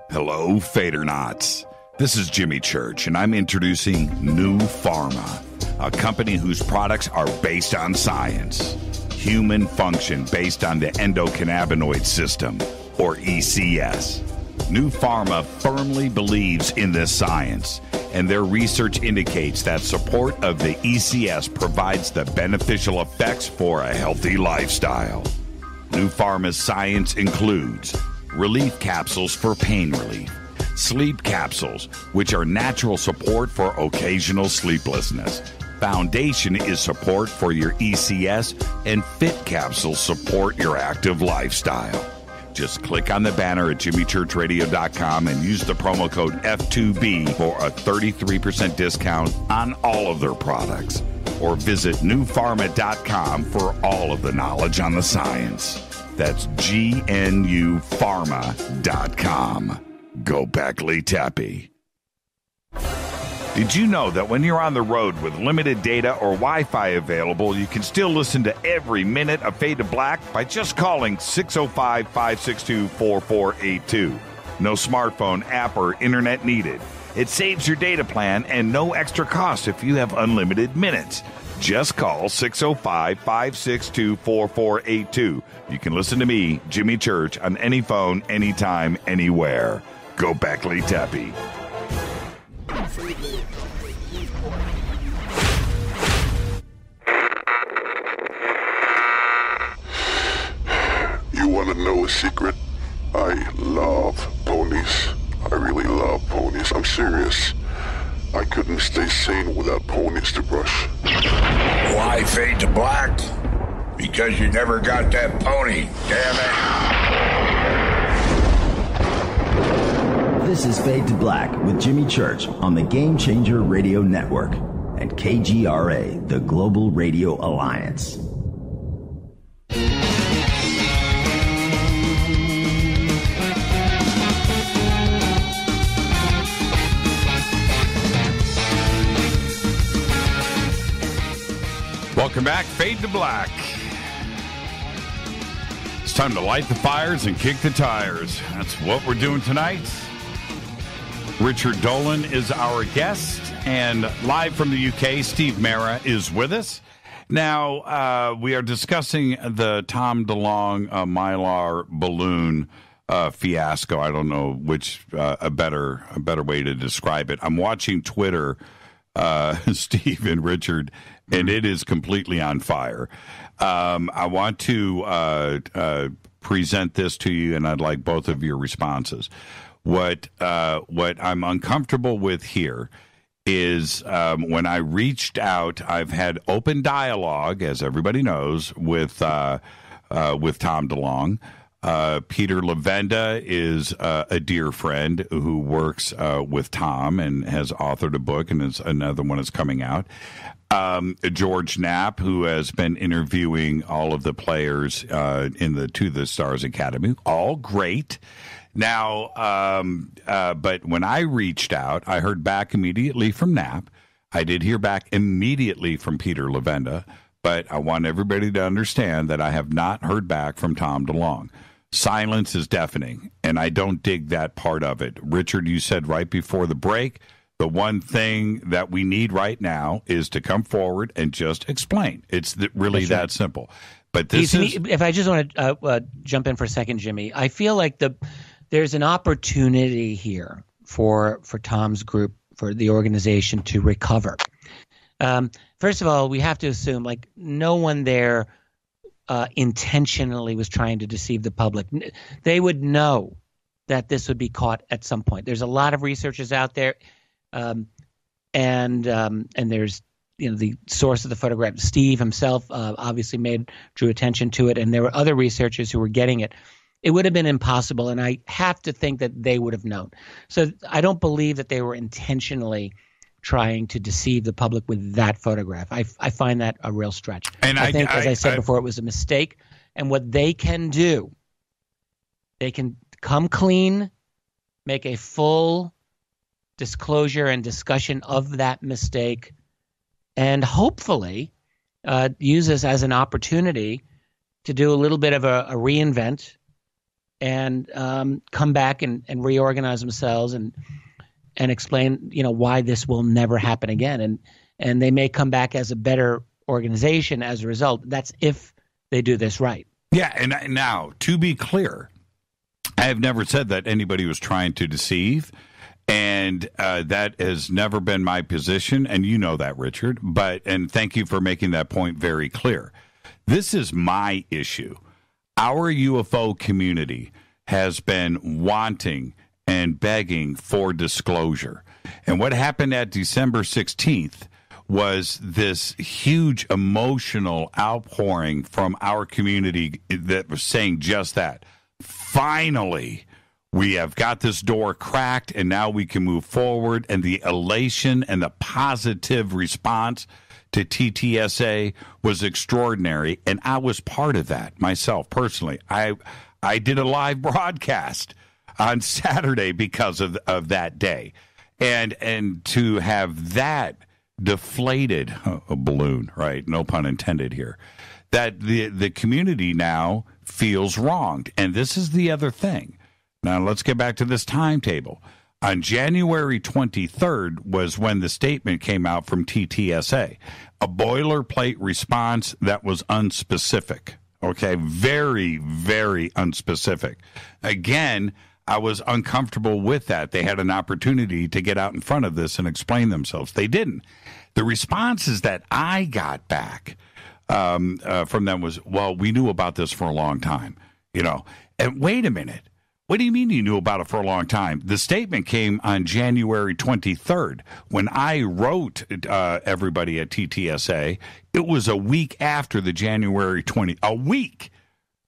Hello, Fadernauts. This is Jimmy Church, and I'm introducing New Pharma, a company whose products are based on science. Human function based on the endocannabinoid system, or ECS. New Pharma firmly believes in this science, and their research indicates that support of the ECS provides the beneficial effects for a healthy lifestyle. New Pharma's science includes relief capsules for pain relief, sleep capsules, which are natural support for occasional sleeplessness. Foundation is support for your ECS, and Fit capsules support your active lifestyle. Just click on the banner at JimmyChurchRadio.com and use the promo code F2B for a 33% discount on all of their products. Or visit newpharma.com for all of the knowledge on the science. That's GNUpharma.com. Go Beckley Tappy. Did you know that when you're on the road with limited data or Wi-Fi available, you can still listen to every minute of Fade to Black by just calling 605-562-4482. No smartphone, app, or internet needed. It saves your data plan and no extra cost if you have unlimited minutes. Just call 605-562-4482. You can listen to me, Jimmy Church, on any phone, anytime, anywhere. Go Beckley Tappy. You want to know a secret? I love ponies. I really love ponies. I'm serious. I couldn't stay sane without ponies to brush. Why Fade to Black? Because you never got that pony, damn it. This is Fade to Black with Jimmy Church on the Game Changer Radio Network and KGRA, the Global Radio Alliance. Welcome back, Fade to Black. It's time to light the fires and kick the tires. That's what we're doing tonight. Richard Dolan is our guest, and live from the UK, Steve Mera is with us. Now, we are discussing the Tom DeLonge Mylar balloon fiasco. I don't know which a better way to describe it. I'm watching Twitter, Steve and Richard, and it is completely on fire. I want to present this to you, and I'd like both of your responses. What I'm uncomfortable with here is when I reached out, I've had open dialogue, as everybody knows, with Tom DeLonge. Peter Levenda is a dear friend who works with Tom and has authored a book, and another one is coming out. George Knapp, who has been interviewing all of the players in the To the Stars Academy, all great. Now, but when I reached out, I heard back immediately from Knapp. I did hear back immediately from Peter Levenda, but I want everybody to understand that I have not heard back from Tom DeLonge. Silence is deafening, and I don't dig that part of it. Richard, you said right before the break, the one thing that we need right now is to come forward and just explain. It's really that simple. But this is... If I just want to jump in for a second, Jimmy, I feel like there's an opportunity here for Tom's group, for the organization to recover. First of all, we have to assume like no one there intentionally was trying to deceive the public. They would know that this would be caught at some point. There's a lot of researchers out there, and there's the source of the photograph. Steve himself obviously drew attention to it, and there were other researchers who were getting it. It would have been impossible, and I have to think that they would have known. So I don't believe that they were intentionally trying to deceive the public with that photograph. I find that a real stretch. And I think, as I said before, it was a mistake. And what they can do, they can come clean, make a full disclosure and discussion of that mistake, and hopefully use this as an opportunity to do a little bit of a reinvent and come back and reorganize themselves and explain, why this will never happen again. And they may come back as a better organization as a result. That's if they do this right. Yeah, and now, to be clear, I have never said that anybody was trying to deceive, and that has never been my position, and you know that, Richard. And thank you for making that point very clear. This is my issue. Our UFO community has been wanting and begging for disclosure. And what happened at December 16th was this huge emotional outpouring from our community that was saying just that. Finally, we have got this door cracked, and now we can move forward. And the elation and the positive response to TTSA was extraordinary, and I was part of that myself personally. I did a live broadcast on Saturday because of that day, and to have that deflated a balloon, right? No pun intended here. That the community now feels wronged, and this is the other thing. Now let's get back to this timetable. On January 23rd was when the statement came out from TTSA, a boilerplate response that was unspecific. Okay, very, very unspecific. Again, I was uncomfortable with that. They had an opportunity to get out in front of this and explain themselves. They didn't. The responses that I got back from them was, well, we knew about this for a long time, And wait a minute. What do you mean you knew about it for a long time? The statement came on January 23rd. When I wrote everybody at TTSA, it was a week after the January 20th. A week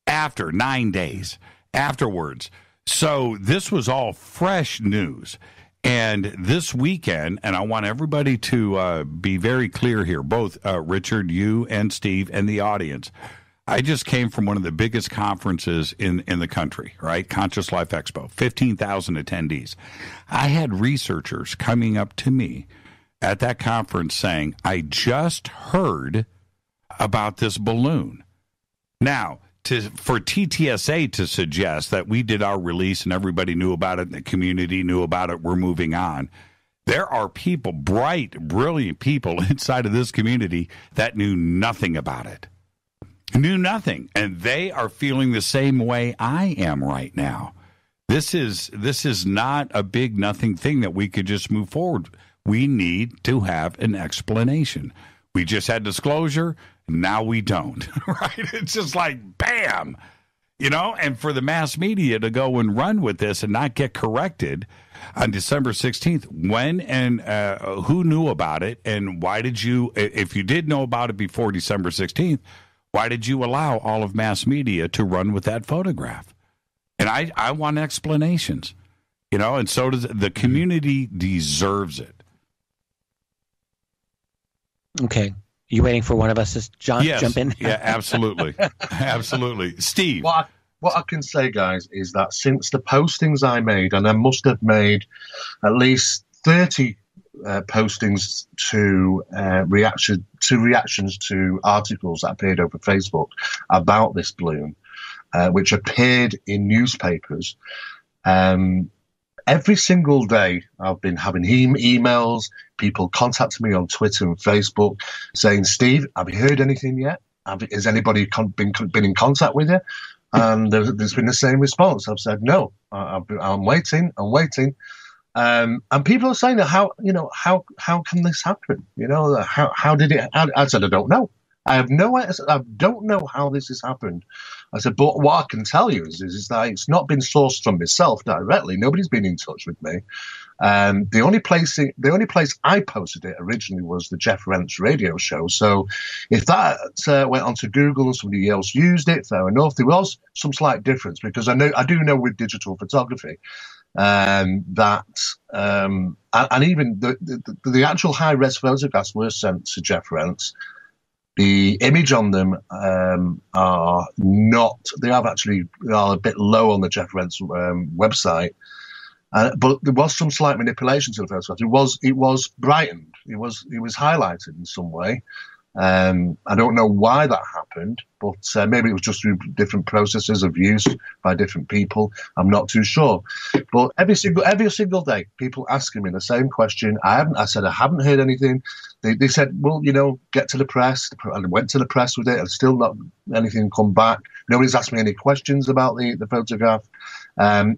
after, 9 days afterwards. So this was all fresh news. And this weekend, and I want everybody to be very clear here, both Richard, you and Steve, and the audience. I just came from one of the biggest conferences in the country, right? Conscious Life Expo, 15,000 attendees. I had researchers coming up to me at that conference saying, I just heard about this balloon. Now, for TTSA to suggest that we did our release and everybody knew about it and the community knew about it, we're moving on. There are people, bright, brilliant people inside of this community that knew nothing about it. Knew nothing, and they are feeling the same way I am right now. This is not a big nothing thing that we could just move forward. We need to have an explanation. We just had disclosure. Now we don't, right? It's just like, bam, and for the mass media to go and run with this and not get corrected on December 16th, when and who knew about it, and why did you, if you did know about it before December 16th, why did you allow all of mass media to run with that photograph? And I want explanations, and so does the community deserves it. Okay. You waiting for one of us to jump in? Yeah, absolutely. Absolutely. Steve. What I can say, guys, is that since the postings I made, and I must have made at least 30 postings to reactions to articles that appeared over Facebook about this balloon, which appeared in newspapers. Every single day, I've been having emails, people contacting me on Twitter and Facebook saying, Steve, have you heard anything yet? Has anybody been in contact with you? And there's been the same response. I've said, no, I'm waiting. And people are saying, how can this happen? How did it? I said, I don't know. I don't know how this has happened. I said, but what I can tell you is that it's not been sourced from myself directly. Nobody's been in touch with me. The only place I posted it originally was the Jeff Rentz radio show. So if that went onto Google and somebody else used it, fair enough. There was some slight difference because I do know with digital photography and even the actual high-res photographs were sent to Jeff Rentz. The image on them are a bit low on the Jeff Rentz website, but there was some slight manipulation to the photograph. It was brightened. It was highlighted in some way. I don't know why that happened, but maybe it was just through different processes of use by different people. I'm not too sure. But every single day, people asking me the same question. I said I haven't heard anything. They said, well, get to the press. I went to the press with it, and still not anything come back. Nobody's asked me any questions about the photograph.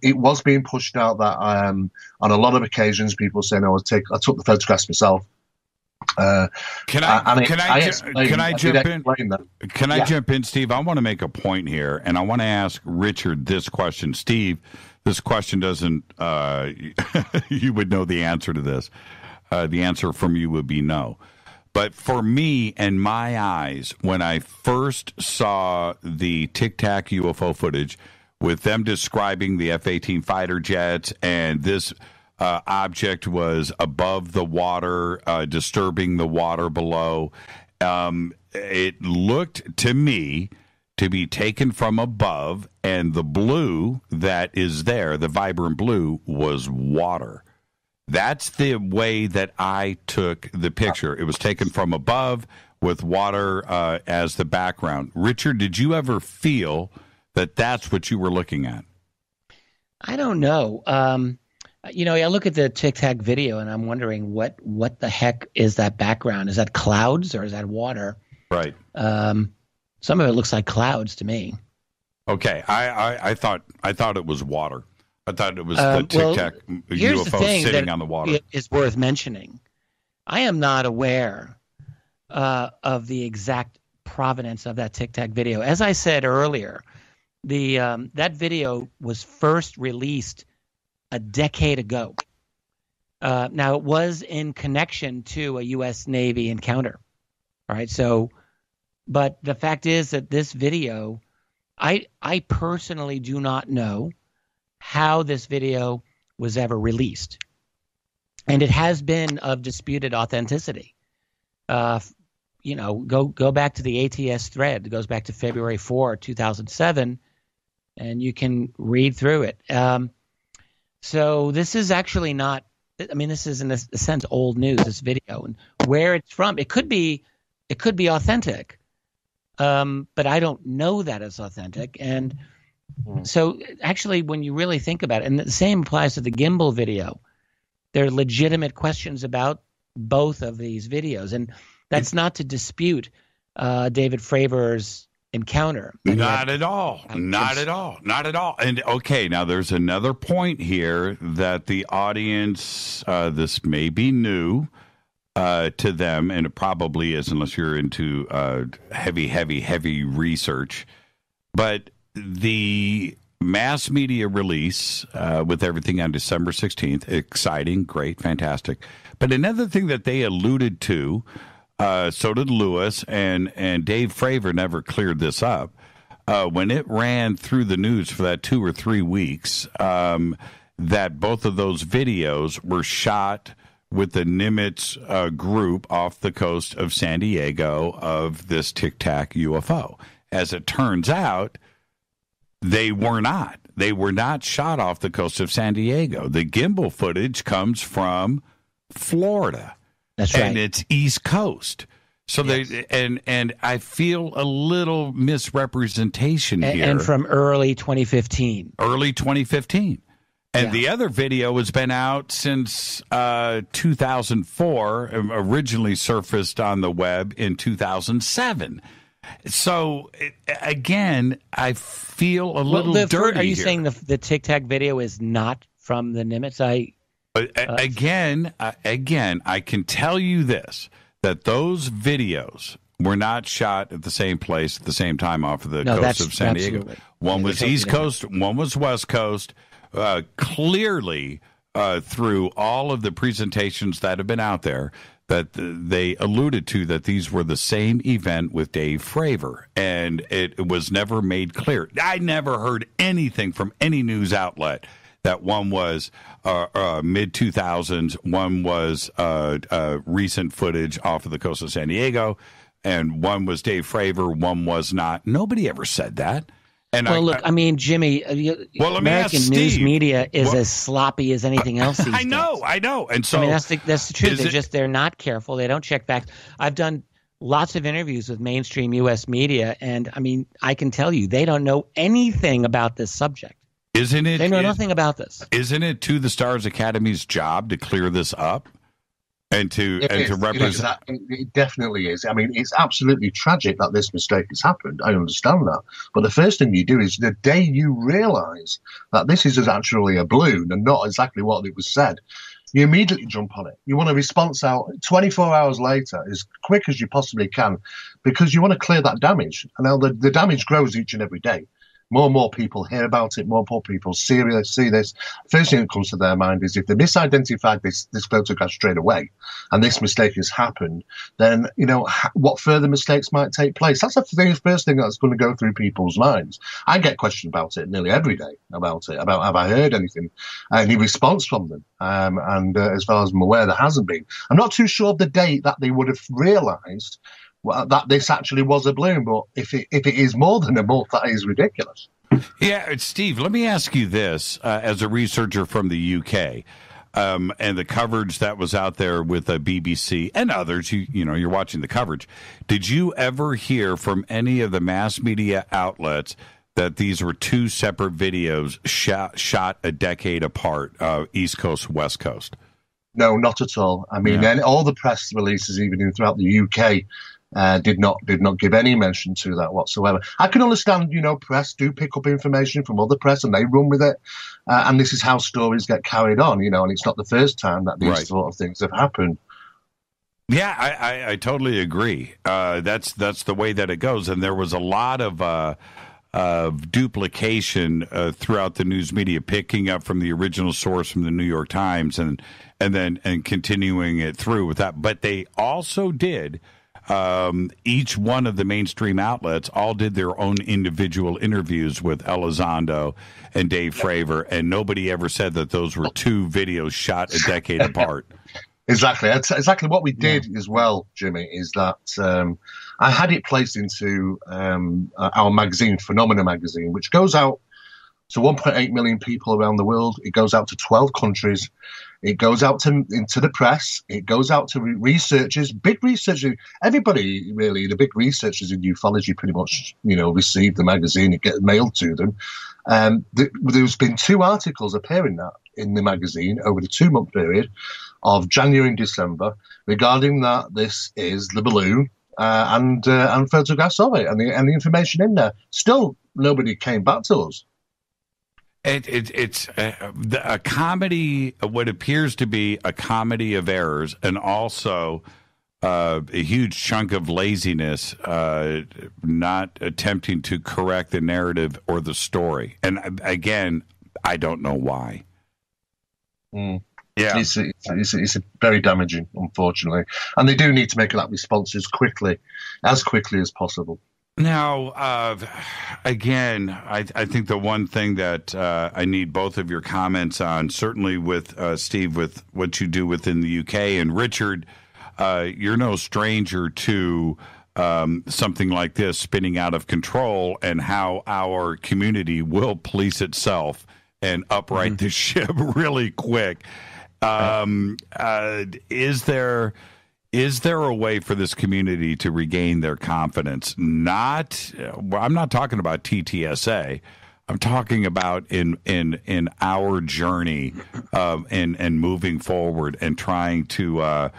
It was being pushed out that on a lot of occasions, people saying I took the photographs myself. Can I jump in, Steve? I want to make a point here, and I want to ask Richard this question. Steve, this question doesn't. You would know the answer to this. The answer from you would be no. But for me and my eyes, when I first saw the Tic Tac UFO footage with them describing the F-18 fighter jets, and this object was above the water, disturbing the water below, it looked to me to be taken from above, and the blue that is there, the vibrant blue, was water. That's the way that I took the picture. It was taken from above with water as the background. Richard, did you ever feel that that's what you were looking at? I don't know. I look at the Tic Tac video and I'm wondering what the heck is that background? Is that clouds or is that water? Right. Some of it looks like clouds to me. Okay. I thought it was water. I thought it was the Tic Tac UFO sitting on the water. It is worth mentioning. I am not aware of the exact provenance of that Tic Tac video. As I said earlier, that video was first released a decade ago. Now, it was in connection to a U.S. Navy encounter. All right. So, but the fact is that this video, I personally do not know how this video was ever released. And it has been of disputed authenticity. Go back to the ATS thread. It goes back to February 4, 2007, and you can read through it. So this is actually not, this is in a sense old news, this video, and where it's from. It could be authentic, but I don't know that it's authentic. And so actually, when you really think about it, and the same applies to the gimbal video, there are legitimate questions about both of these videos. And that's not to dispute David Fravor's encounter. Not at all. And okay, now there's another point here that the audience, this may be new, to them, and it probably is unless you're into heavy research. But the mass media release with everything on December 16th, exciting, great, fantastic. But another thing that they alluded to, so did Lewis, and Dave Fravor never cleared this up, when it ran through the news for that 2 or 3 weeks, that both of those videos were shot with the Nimitz group off the coast of San Diego of this Tic Tac UFO. As it turns out, they were not. They were not shot off the coast of San Diego. The gimbal footage comes from Florida. That's right. And it's East Coast. So yes. And I feel a little misrepresentation here. And from early 2015. Early 2015. And the other video has been out since 2004, originally surfaced on the web in 2007. So, again, I feel a little dirty Are you here. saying the Tic Tac video is not from the Nimitz? Again, I can tell you this, that those videos were not shot at the same place at the same time off of the coast of San Diego. One was East Coast, one was West Coast. Clearly, through all of the presentations that have been out there, that they alluded to that these were the same event with Dave Fravor, and it was never made clear. I never heard anything from any news outlet that one was mid-2000s, one was recent footage off of the coast of San Diego, and one was Dave Fravor, one was not. Nobody ever said that. And Jimmy, American news media is as sloppy as anything else these days. I know. And so that's the truth. They're not careful. They don't check facts. I've done lots of interviews with mainstream U.S. media, and I can tell you they don't know anything about this subject. Isn't it? They know nothing about this. Isn't it to the Stars Academy's job to clear this up? And to represent, it definitely is. It's absolutely tragic that this mistake has happened. I understand that, but the first thing you do is the day you realise that this is actually a balloon and not exactly what it was said, you immediately jump on it. You want a response out 24 hours later, as quick as you possibly can, because you want to clear that damage. And now the damage grows each and every day. More and more people hear about it. More and more people see this. First thing that comes to their mind is if they misidentified this photograph straight away, and this mistake has happened, then what further mistakes might take place. That's the first thing that's going to go through people's minds. I get questioned about it nearly every day about have I heard anything, any response from them? And as far as I'm aware, there hasn't been. I'm not too sure of the date that they would have realised that this actually was a balloon, but if it is more than a month, that is ridiculous. Yeah, Steve, let me ask you this, as a researcher from the UK, and the coverage that was out there with BBC and others, you're watching the coverage. Did you ever hear from any of the mass media outlets that these were two separate videos shot a decade apart, East Coast, West Coast? No, not at all. And all the press releases, even throughout the UK, did not give any mention to that whatsoever. I can understand, press do pick up information from other press and they run with it, and this is how stories get carried on, and it's not the first time that these sort of things have happened. Yeah, I totally agree. That's the way that it goes, and there was a lot of duplication throughout the news media, picking up from the original source from the New York Times and continuing it through with that. But they also did. Each one of the mainstream outlets all did their own individual interviews with Elizondo and Dave Fravor, and nobody ever said that those were two videos shot a decade apart. Exactly. That's exactly what we did as well, Jimmy, is that I had it placed into our magazine, Phenomena magazine, which goes out to 1.8 million people around the world. It goes out to 12 countries. It goes out into the press. It goes out to researchers, big researchers. Everybody, really, the big researchers in ufology pretty much, receive the magazine. It gets mailed to them. There's been 2 articles appearing in the magazine over the 2-month period of January and December regarding that this is the balloon and photographs of it and the information in there. Still, nobody came back to us. It's a comedy, what appears to be a comedy of errors, and also a huge chunk of laziness, not attempting to correct the narrative or the story. And again, I don't know why. Mm. Yeah, it's very damaging, unfortunately, and they do need to make that response as quickly as possible. Now, again, I think the one thing that I need both of your comments on, certainly with Steve, with what you do within the UK, and Richard, you're no stranger to something like this spinning out of control and how our community will police itself and upright the ship really quick. Is there a way for this community to regain their confidence? I'm not talking about TTSA. I'm talking about in our journey and moving forward and trying to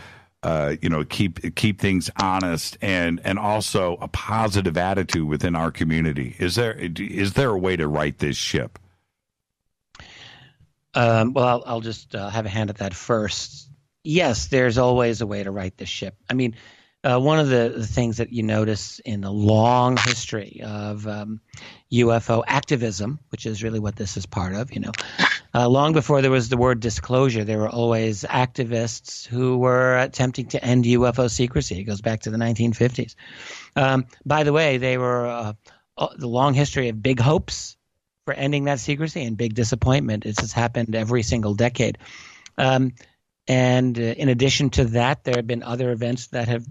keep things honest and also a positive attitude within our community. Is there a way to right this ship? Well, I'll just have a hand at that first. Yes, there's always a way to right the ship. I mean, one of the things that you notice in the long history of UFO activism, which is really what this is part of, long before there was the word disclosure, there were always activists who were attempting to end UFO secrecy. It goes back to the 1950s. By the way, they were the long history of big hopes for ending that secrecy and big disappointment. It's just happened every single decade. And in addition to that, there have been other events that have,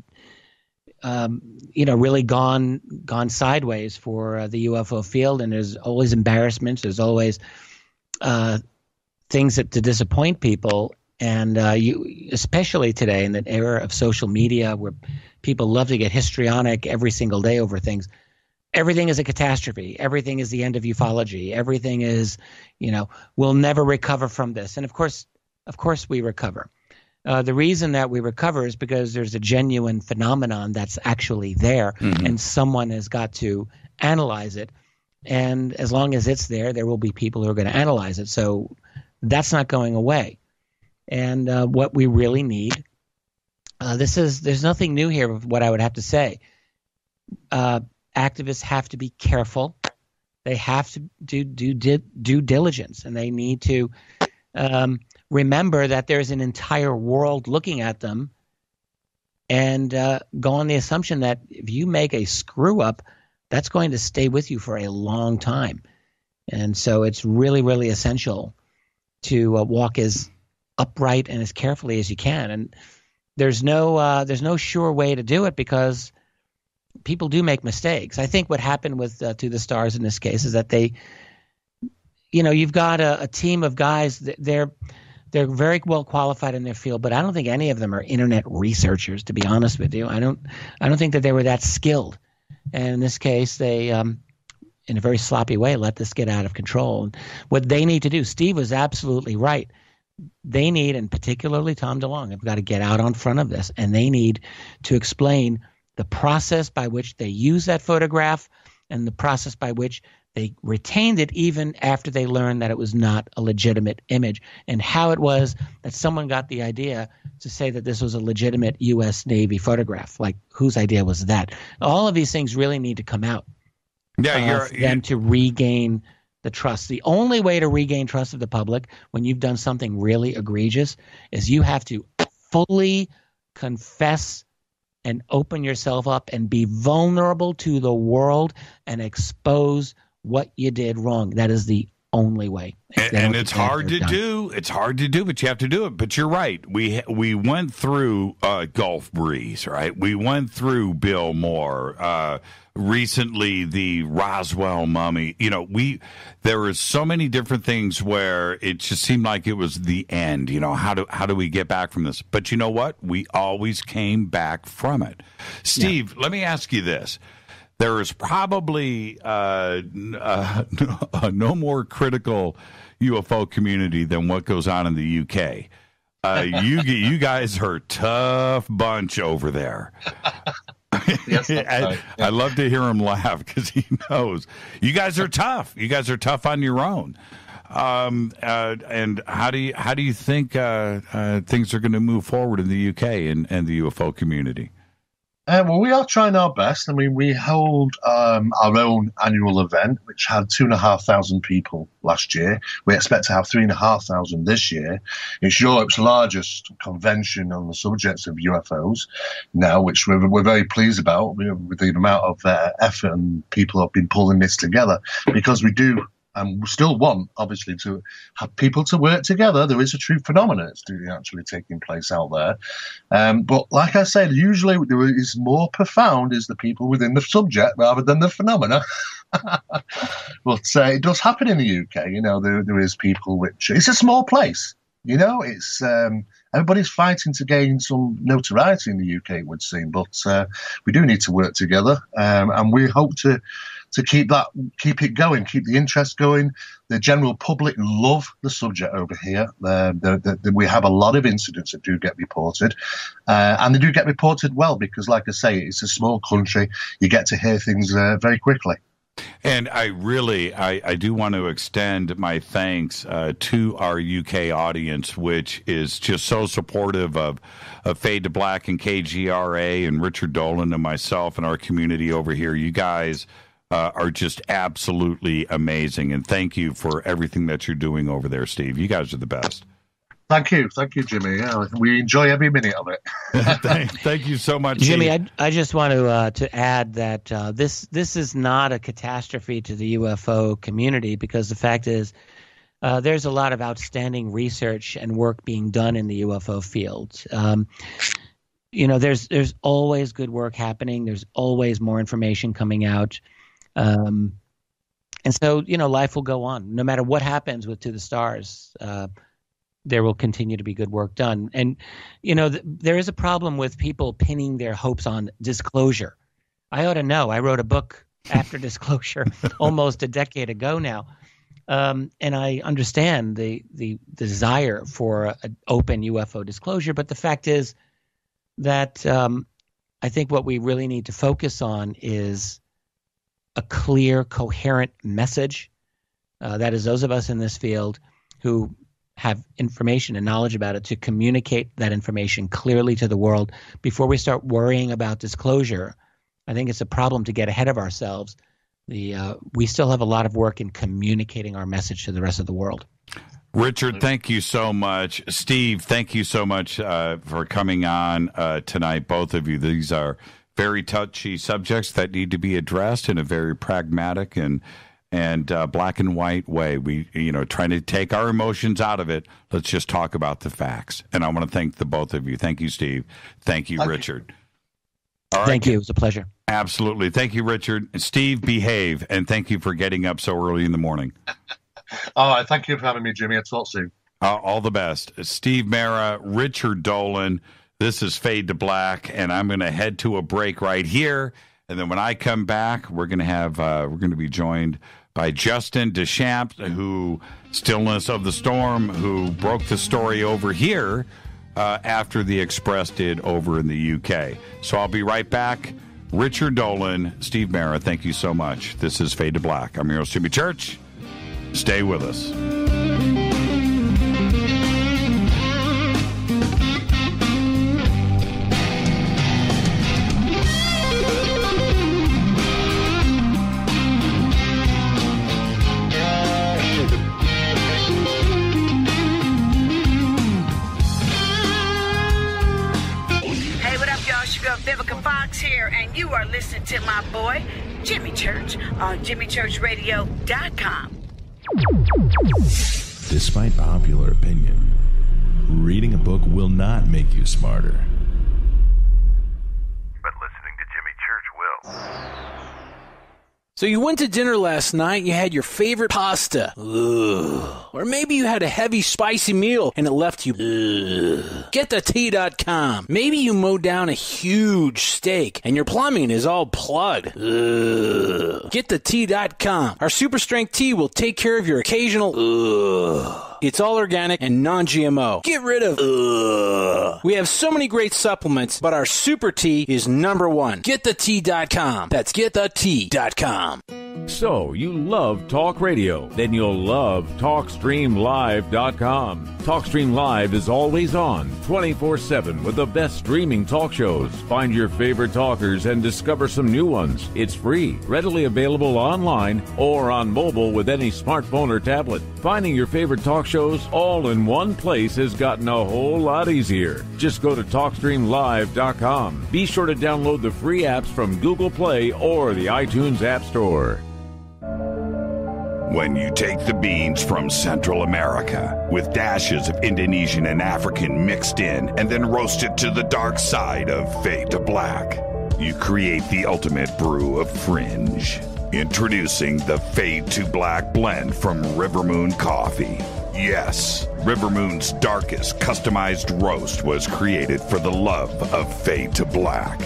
really gone sideways for the UFO field. And there's always embarrassments. There's always things to disappoint people. And especially today in the era of social media, where people love to get histrionic every single day over things. Everything is a catastrophe. Everything is the end of ufology. Everything is, we'll never recover from this. And of course we recover. The reason that we recover is because there's a genuine phenomenon that's actually there, and someone has got to analyze it. And as long as it's there will be people who are going to analyze it. So that's not going away. And what we really need, there's nothing new here with what I would have to say. Activists have to be careful. They have to do due diligence, and they need to remember that there's an entire world looking at them, and go on the assumption that if you make a screw up, that's going to stay with you for a long time. And so it's really, really essential to walk as upright and as carefully as you can. And there's no sure way to do it, because people do make mistakes. I think what happened with To the Stars in this case is that they, you've got a team of guys. They're very well qualified in their field, but I don't think any of them are internet researchers, to be honest with you. I don't think that they were that skilled. And in this case, they, in a very sloppy way, let this get out of control. And what they need to do, Steve was absolutely right. They need, and particularly Tom DeLonge, have got to get out on front of this, and they need to explain the process by which they used that photograph and the process by which they retained it even after they learned that it was not a legitimate image, and how it was that someone got the idea to say that this was a legitimate U.S. Navy photograph. Like, whose idea was that? All of these things really need to come out for them to regain the trust. The only way to regain trust of the public when you've done something really egregious is you have to fully confess and open yourself up and be vulnerable to the world and expose what you did wrong. That is the only way. And it's hard to do. It's hard to do, but you have to do it. But you're right. We went through Gulf Breeze, right? We went through Bill Moore. Recently, the Roswell mummy. There were so many different things where it just seemed like it was the end. How do we get back from this? But you know what? We always came back from it. Steve, let me ask you this. There is probably no more critical UFO community than what goes on in the UK. You guys are a tough bunch over there. Yes, I love to hear him laugh because he knows. You guys are tough. You guys are tough on your own. And how do you think things are going to move forward in the UK and the UFO community? Well, we are trying our best. I mean, we held our own annual event, which had 2,500 people last year. We expect to have 3,500 this year. It's Europe's largest convention on the subjects of UFOs now, which we're very pleased about with the amount of effort and people have been pulling this together, because we do. And we still want, obviously, to have people to work together. There is a true phenomenon that's actually taking place out there. But like I said, usually there is more profound is the people within the subject rather than the phenomena. But it does happen in the UK. You know, there is people which... It's a small place. You know, it's... everybody's fighting to gain some notoriety in the UK, it would seem. But we do need to work together. And we hope to keep it going, keep the interest going. The general public love the subject over here. We have a lot of incidents that do get reported, and they do get reported well because, like I say, it's a small country. You get to hear things very quickly. And I do want to extend my thanks to our UK audience, which is just so supportive of Fade to Black and KGRA and Richard Dolan and myself and our community over here. You guys are just absolutely amazing, and thank you for everything that you're doing over there, Steve. You guys are the best. Thank you, Jimmy. Yeah, we enjoy every minute of it. Thank you so much, Jimmy. I just want to add that this is not a catastrophe to the UFO community, because the fact is there's a lot of outstanding research and work being done in the UFO field. You know, there's always good work happening. There's always more information coming out. And so, you know, life will go on. No matter what happens with To the Stars, there will continue to be good work done. And, you know, there is a problem with people pinning their hopes on disclosure. I ought to know. I wrote a book after disclosure almost a decade ago now. And I understand the desire for an open UFO disclosure. But the fact is that I think what we really need to focus on is a clear, coherent message. That is, those of us in this field who have information and knowledge about it, to communicate that information clearly to the world before we start worrying about disclosure. I think it's a problem to get ahead of ourselves. We still have a lot of work in communicating our message to the rest of the world. Richard, thank you so much. Steve, thank you so much for coming on tonight, both of you. These are very touchy subjects that need to be addressed in a very pragmatic and black and white way. We, trying to take our emotions out of it. Let's just talk about the facts. And I want to thank the both of you. Thank you, Steve. Thank you, Richard. All right. Thank you. It was a pleasure. Absolutely. Thank you, Richard. Steve, behave. And thank you for getting up so early in the morning. All right. Thank you for having me, Jimmy. I'll talk soon. All the best. Steve Mera, Richard Dolan. This is Fade to Black, and I'm going to head to a break right here. And then when I come back, we're going to be joined by Justin Deschamps, who Stillness of the Storm, who broke the story over here after the Express did over in the UK. So I'll be right back. Richard Dolan, Steve Mera, thank you so much. This is Fade to Black. I'm your host, Jimmy Church. Stay with us. Here, and you are listening to my boy Jimmy Church on JimmyChurchRadio.com. Despite popular opinion, reading a book will not make you smarter, but listening to Jimmy Church will. So you went to dinner last night, you had your favorite pasta. Ugh. Or maybe you had a heavy, spicy meal and it left you. Ugh. Get the tea.com. Maybe you mowed down a huge steak and your plumbing is all plugged. Ugh. Get the tea.com. Our super strength tea will take care of your occasional. Ugh. It's all organic and non-GMO. Get rid of ugh. We have so many great supplements, but our Super Tea is number one. GetTheT.com. That's GetTheT.com. So, you love talk radio? Then you'll love TalkStreamLive.com. TalkStream Live is always on, 24/7 with the best streaming talk shows. Find your favorite talkers and discover some new ones. It's free, readily available online or on mobile with any smartphone or tablet. Finding your favorite talk shows all in one place has gotten a whole lot easier. Just go to TalkStreamLive.com. Be sure to download the free apps from Google Play or the iTunes App Store. When you take the beans from Central America with dashes of Indonesian and African mixed in and then roast it to the dark side of fade to black, you create the ultimate brew of fringe. Introducing the Fade to Black blend from Rivermoon Coffee. Yes, Rivermoon's darkest customized roast was created for the love of Fade to Black.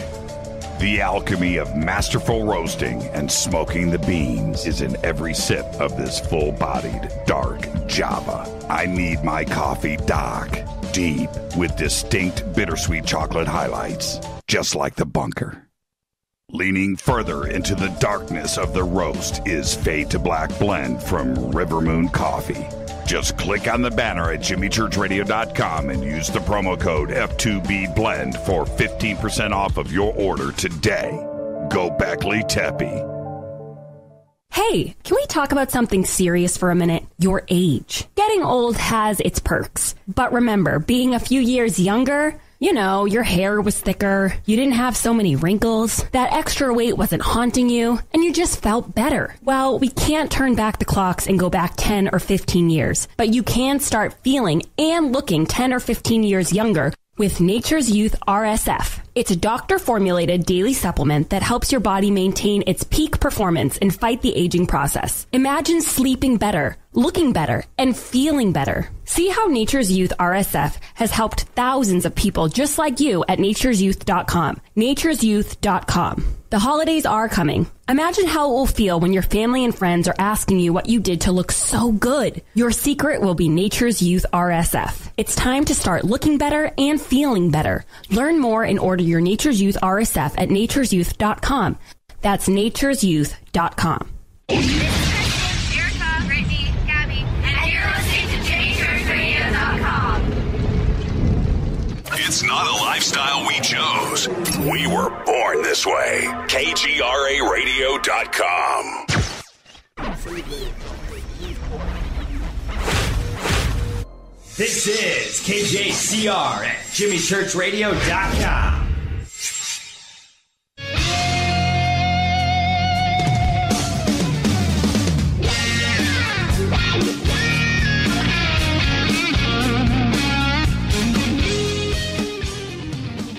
The alchemy of masterful roasting and smoking the beans is in every sip of this full-bodied, dark Java. I need my coffee dark, deep, with distinct bittersweet chocolate highlights, just like the bunker. Leaning further into the darkness of the roast is Fade to Black blend from Rivermoon Coffee. Just click on the banner at jimmychurchradio.com and use the promo code F2BBLEND for 15% off of your order today. Go Beckley Teppy. Hey, can we talk about something serious for a minute? Your age. Getting old has its perks. But remember, being a few years younger, you know, your hair was thicker, you didn't have so many wrinkles, that extra weight wasn't haunting you, and you just felt better. Well, we can't turn back the clocks and go back 10 or 15 years, but you can start feeling and looking 10 or 15 years younger with Nature's Youth RSF. It's a doctor-formulated daily supplement that helps your body maintain its peak performance and fight the aging process. Imagine sleeping better, looking better, and feeling better. See how Nature's Youth RSF has helped thousands of people just like you at nature'syouth.com. nature'syouth.com. The holidays are coming. Imagine how it will feel when your family and friends are asking you what you did to look so good. Your secret will be Nature's Youth RSF. It's time to start looking better and feeling better. Learn more and order your Nature's Youth RSF at nature'syouth.com. That's nature'syouth.com. It's not a lifestyle we chose. We were born this way. KGRAradio.com. This is KJCR at JimmyChurchRadio.com.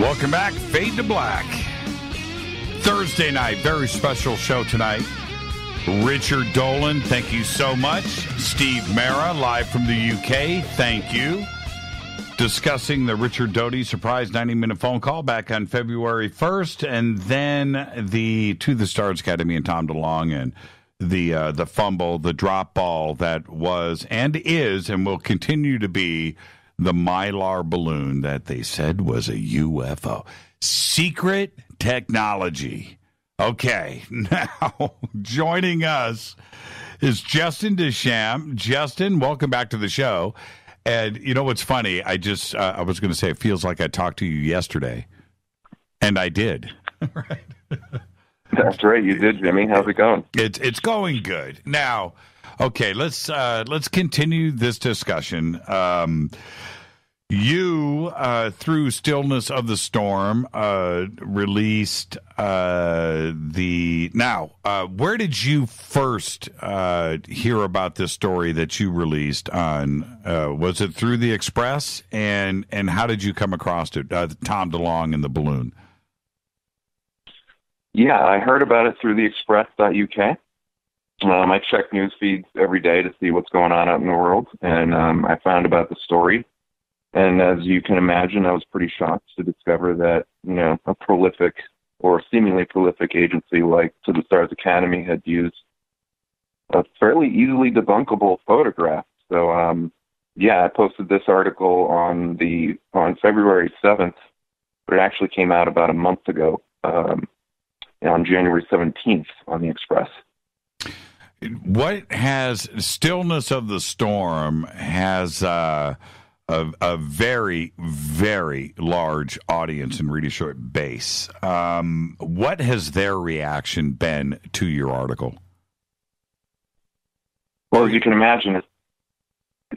Welcome back, Fade to Black. Thursday night, very special show tonight. Richard Dolan, thank you so much. Steve Mera, live from the UK, thank you. Discussing the Richard Doty surprise 90-minute phone call back on February 1st, and then the To the Stars Academy and Tom DeLonge and the fumble, the drop ball that was and is and will continue to be the Mylar balloon that they said was a UFO. Secret technology. Okay, now joining us is Justin Deschamps. Justin, welcome back to the show. And you know what's funny? I was going to say it feels like I talked to you yesterday, and I did. Right? That's right, you did, Jimmy. How's it going? It's going good. Now, okay, let's continue this discussion. You, through Stillness of the Storm, released where did you first hear about this story that you released on? Was it through the Express? And how did you come across it? Tom DeLonge and the balloon. Yeah, I heard about it through the Express.uk. I check news feeds every day to see what's going on out in the world, and I found about the story. And as you can imagine, I was pretty shocked to discover that, you know, a prolific or seemingly prolific agency like To the Stars Academy had used a fairly easily debunkable photograph. So I posted this article on February 7th, but it actually came out about a month ago, on January 17th on the Express. What has Stillness of the Storm has a very, very large audience and really short base. What has their reaction been to your article? Well, as you can imagine,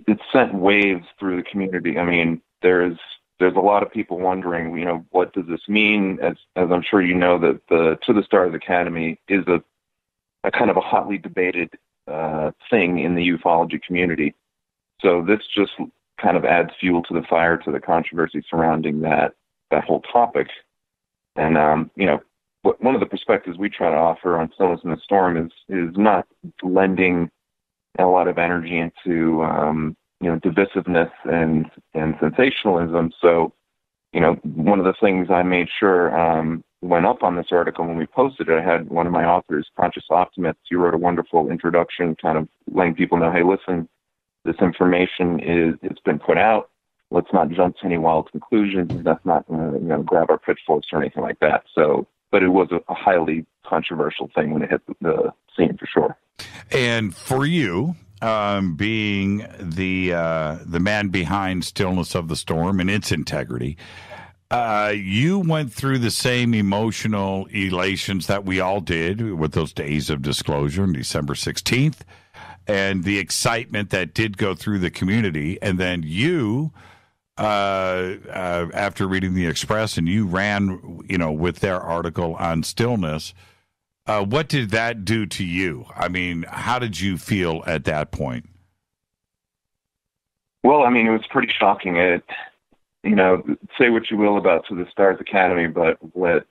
it sent waves through the community. I mean, there's a lot of people wondering, what does this mean? As I'm sure you know, that the To the Stars Academy is a kind of a hotly debated thing in the ufology community. So this just kind of adds fuel to the fire to the controversy surrounding that whole topic. And one of the perspectives we try to offer on Stillness in the Storm is not lending a lot of energy into divisiveness and sensationalism. So one of the things I made sure went up on this article when we posted it, I had one of my authors, Conscious Optimist, he wrote a wonderful introduction kind of letting people know, hey, listen, this information it's been put out. Let's not jump to any wild conclusions. That's not going to grab our pitchforks or anything like that. So, but it was a highly controversial thing when it hit the scene for sure. And for you, being the man behind Stillness of the Storm and its integrity, you went through the same emotional elations that we all did with those days of disclosure on December 16th and the excitement that did go through the community. And then you, after reading the Express, and you ran, with their article on Stillness, what did that do to you? I mean, how did you feel at that point? Well, I mean, it was pretty shocking. Say what you will about To the Stars Academy, but what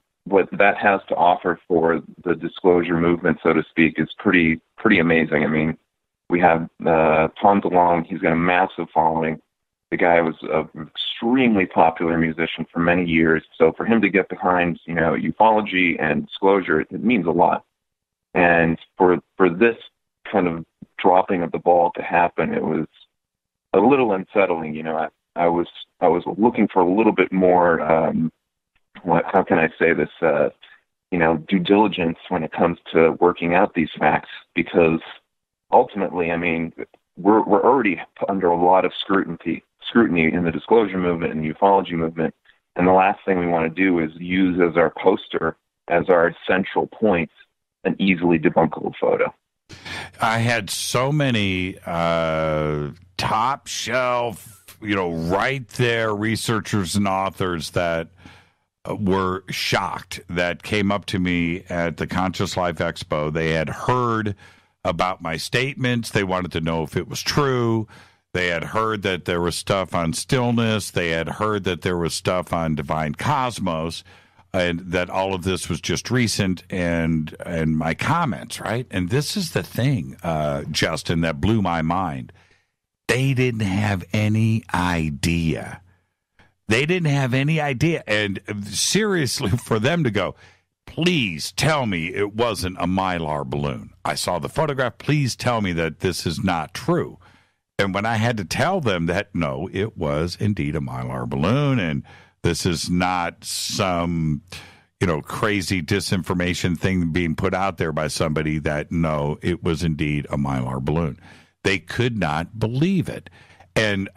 that has to offer for the disclosure movement, so to speak, is pretty amazing. I mean, we have Tom DeLonge. He's got a massive following. The guy was an extremely popular musician for many years. So for him to get behind, ufology and disclosure, it means a lot. And for this kind of dropping of the ball to happen, it was a little unsettling. I was looking for a little bit more, how can I say this, due diligence when it comes to working out these facts, because ultimately, I mean, we're already under a lot of scrutiny in the disclosure movement and the ufology movement. And the last thing we want to do is use as our poster, as our central point, an easily debunkable photo. I had so many top shelf, right there researchers and authors that were shocked, that came up to me at the Conscious Life Expo. They had heard about my statements. They wanted to know if it was true. They had heard that there was stuff on Stillness. They had heard that there was stuff on Divine Cosmos, and that all of this was just recent, and my comments, right? And this is the thing, Justin, that blew my mind. They didn't have any idea. They didn't have any idea. And seriously, for them to go, please tell me it wasn't a Mylar balloon. I saw the photograph. Please tell me that this is not true. And when I had to tell them that, no, it was indeed a Mylar balloon, and this is not some, crazy disinformation thing being put out there by somebody, that, no, it was indeed a Mylar balloon. They could not believe it. And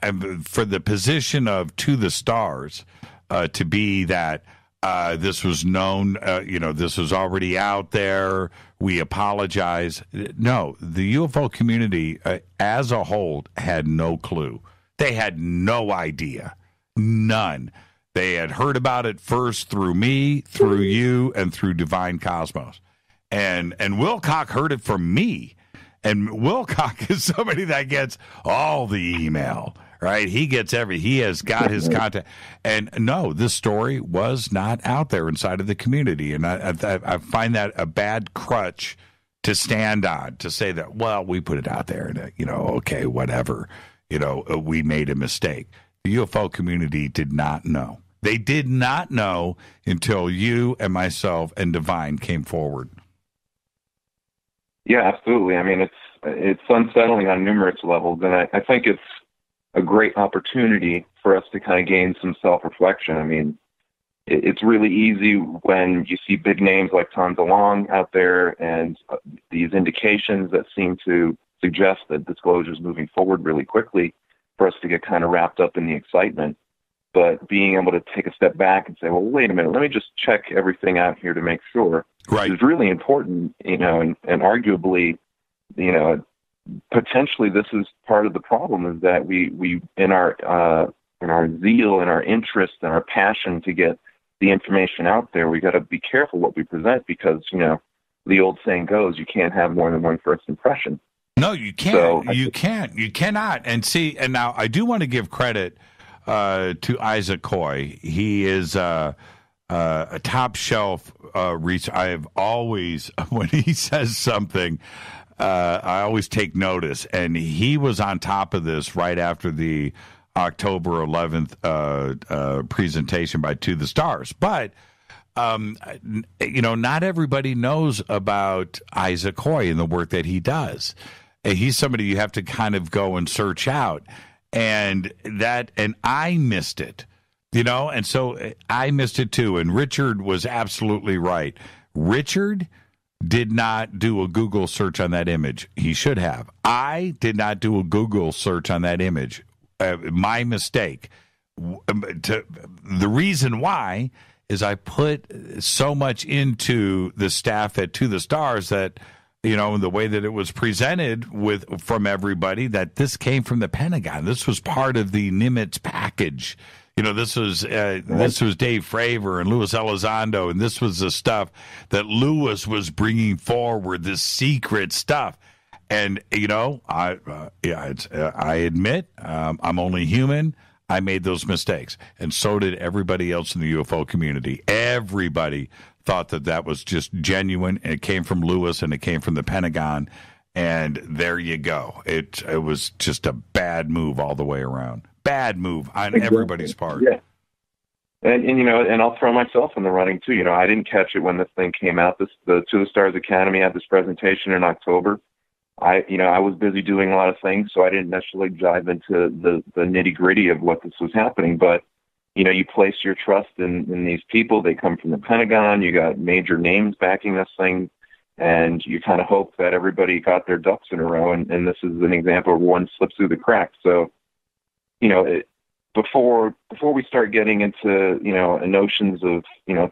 for the position of To the Stars to be that this was known, this was already out there, we apologize. No, the UFO community as a whole had no clue. They had no idea. None. They had heard about it first through me, through you, and through Divine Cosmos. And Wilcock heard it from me. And Wilcock is somebody that gets all the email, right? He gets he has got his contact. And no, this story was not out there inside of the community. And I find that a bad crutch to stand on, to say that, well, we put it out there and, okay, whatever, we made a mistake. The UFO community did not know. They did not know until you and myself and Divine came forward. Yeah, absolutely. I mean, it's unsettling on numerous levels, and I think it's a great opportunity for us to kind of gain some self-reflection. I mean, it's really easy when you see big names like Tom DeLonge out there and these indications that seem to suggest that disclosure is moving forward really quickly for us to get kind of wrapped up in the excitement. But being able to take a step back and say, well, wait a minute, let me just check everything out here to make sure is really important, and arguably, potentially this is part of the problem, is that we in our zeal and our interest and our passion to get the information out there, we got to be careful what we present, because, the old saying goes, you can't have more than one first impression. No, you can't. So, you cannot. And see, and now I do want to give credit to Isaac Coy. He is a top shelf researcher. I have always, when he says something, I always take notice. And he was on top of this right after the October 11th presentation by To the Stars. But, not everybody knows about Isaac Coy and the work that he does. And he's somebody you have to kind of go and search out. And I missed it, and so I missed it too. And Richard was absolutely right. Richard did not do a Google search on that image. He should have. I did not do a Google search on that image. My mistake. The reason why is I put so much into the staff at To the Stars that, the way that it was presented from everybody, that this came from the Pentagon. This was part of the Nimitz package. This was Dave Fravor and Louis Elizondo, and this was the stuff that Louis was bringing forward, this secret stuff. And I admit I'm only human. I made those mistakes, and so did everybody else in the UFO community. Everybody thought that was just genuine, and it came from Lewis, and it came from the Pentagon, and there you go. It was just a bad move all the way around. Bad move on everybody's part. Yeah. And I'll throw myself in the running too. I didn't catch it when this thing came out. The To the Stars Academy had this presentation in October. I was busy doing a lot of things, so I didn't necessarily dive into the nitty gritty of what this was happening. But you place your trust in these people. They come from the Pentagon. You got major names backing this thing, and you kind of hope that everybody got their ducks in a row. And this is an example of one slips through the cracks. So, before we start getting into notions of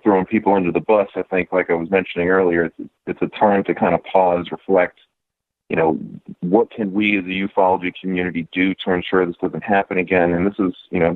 throwing people under the bus, I think, like I was mentioning earlier, it's a time to kind of pause, reflect. What can we as a ufology community do to ensure this doesn't happen again? And this is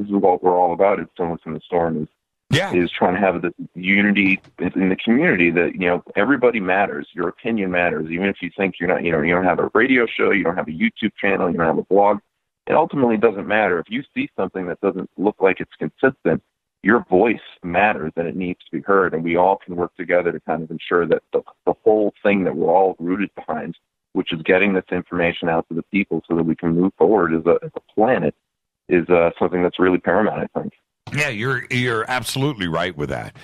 what we're all about at Stillness in the Storm, is trying to have this unity in the community that, everybody matters. Your opinion matters. Even if you think you're not, you don't have a radio show, you don't have a YouTube channel, you don't have a blog, it ultimately doesn't matter. If you see something that doesn't look like it's consistent, your voice matters and it needs to be heard. And we all can work together to kind of ensure that the whole thing that we're all rooted behind, which is getting this information out to the people so that we can move forward as a planet, is something that's really paramount, I think. Yeah, you're absolutely right with that.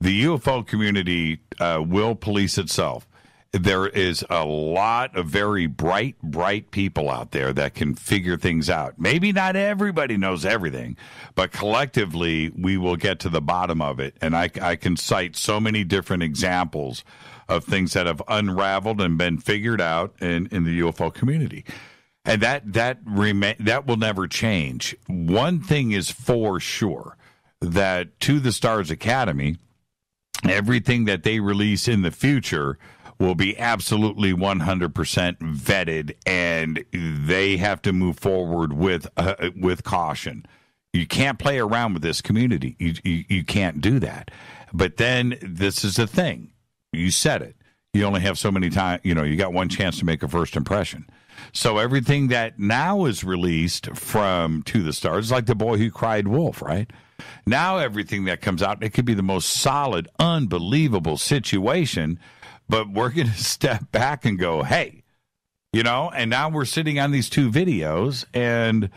The UFO community will police itself. There is a lot of very bright people out there that can figure things out. Maybe not everybody knows everything, but collectively we will get to the bottom of it. And I can cite so many different examples of things that have unraveled and been figured out in the UFO community. And that will never change. One thing is for sure, that To the Stars Academy, everything that they release in the future will be absolutely 100% vetted, and they have to move forward with caution. You can't play around with this community. You can't do that. But then this is the thing. You said it. You only have so many times. You got one chance to make a first impression. So everything that now is released from To the Stars is like The Boy Who Cried Wolf, right? Now everything that comes out, it could be the most solid, unbelievable situation, but we're going to step back and go, hey, and now we're sitting on these two videos, and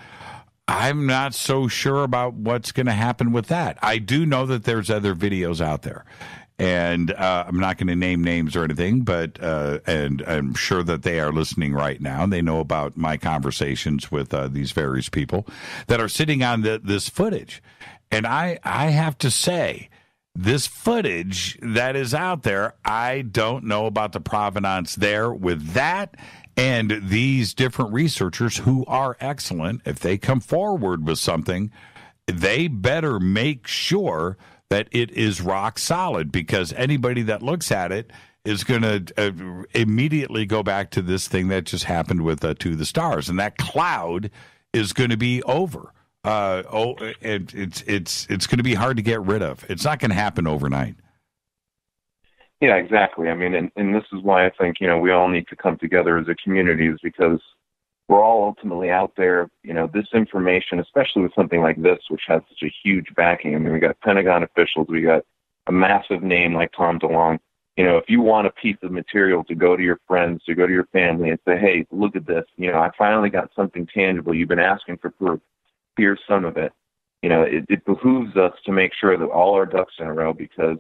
I'm not so sure about what's going to happen with that. I do know that there's other videos out there. And I'm not going to name names or anything, but and I'm sure that they are listening right now. They know about my conversations with these various people that are sitting on this footage. And I have to say, this footage that is out there, I don't know about the provenance there with that. And these different researchers who are excellent, if they come forward with something, they better make sure that it is rock solid, because anybody that looks at it is going to immediately go back to this thing that just happened with To the Stars, and that cloud is going to be over. It's going to be hard to get rid of. It's not going to happen overnight. Yeah, exactly. I mean, and this is why I think, we all need to come together as a community, is because we're all ultimately out there, this information, especially with something like this, which has such a huge backing. I mean, we got Pentagon officials, we got a massive name like Tom DeLonge. If you want a piece of material to go to your friends, to go to your family and say, hey, look at this, I finally got something tangible. You've been asking for proof. Here's some of it. It behooves us to make sure that all our ducks in a row, because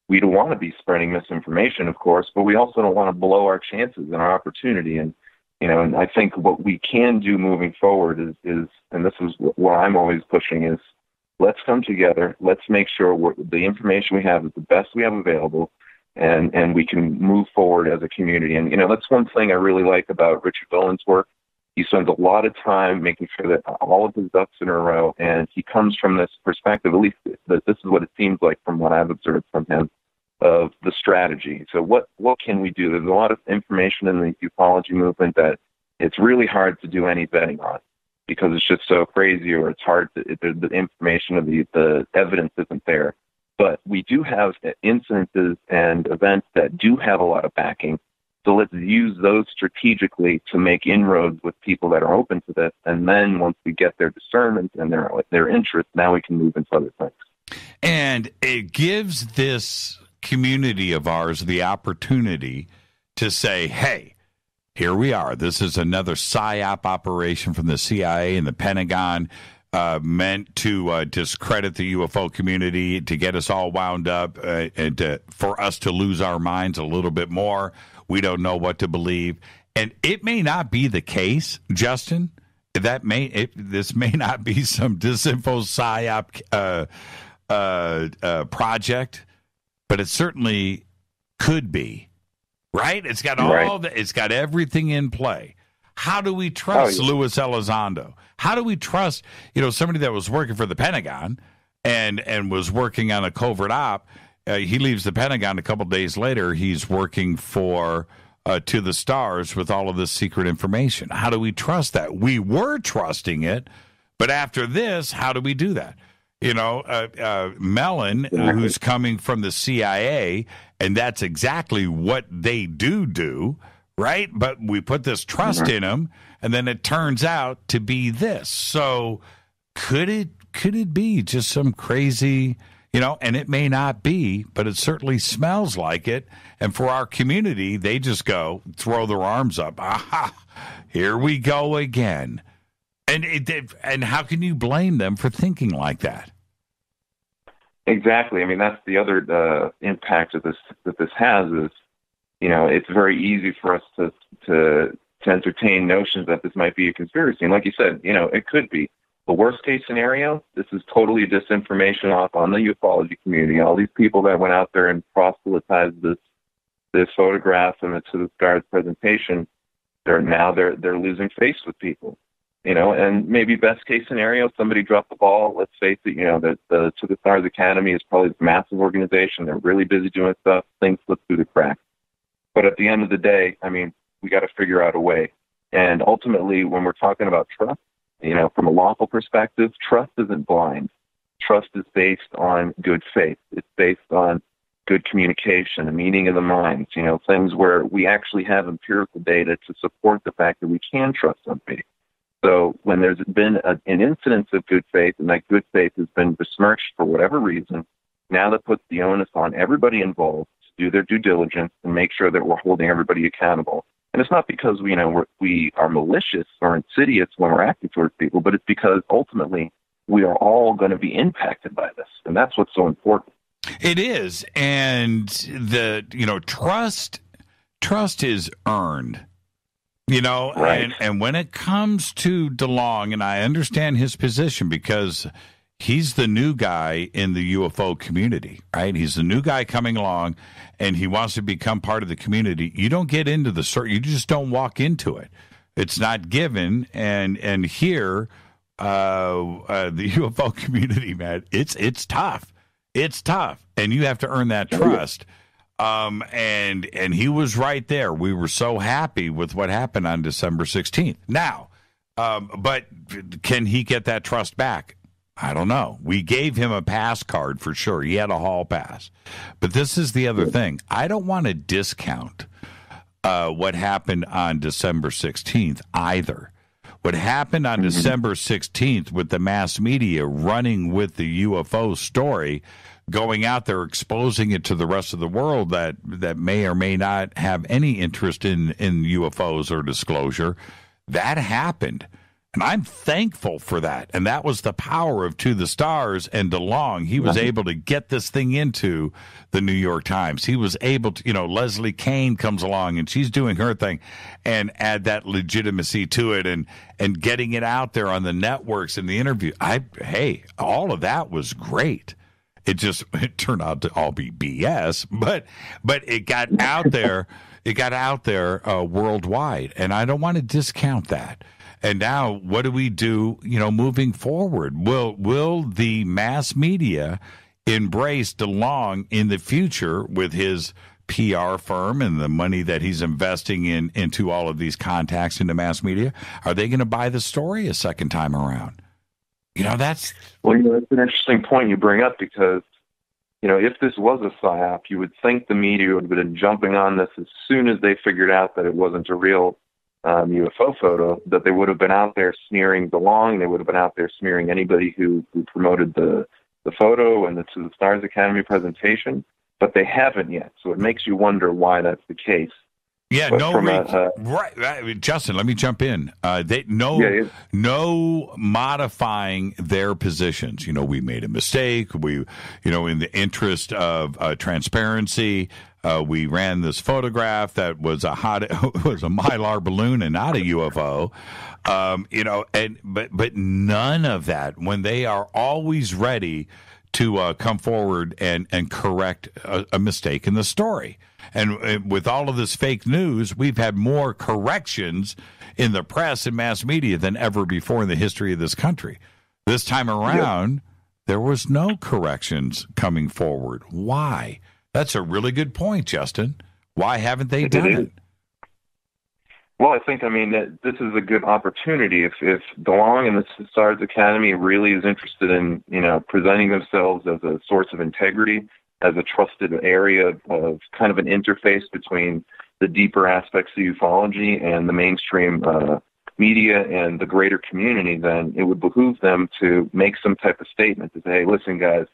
we don't want to be spreading misinformation, of course, but we also don't want to blow our chances and our opportunity. And I think what we can do moving forward is, and this is what I'm always pushing, is let's come together. Let's make sure the information we have is the best we have available, and we can move forward as a community. And, that's one thing I really like about Richard Dolan's work. He spends a lot of time making sure that all of his ducks in a row, and he comes from this perspective, at least this is what it seems like from what I've observed from him, of the strategy. So what can we do? There's a lot of information in the ufology movement that it's really hard to do any betting on, because it's just so crazy, or it's hard to, the information of the evidence isn't there. But we do have incidences and events that do have a lot of backing. So let's use those strategically to make inroads with people that are open to this. And then once we get their discernment and their interest, now we can move into other things. And it gives this community of ours the opportunity to say, hey, here we are. This is another PSYOP operation from the CIA and the Pentagon, meant to discredit the UFO community, to get us all wound up, and for us to lose our minds a little bit more. We don't know what to believe. And it may not be the case, Justin. This may not be some disinfo PSYOP project, but it certainly could be, right? It's got it's got everything in play. How do we trust Luis Elizondo? How do we trust, somebody that was working for the Pentagon and was working on a covert op? He leaves the Pentagon a couple days later. He's working for To the Stars with all of this secret information. How do we trust that? We were trusting it, but after this, how do we do that? Mellon, who's coming from the CIA, and that's exactly what they do, right? But we put this trust in him, and then it turns out to be this. So could it be just some crazy, and it may not be, but it certainly smells like it. And for our community, they just throw their arms up. Aha, here we go again. And how can you blame them for thinking like that? Exactly. I mean, that's the other impact that this has is, it's very easy for us to entertain notions that this might be a conspiracy. And like you said, it could be. The worst case scenario, this is totally disinformation off on the ufology community. All these people that went out there and proselytized this photograph and the To the Stars presentation, they're losing face with people. And maybe best case scenario, somebody dropped the ball. Let's face it, that the To the Stars Academy is probably a massive organization. They're really busy doing stuff. Things slip through the cracks. But at the end of the day, I mean, we got to figure out a way. And ultimately, when we're talking about trust, from a lawful perspective, trust isn't blind. Trust is based on good faith. It's based on good communication, a meeting of the minds, things where we actually have empirical data to support the fact that we can trust somebody. So when there's been an incidence of good faith, and that good faith has been besmirched for whatever reason, now that puts the onus on everybody involved to do their due diligence and make sure that we're holding everybody accountable. And it's not because we are malicious or insidious when we're acting towards people, but it's because ultimately we are all going to be impacted by this, and that's what's so important. It is, and trust is earned. Right. And when it comes to DeLonge, and I understand his position because he's the new guy in the UFO community, right? He's the new guy coming along, and he wants to become part of the community. You don't get into you just don't walk into it. It's not given, and here, the UFO community, man, it's tough. It's tough, and you have to earn that trust. And he was right there. We were so happy with what happened on December 16th. Now, but can he get that trust back? I don't know. We gave him a pass card for sure. He had a hall pass. But this is the other thing. I don't want to discount what happened on December 16th either. What happened on December 16th with the mass media running with the UFO story, going out there exposing it to the rest of the world that may or may not have any interest in UFOs or disclosure, that happened. And I'm thankful for that. And that was the power of To the Stars and DeLonge. He was able to get this thing into the New York Times. He was able to, Leslie Kane comes along and she's doing her thing and add that legitimacy to it and getting it out there on the networks and the interview. All of that was great. It turned out to all be BS, but it got out there. It got out there worldwide. And I don't want to discount that. And now, what do we do, moving forward? Will the mass media embrace DeLonge in the future with his PR firm and the money that he's investing into all of these contacts into mass media? Are they going to buy the story a second time around? That's... Well, that's an interesting point you bring up because, if this was a psyop, you would think the media would have been jumping on this as soon as they figured out that it wasn't a real UFO photo, that they would have been out there smearing DeLonge. They would have been out there smearing anybody who promoted the photo and the To the Stars Academy presentation, but they haven't yet. So it makes you wonder why that's the case. Yeah, right. Justin, let me jump in. No modifying their positions. We made a mistake. We, in the interest of transparency, we ran this photograph that was was a Mylar balloon and not a UFO. But none of that. When they are always ready to come forward and correct a mistake in the story. And with all of this fake news, we've had more corrections in the press and mass media than ever before in the history of this country. This time around, there was no corrections coming forward. Why? That's a really good point, Justin. Why haven't they done it? Well, I think, that this is a good opportunity. If DeLonge and the Stars Academy really is interested in, presenting themselves as a source of integrity, as a trusted area of kind of an interface between the deeper aspects of ufology and the mainstream media and the greater community, then it would behoove them to make some type of statement to say, hey, listen, guys,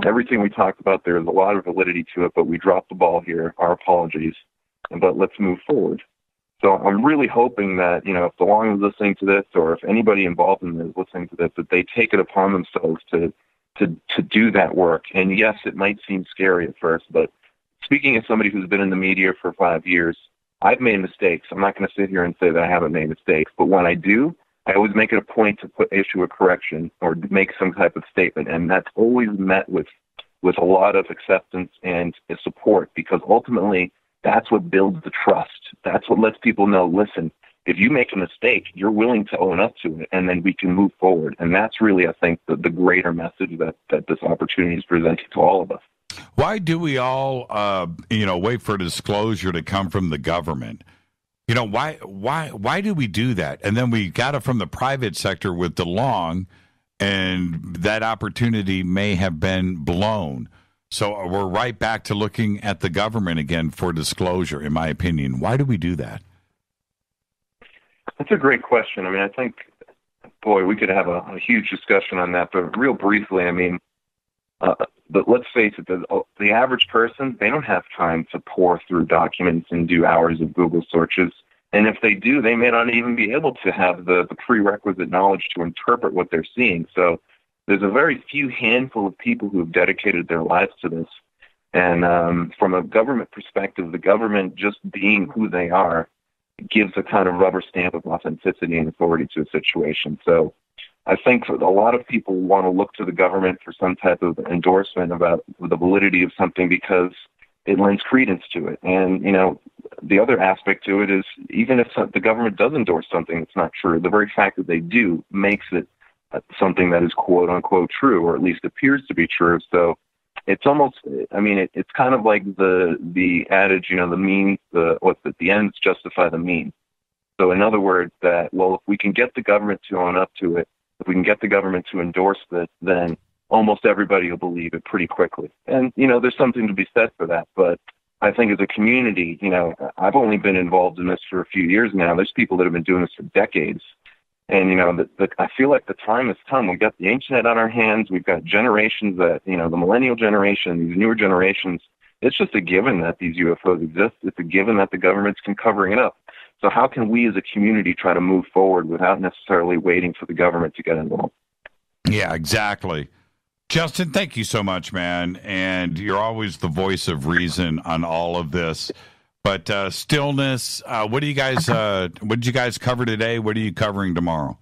everything we talked about, there's a lot of validity to it, but we dropped the ball here. Our apologies, but let's move forward. So I'm really hoping that, if DeLonge is listening to this or if anybody involved in this is listening to this, that they take it upon themselves to do that work. And yes, it might seem scary at first, but speaking as somebody who's been in the media for 5 years, I've made mistakes. I'm not going to sit here and say that I haven't made mistakes, but when I do, I always make it a point to issue a correction or make some type of statement. And that's always met with a lot of acceptance and support, because ultimately that's what builds the trust. That's what lets people know, listen, if you make a mistake, you're willing to own up to it, and then we can move forward. And that's really, I think, the greater message that this opportunity is presenting to all of us. Why do we all, wait for disclosure to come from the government? Why do we do that? And then we got it from the private sector with DeLonge, and that opportunity may have been blown. So we're right back to looking at the government again for disclosure, in my opinion. Why do we do that? That's a great question. I think, we could have a huge discussion on that, but real briefly, but let's face it, the average person, they don't have time to pour through documents and do hours of Google searches. And if they do, they may not even be able to have the prerequisite knowledge to interpret what they're seeing. So there's a very few handful of people who have dedicated their lives to this. And from a government perspective, the government just being who they are gives a kind of rubber stamp of authenticity and authority to a situation. So I think a lot of people want to look to the government for some type of endorsement about the validity of something because it lends credence to it. And, you know, the other aspect to it is even if the government does endorse something that's not true, the very fact that they do makes it something that is quote unquote true, or at least appears to be true. So it's almost, I mean, it's kind of like the adage, you know, the ends justify the means. So in other words, that, well, if we can get the government to own up to it, if we can get the government to endorse this, then almost everybody will believe it pretty quickly. And, you know, there's something to be said for that. But I think as a community, you know, I've only been involved in this for a few years now. There's people that have been doing this for decades. And, you know, I feel like the time has come. We've got the internet on our hands. We've got generations that, you know, the millennial generation, these newer generations, it's just a given that these UFOs exist. It's a given that the government's covering it up. So how can we as a community try to move forward without necessarily waiting for the government to get involved? Yeah, exactly. Justin, thank you so much, man. And you're always the voice of reason on all of this. But stillness, what did you guys cover today? What are you covering tomorrow?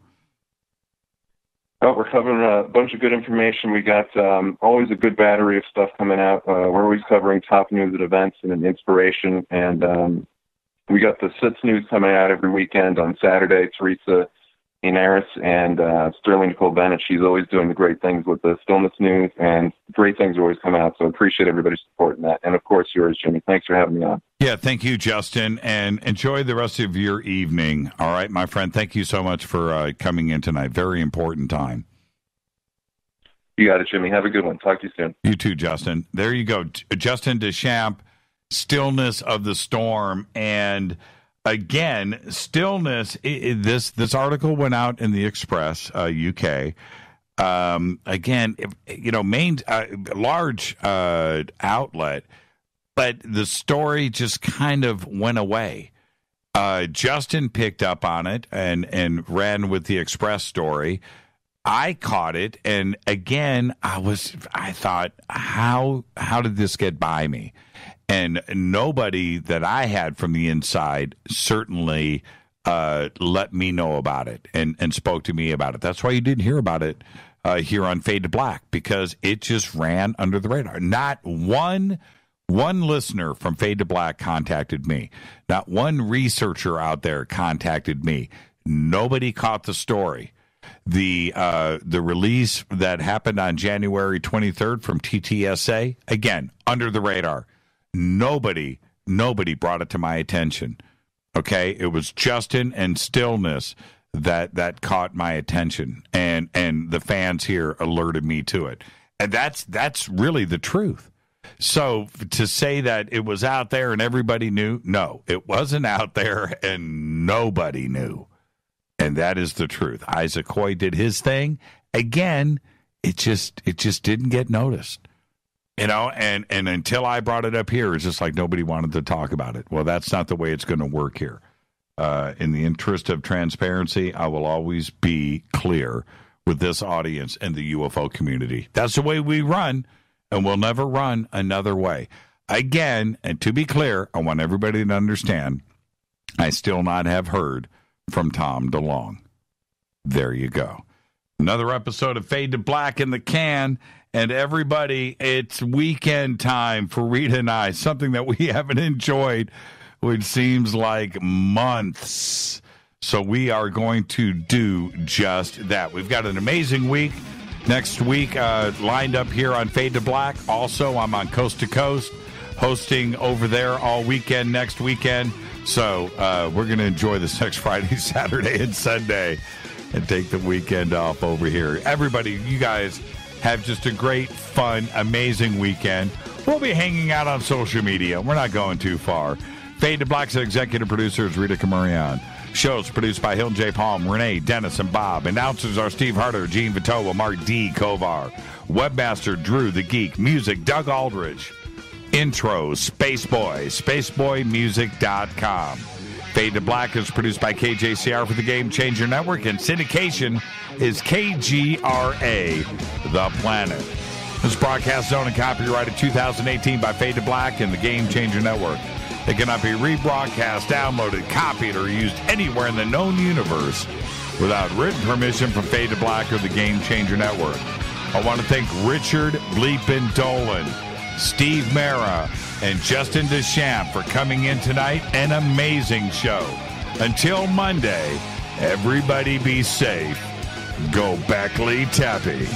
Oh, we're covering a bunch of good information. We got always a good battery of stuff coming out. We're always covering top news and events and an inspiration. And we got the SITS news coming out every weekend on Saturday. Teresa Inaris and Sterling Nicole Bennett. She's always doing the great things with the stillness news, and great things always come out. So appreciate everybody supporting that. And, of course, yours, Jimmy. Thanks for having me on. Yeah, thank you, Justin, and enjoy the rest of your evening. All right, my friend, thank you so much for coming in tonight. Very important time. You got it, Jimmy. Have a good one. Talk to you soon. You too, Justin. There you go. Justin Deschamps, Stillness of the Storm. And, again, stillness, this article went out in the Express, UK. Again, you know, large outlet, but the story just kind of went away. Justin picked up on it and ran with the Express story. I caught it, and again, I thought, how did this get by me? And nobody that I had from the inside certainly let me know about it and spoke to me about it. That's why you didn't hear about it here on Fade to Black, because it just ran under the radar. Not one listener from Fade to Black contacted me. Not one researcher out there contacted me. Nobody caught the story. The release that happened on January 23rd from TTSA, again, under the radar. Nobody brought it to my attention. Okay, it was Justin and Stillness that caught my attention, and the fans here alerted me to it, and that's really the truth. So to say that it was out there and everybody knew, no, it wasn't out there and nobody knew, and that is the truth. Isaac Hoy did his thing. Again, it just didn't get noticed. You know, and until I brought it up here, it's just like nobody wanted to talk about it. Well, that's not the way it's going to work here. In the interest of transparency, I will always be clear with this audience and the UFO community. That's the way we run, and we'll never run another way. Again, and to be clear, I want everybody to understand, I still not have heard from Tom DeLonge. There you go. Another episode of Fade to Black in the can. And everybody, it's weekend time for Rita and I, something that we haven't enjoyed, which seems like months. So we are going to do just that. We've got an amazing week next week lined up here on Fade to Black. Also, I'm on Coast to Coast, hosting over there all weekend next weekend. So we're going to enjoy this next Friday, Saturday, and Sunday and take the weekend off over here. Everybody, you guys have just a great, fun, amazing weekend. We'll be hanging out on social media. We're not going too far. Fade to Black's executive producer is Rita Kamarian. Shows produced by Hilton J. Palm, Renee, Dennis, and Bob. Announcers are Steve Harder, Gene Vitoa, Mark D. Kovar. Webmaster Drew the Geek. Music, Doug Aldridge. Intro, Spaceboy, spaceboymusic.com. Fade to Black is produced by KJCR for the Game Changer Network, and syndication is KGRA, The Planet. This broadcast is owned and copyrighted 2018 by Fade to Black and the Game Changer Network. It cannot be rebroadcast, downloaded, copied, or used anywhere in the known universe without written permission from Fade to Black or the Game Changer Network. I want to thank Richard Bleepin' Dolan, Steve Mera, and Justin Deschamps for coming in tonight. An amazing show. Until Monday, everybody be safe. Go Beckley Tappy.